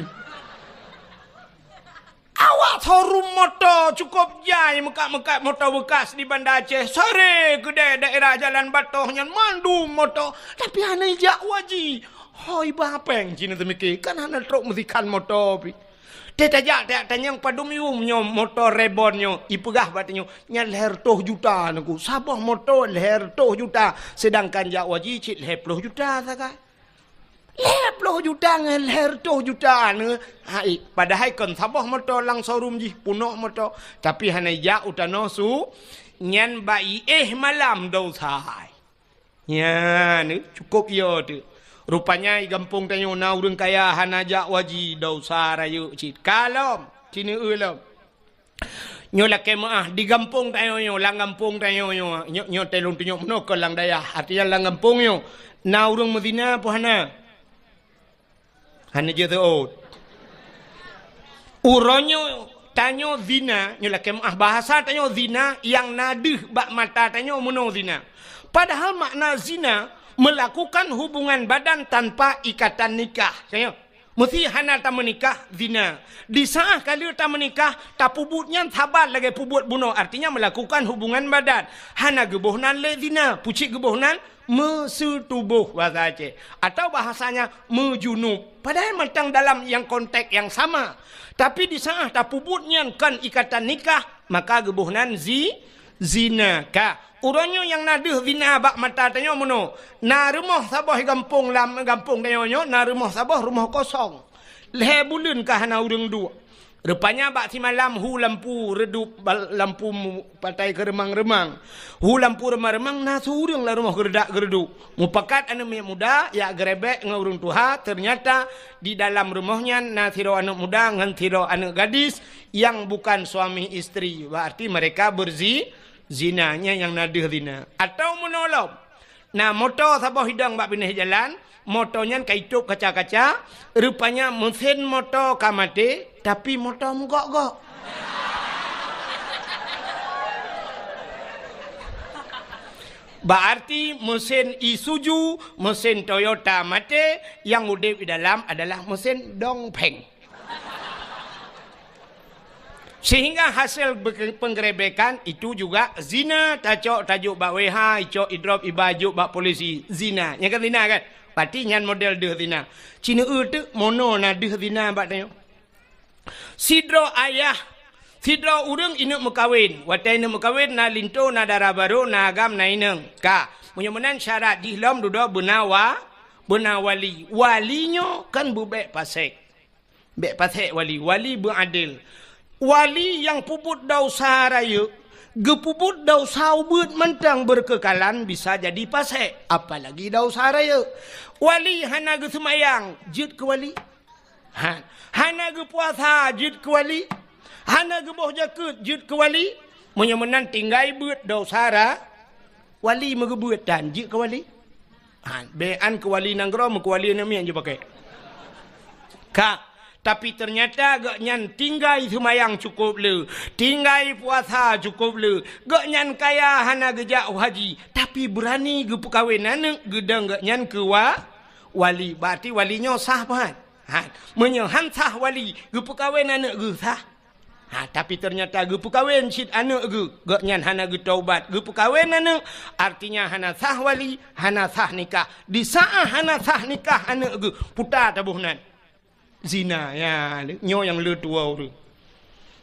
awak showroom motor cukup jai mekak motor bekas di Banda Aceh sore kedai daerah Jalan Batoh nyan mandu motor tapi hana jak waji hoi bapeng cina temiki kan hana truk musikan motor pi Tetajak tanyang padumium nyo motor rebon nyo ipegah batnyo nya leher 2 juta naku sabah motor leher 2 juta sedangkan jak waji cit leher 10 juta sakai leher 10 juta ngan leher 2 juta ne hai padahal kon sabah motor lang showroom ji punok motor tapi hana jak utano su nyan bai malam dau sai nya ne cukup yo tu rupanya i kampung tanyo na urang kaya hanajak waji dau sarayu cit kalom cini ulom nyo la kemaah di kampung tanyo lang kampung tanyo nyo telung tunyo mno ko lang daya artinya lang kampung yo na urang Medina po hana je tu uronyo tanyo zina nyo la kemaah bahasa tanyo zina yang nadih bak mata tanyo mno zina padahal makna zina melakukan hubungan badan tanpa ikatan nikah. Saya mesti hana tak menikah zina. Di saat kali tak menikah tak pubutnya sabar lagi pubut bunuh. Artinya melakukan hubungan badan. Hana gebohnan le zina. Pucik gebohnan mesetubuh bahasa Aceh. Atau bahasanya mejunub. Padahal mentang dalam yang konteks yang sama. Tapi di saat tak pubutnya kan ikatan nikah maka gebohnan zina ka. Uronyo yang naduh zina bak mata tanyo mono. Na rumah sabah gampung tanyo na rumah sabah rumah kosong. Leher bulan kah na urang dua. Rupanya bak si malam hu lampu redup lampu patai ke remang-remang. Hu lampu remang-remang na surang lah rumah geredak-gereduk. Mupakat anak muda ya gerebek dengan urang tuha ternyata di dalam rumahnya na tiro anak muda dengan tiro anak gadis yang bukan suami istri. Berarti mereka zinanya yang nadir zina atau menolong. Nah motor sabah hidang bak pindah jalan, motornya kaitup kaca-kaca, rupanya mesin motor kamate, tapi motor menggok-gok. Berarti mesin Isuzu, mesin Toyota mate, yang udip di dalam adalah mesin dongpeng. Sehingga hasil penggerebekan itu juga zina, tajuk bak WH, icok idrop ibajuk bak polisi, zina. Yang kan zina kan? Berarti nyan model deh zina. Cina tu mono na deh zina bak tanya. Sidro ayah Sidra urang ina mekawin. Watai ina mekawin na linto na darah baru na agam na ineng. Ka. Menyemenan syarat dihlam duduk benar wali. Walinya kan bebek pasek. Bek pasek wali. Wali beradil. Wali yang puput dosa raya. Gepuput dosa ubud mentang berkekalan bisa jadi pasek. Apalagi dosa raya. Wali hana ge semayang. Jid ke wali. Hana ge puasa. Jid ke wali. Hana ge boh jakut. Jid ke wali. Menyemenan tinggai bud dosa raya. Wali mengebut dan jid ke wali. Bean ke wali nanggro. Ke wali nami yang je pakai. Kak. Tapi ternyata gak nyan tinggai semayang cukup le. Tinggai puasa cukup le. Gak nyan kaya hana gejak haji. Tapi berani ge perkahwin anak. Gedang gak nyan ke wali. Berarti walinya sah banget. Menyehan sah wali. Ge perkahwin anak ge sah. Tapi ternyata ge perkahwin syid anak ge. Gak nyan hana ge taubat. Ge perkahwin anak. Artinya hana sah wali. Hana sah nikah. Di saat hana sah nikah anak ge. Putar tabuhnan. Zina ya nyo yang le tua tu.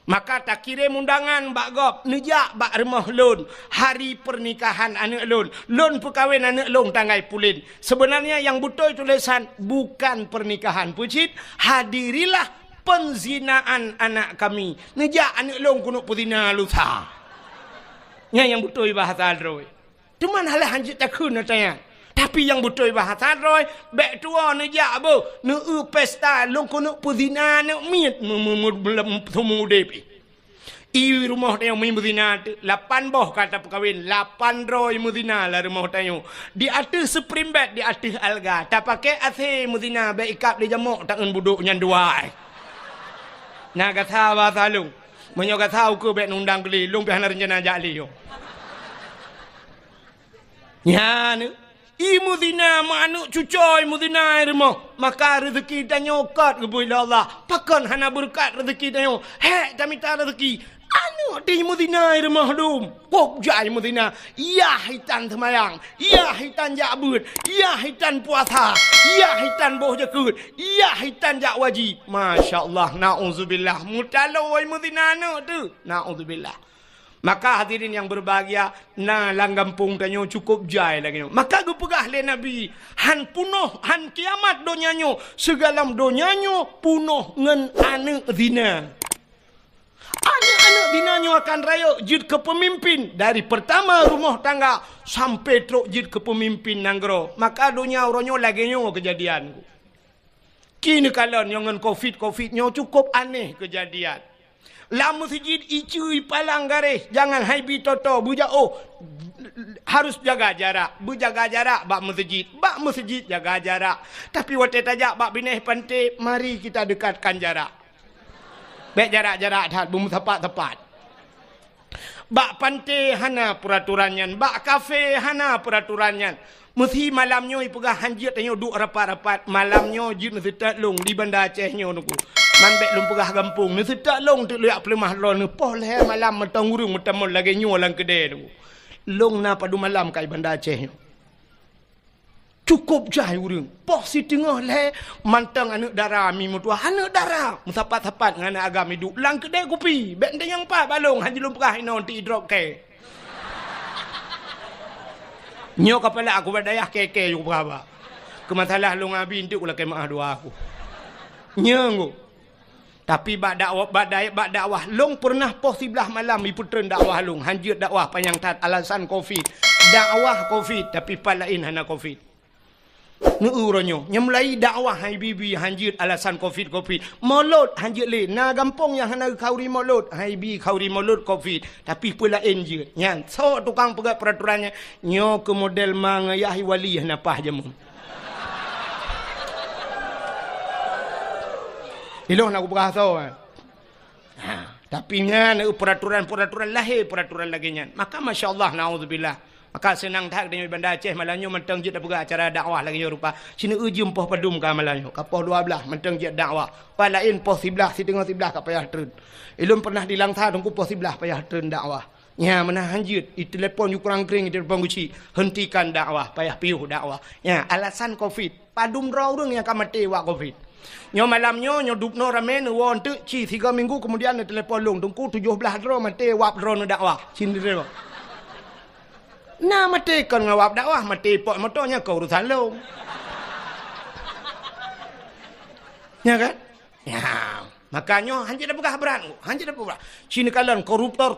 Maka tak kirim undangan bak gop nejak bak rumah lon hari pernikahan anak lon perkahwin anak lon tanggai pulin. Sebenarnya yang betul tulisan bukan pernikahan pucit, hadirilah penzinaan anak kami. Nejak anak lon kuno puzina lusa. Nya yang betul bahasa droi. Cuman halah hanjit takun tanya. Tapi yang betul bahasa roy, bek tua nejak bo, pesta long kono puzina ne miet semua depi. I rumah dia main muzina 8 boh kata perkahwin 800 muzina lah rumah tayo. Di atas seprimbat di atas alga. Tak pakai AC muzina bek ikap di jamuk takkan buduk nyan dua. Nak kata bahasa long. Menyo kata aku bek nundang keli long pihana rencana jali yo. Ya ne. Imu zina manuk cucoy mu zina irmo maka rezeki tanyokat kepada Allah pakan hana berkat rezeki tanyo tak minta rezeki anu di mu zina irmo dum pop jai mu zina iya hitan semayang iya hitan jakbut iya hitan puasa iya hitan boh jakut iya hitan jak wajib masyaallah nauzubillah mutaloi mu zina no tu nauzubillah. Maka hadirin yang berbahagia, na langgampung tanyo cukup jai lagi. Maka gue pegah le Nabi, han punuh, han kiamat donyanyo, segalam donyanyo punuh ngen anak zina. Anak-anak zinanyo akan raya jid ke pemimpin. Dari pertama rumah tangga sampai truk jid ke pemimpin nanggro. Maka dunia oronyo lagi nyo kejadian. Kini kalian yang ngen covid-nyo cukup aneh kejadian. Lah masjid icui palang garis. Jangan haibi toto. Bujak harus jaga jarak. Berjaga jarak bak masjid. Bak masjid jaga jarak. Tapi waktu tajak bak bineh pantai. Mari kita dekatkan jarak. Baik jarak-jarak dah. Tepat-tepat. Bak pantai hana peraturannya. Bak kafe hana peraturannya. Mesti malamnya ipegah hanjit tanya duk rapat-rapat. Malamnya jid mesti tak long di Bandar Acehnya nuku. Man bek lum pegah kampung ni sedak long tu liak pelemah lon ni poh leh malam metang urung metamol lagi nyulang kedai tu. Long na padu malam kai Bandar Aceh. Cukup jai urung. Poh si tengah leh mantang anak darah mi mutua anak darah. Musapat-sapat dengan anak agam hidup lang kedai kopi. Bek yang pak balong haji lum pegah ino ti drop ke. Nyo kepala aku badayah keke yo berapa. Kemasalah long abi intik ulah kemah dua aku. Nyengo. Tapi bak dakwah long pernah poh sebelah malam iputren dakwah long hanjir dakwah panjang tat alasan covid dakwah covid tapi palain hana covid neuronyo nyemlai dakwah hai bibi hanjir alasan covid molot hanjir le na gampong yang hana kauri molot hai bi kauri molot covid tapi palain je nyan so tukang pegat peraturannya nyo ke model mang yahi wali hana pah jamu. Iloh nak berasa kan. Tapi nya peraturan lahir peraturan lagi nya. Maka masya-Allah naudzubillah. Maka senang tak dengan Bandar Aceh malanyo mentang jid buka acara dakwah lagi rupa. Sini uji empoh padum ka malanyo. Kapoh 12 mentang jid dakwah. Palain poh 11 si tengah 11 ka payah tren. Ilum pernah dilangsa tunggu poh 11 payah tren dakwah. Nya menahan jid i telefon yu kurang kering di depan guci hentikan dakwah payah piuh dakwah. Ya alasan covid. Padum raurung yang ka mati wa covid. Nyo malamnya nyo dupno ramen won tu ci 3 minggu kemudian dia telefon long tungku 17 dro mate wap dro dakwah sindire. Nah mate kan ngawap dakwah mate pok motornya ke urusan long. Ya kan? Ya. Makanya hanya dah pegah berat. Hanya dah pegah. Sini kalian koruptor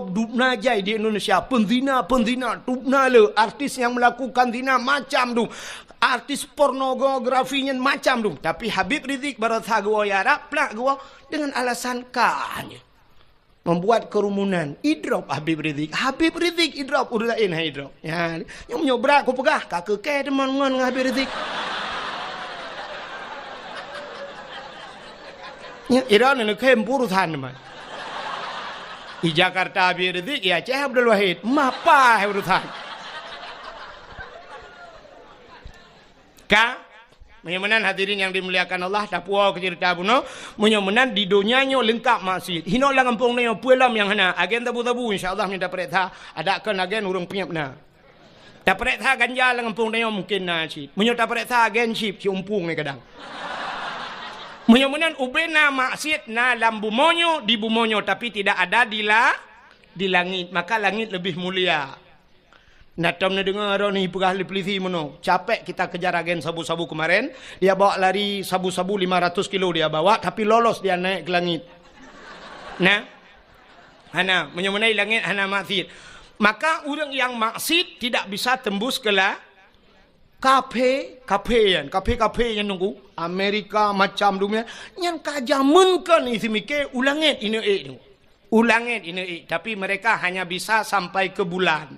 dupna jai di Indonesia. Penzina dupna le. Artis yang melakukan zina macam tu. Artis pornografinya macam tu. Tapi Habib Rizik berasa gua ya Arab plak gua dengan alasan kahnya. Membuat kerumunan. Idrop Habib Rizik. Habib Rizik idrop urutain hai idrop. Ya, yang menyobrak aku pegah kakek ke teman-teman dengan Habib Rizik. Ya, Iran ini kempur teman. Di Jakarta Habib Rizik, ya Aceh Abdul Wahid. Mapa urusan. Ka, menyamanan hadirin yang dimuliakan Allah, tak puas cerita buno, menyamanan di dunianya lengkap masjid. Hino lang kampung na yung puelam yang hana, agen tabu-tabu, insyaAllah minta perintah, ada kan agen urang penyap na. Tak perintah ganja lang kampung na yung mungkin na sih. Menyo tak perintah agen sip, si umpung ni kadang. Menyamanan ubena maksiat na lambu monyo di bumonyo tapi tidak ada di langit, maka langit lebih mulia. Natam na dengar ni pegah polisi mono. Capek kita kejar agen sabu-sabu kemarin, dia bawa lari sabu-sabu 500 kilo dia bawa tapi lolos dia naik ke langit. Nah. Hana menyemenai langit hana maksiat. Maka orang yang maksiat tidak bisa tembus ke kafe yang nunggu Amerika macam dunia yang kajamunkan isi mikir ulangit ini tapi mereka hanya bisa sampai ke bulan.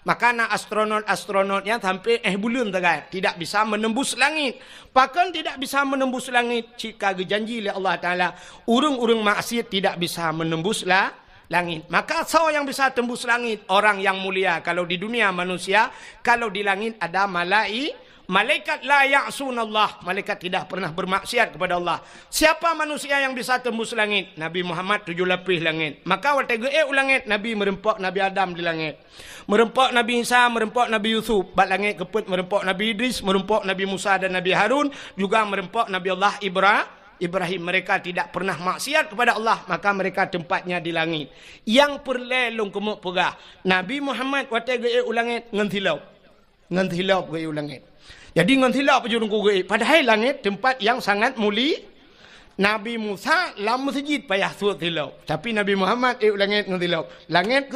Maka na astronot yang sampai bulan tidak bisa menembus langit. Bahkan tidak bisa menembus langit jika janji oleh Allah Taala urang-urang maksiat tidak bisa menembus langit. Maka yang bisa tembus langit orang yang mulia. Kalau di dunia manusia, kalau di langit ada malaikat la ya'sunallah. Malaikat tidak pernah bermaksiat kepada Allah. Siapa manusia yang bisa tembus langit? Nabi Muhammad 7 lapis langit. Maka waktu langit Nabi merempok Nabi Adam di langit. Merempok Nabi Isa, merempok Nabi Yusuf. Bat langit keput merempok Nabi Idris, merempok Nabi Musa dan Nabi Harun, juga merempok Nabi Allah Ibrahim. Mereka tidak pernah maksiat kepada Allah, maka mereka tempatnya di langit. Yang perlelong kemuk pegah. Nabi Muhammad waktu langit ngantilaup langit. Jadi ngantilaup je nunggu padahal langit tempat yang sangat mulia. Nabi Musa lam masjid payah suat tilau. Tapi Nabi Muhammad langit ngantilaup. Langit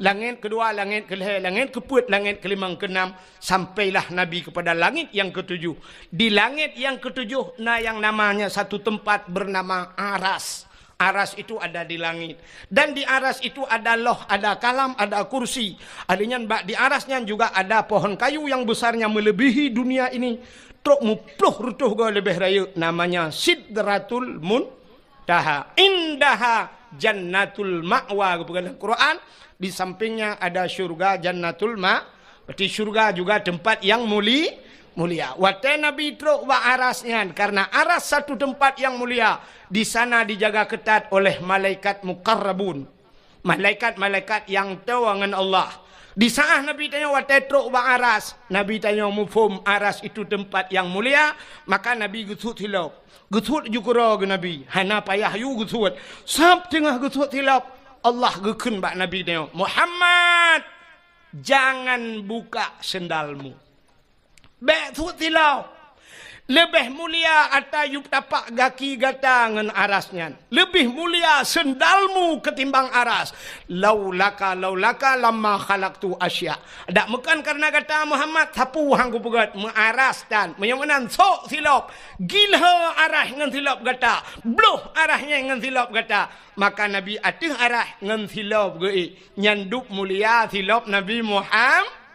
langit kedua, langit kelihatan, langit keput, langit kelimang keenam, sampailah Nabi kepada langit yang ketujuh. Di langit yang ketujuh yang namanya satu tempat bernama Aras. Aras itu ada di langit. Dan di aras itu ada loh, ada kalam, ada kursi. Adanya di arasnya juga ada pohon kayu yang besarnya melebihi dunia ini. Truk mupluh rutuh go lebih raya. Namanya Sidratul Muntaha. Indaha Jannatul Ma'wa. Kepada Quran. Di sampingnya ada syurga Jannatul Ma'. Berarti syurga juga tempat yang mulia. Waktu Nabi truk wa arasnya. Karena aras satu tempat yang mulia. Di sana dijaga ketat oleh malaikat muqarrabun. Malaikat-malaikat yang tahu dengan Allah. Di saat Nabi tanya waktu truk wa aras. Nabi tanya mufhum aras itu tempat yang mulia. Maka Nabi gusut hilap. Gusut jukura ke Nabi. Hana payah yu gusut. Sab tengah gusut hilap. Allah gekun bak Nabi tanya. Muhammad. Jangan buka sendalmu. Betul tilau. Lebih mulia atas yuk tapak gaki gatangan arasnya. Lebih mulia sendalmu ketimbang aras. Laulaka lama khalaqtu asya. Dak mekan karena kata Muhammad sapu hangku pegat mengaras dan menyamanan sok silap. Gilha arah ngan silap gata. Bloh arahnya ngan silap gata. Maka Nabi atih arah ngan silap ge. Nyanduk mulia silap Nabi Muhammad.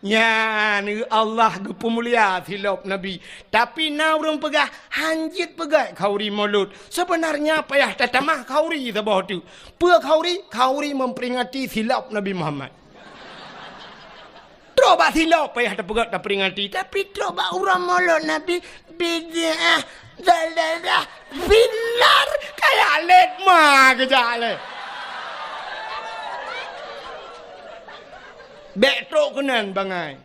Ya, ni Allah gepu mulia silap Nabi. Tapi na orang pegah hanjit pegah kauri mulut. Sebenarnya payah tatamah kauri sabah tu. Pe kauri memperingati silap Nabi Muhammad. Troba silap payah terpegat tak peringati. Tapi troba orang mulut Nabi bid'ah dalalah binar kayak let mah kejale. Betok kenan bangai.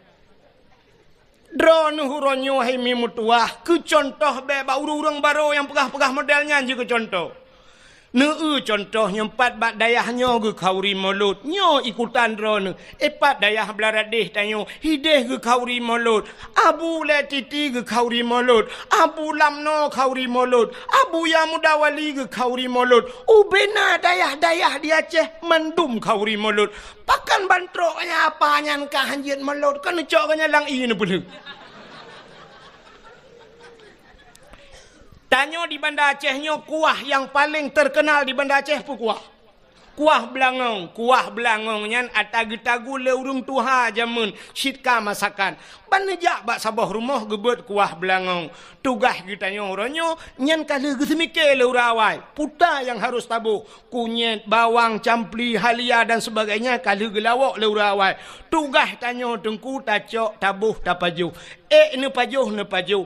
Drone huronyo hai mi mutuah. Ke contoh beba urang baru yang pegah-pegah modelnya je ke contoh. Contohnya 4 bat dayahnya ke kauri mulut. Nyo ikutan drone. 4 dayah belaradih tanyo. Hideh ke kauri mulut. Abu letiti ke kauri mulut. Abu lamno kauri mulut. Abu yamudawali ke kauri mulut. Ubena dayah-dayah di Aceh mendum kauri mulut. Pakan bantroknya apa nyan kahanjit mulut. Kan coknya lang ini pula. Tanya di Banda Acehnya kuah yang paling terkenal di Banda Aceh pun kuah. Kuah belangong. Kuah belangong nyan atagu-tagu leurung tuha jamun sitka masakan. Banejak bak sabah rumah gebet kuah belangong. Tugas kita orangnya nyan kala gesemike leurawai. Puta yang harus tabuh. Kunyit, bawang, campli, halia dan sebagainya kala gelawak leurawai. Tugas tanya tengku tacok tabuh tapajuh. Ne pajuh ne pajuh.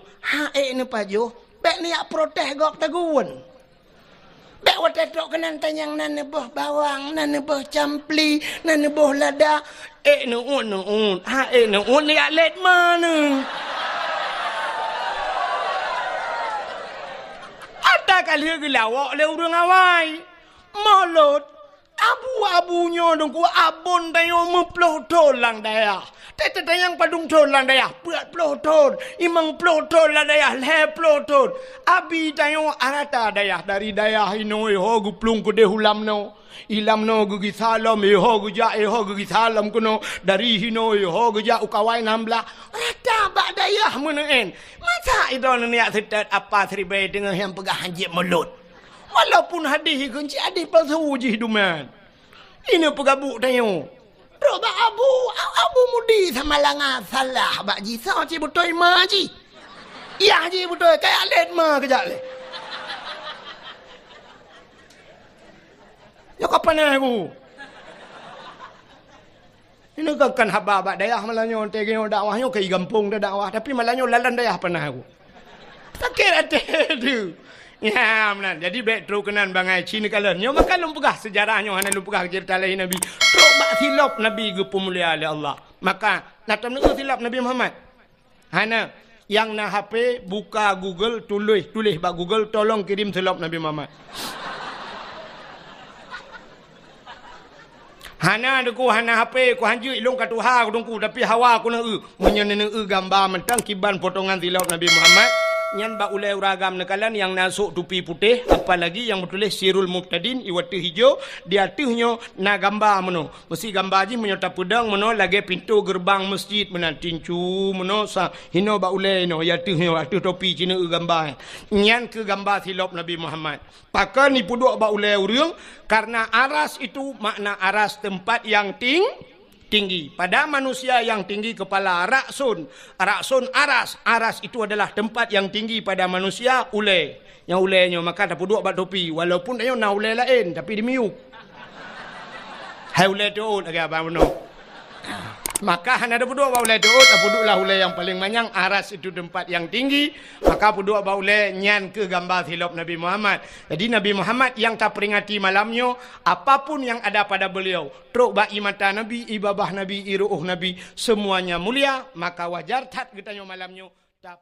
Ne pajuh. Bek ni ak protes gok taguan. Bek watetok kenan tanyang nan nebah bawang, nan nebah campli, nan nebah lada. Ne un. Ne un ni ak let mana. Ada kali gelawak le urang awai. Mulut abu-abunya dongku abon tayo meploh tolang daya. Tete yang padung tolang daya. Puat ploh ton. Imang ploh tolang daya. Le ploh ton. Abi tayo arata daya. Dari daya hinoi ho guplung kude hulam no. Ilam no gugi salam. Ho guja ho gugi salam kuno. Dari hinoi ho guja ukawai nambla. Arata bak daya menein. Masa itu niat setat apa seribai dengan yang pegah hanjit mulut. Walaupun hadih kunci hadih palsu uji hiduman. Ini pegabuk tayo. Roba abu mudi sama langa salah bak ji sa ci betul ma ji. Ya ji betul kayak let ma kejak le. Ya kapan aku? Ini kan haba bak dayah malanyo tegeno dakwahnya ke gampung dah dakwah tapi malanyo lalan dayah pernah aku. Sakit hati tu. Ya, benar. Jadi baik terus kenan bangai Cina kalian. Nyo makan lumpugah sejarahnya hana lumpugah cerita lain Nabi. Terus bak silap Nabi ke pemulia oleh Allah. Maka natam nak silap Nabi Muhammad. Hana yang na HP buka Google tulis bak Google tolong kirim silap Nabi Muhammad. Hana deku hana HP ku hanju ilung katuha ku dongku tapi hawa ku na menyen gambar mentang kiban potongan silap Nabi Muhammad. Nyan ba ulai uragam nekalan yang nasuk tupi putih apalagi yang bertulis Sirul Muqtadin iwatu hijau di atasnya na gambar meno mesti gambar ji menyota pedang meno lagi pintu gerbang masjid mena tincu meno sa hino ba ulai no ya atasnya atas topi Cina gambar nyan ke gambar silap Nabi Muhammad pakan ni puduk ba ulai urang karena aras itu makna aras tempat yang tinggi. Pada manusia yang tinggi kepala raksun aras itu adalah tempat yang tinggi pada manusia ulai. Yang ulainya maka tak puduk bat topi walaupun dia na ulai lain tapi dimiuk. Hai ulai tu lagi apa meno. Maka hana ada puduk ba ulai tu puduklah ulai yang paling manyang aras itu tempat yang tinggi maka puduk ba ulai nyan ke gambar silap Nabi Muhammad. Jadi Nabi Muhammad yang tak peringati malamnya apapun yang ada pada beliau truk ba mata Nabi ibabah Nabi iruh Nabi semuanya mulia maka wajar tat kita malamnya tak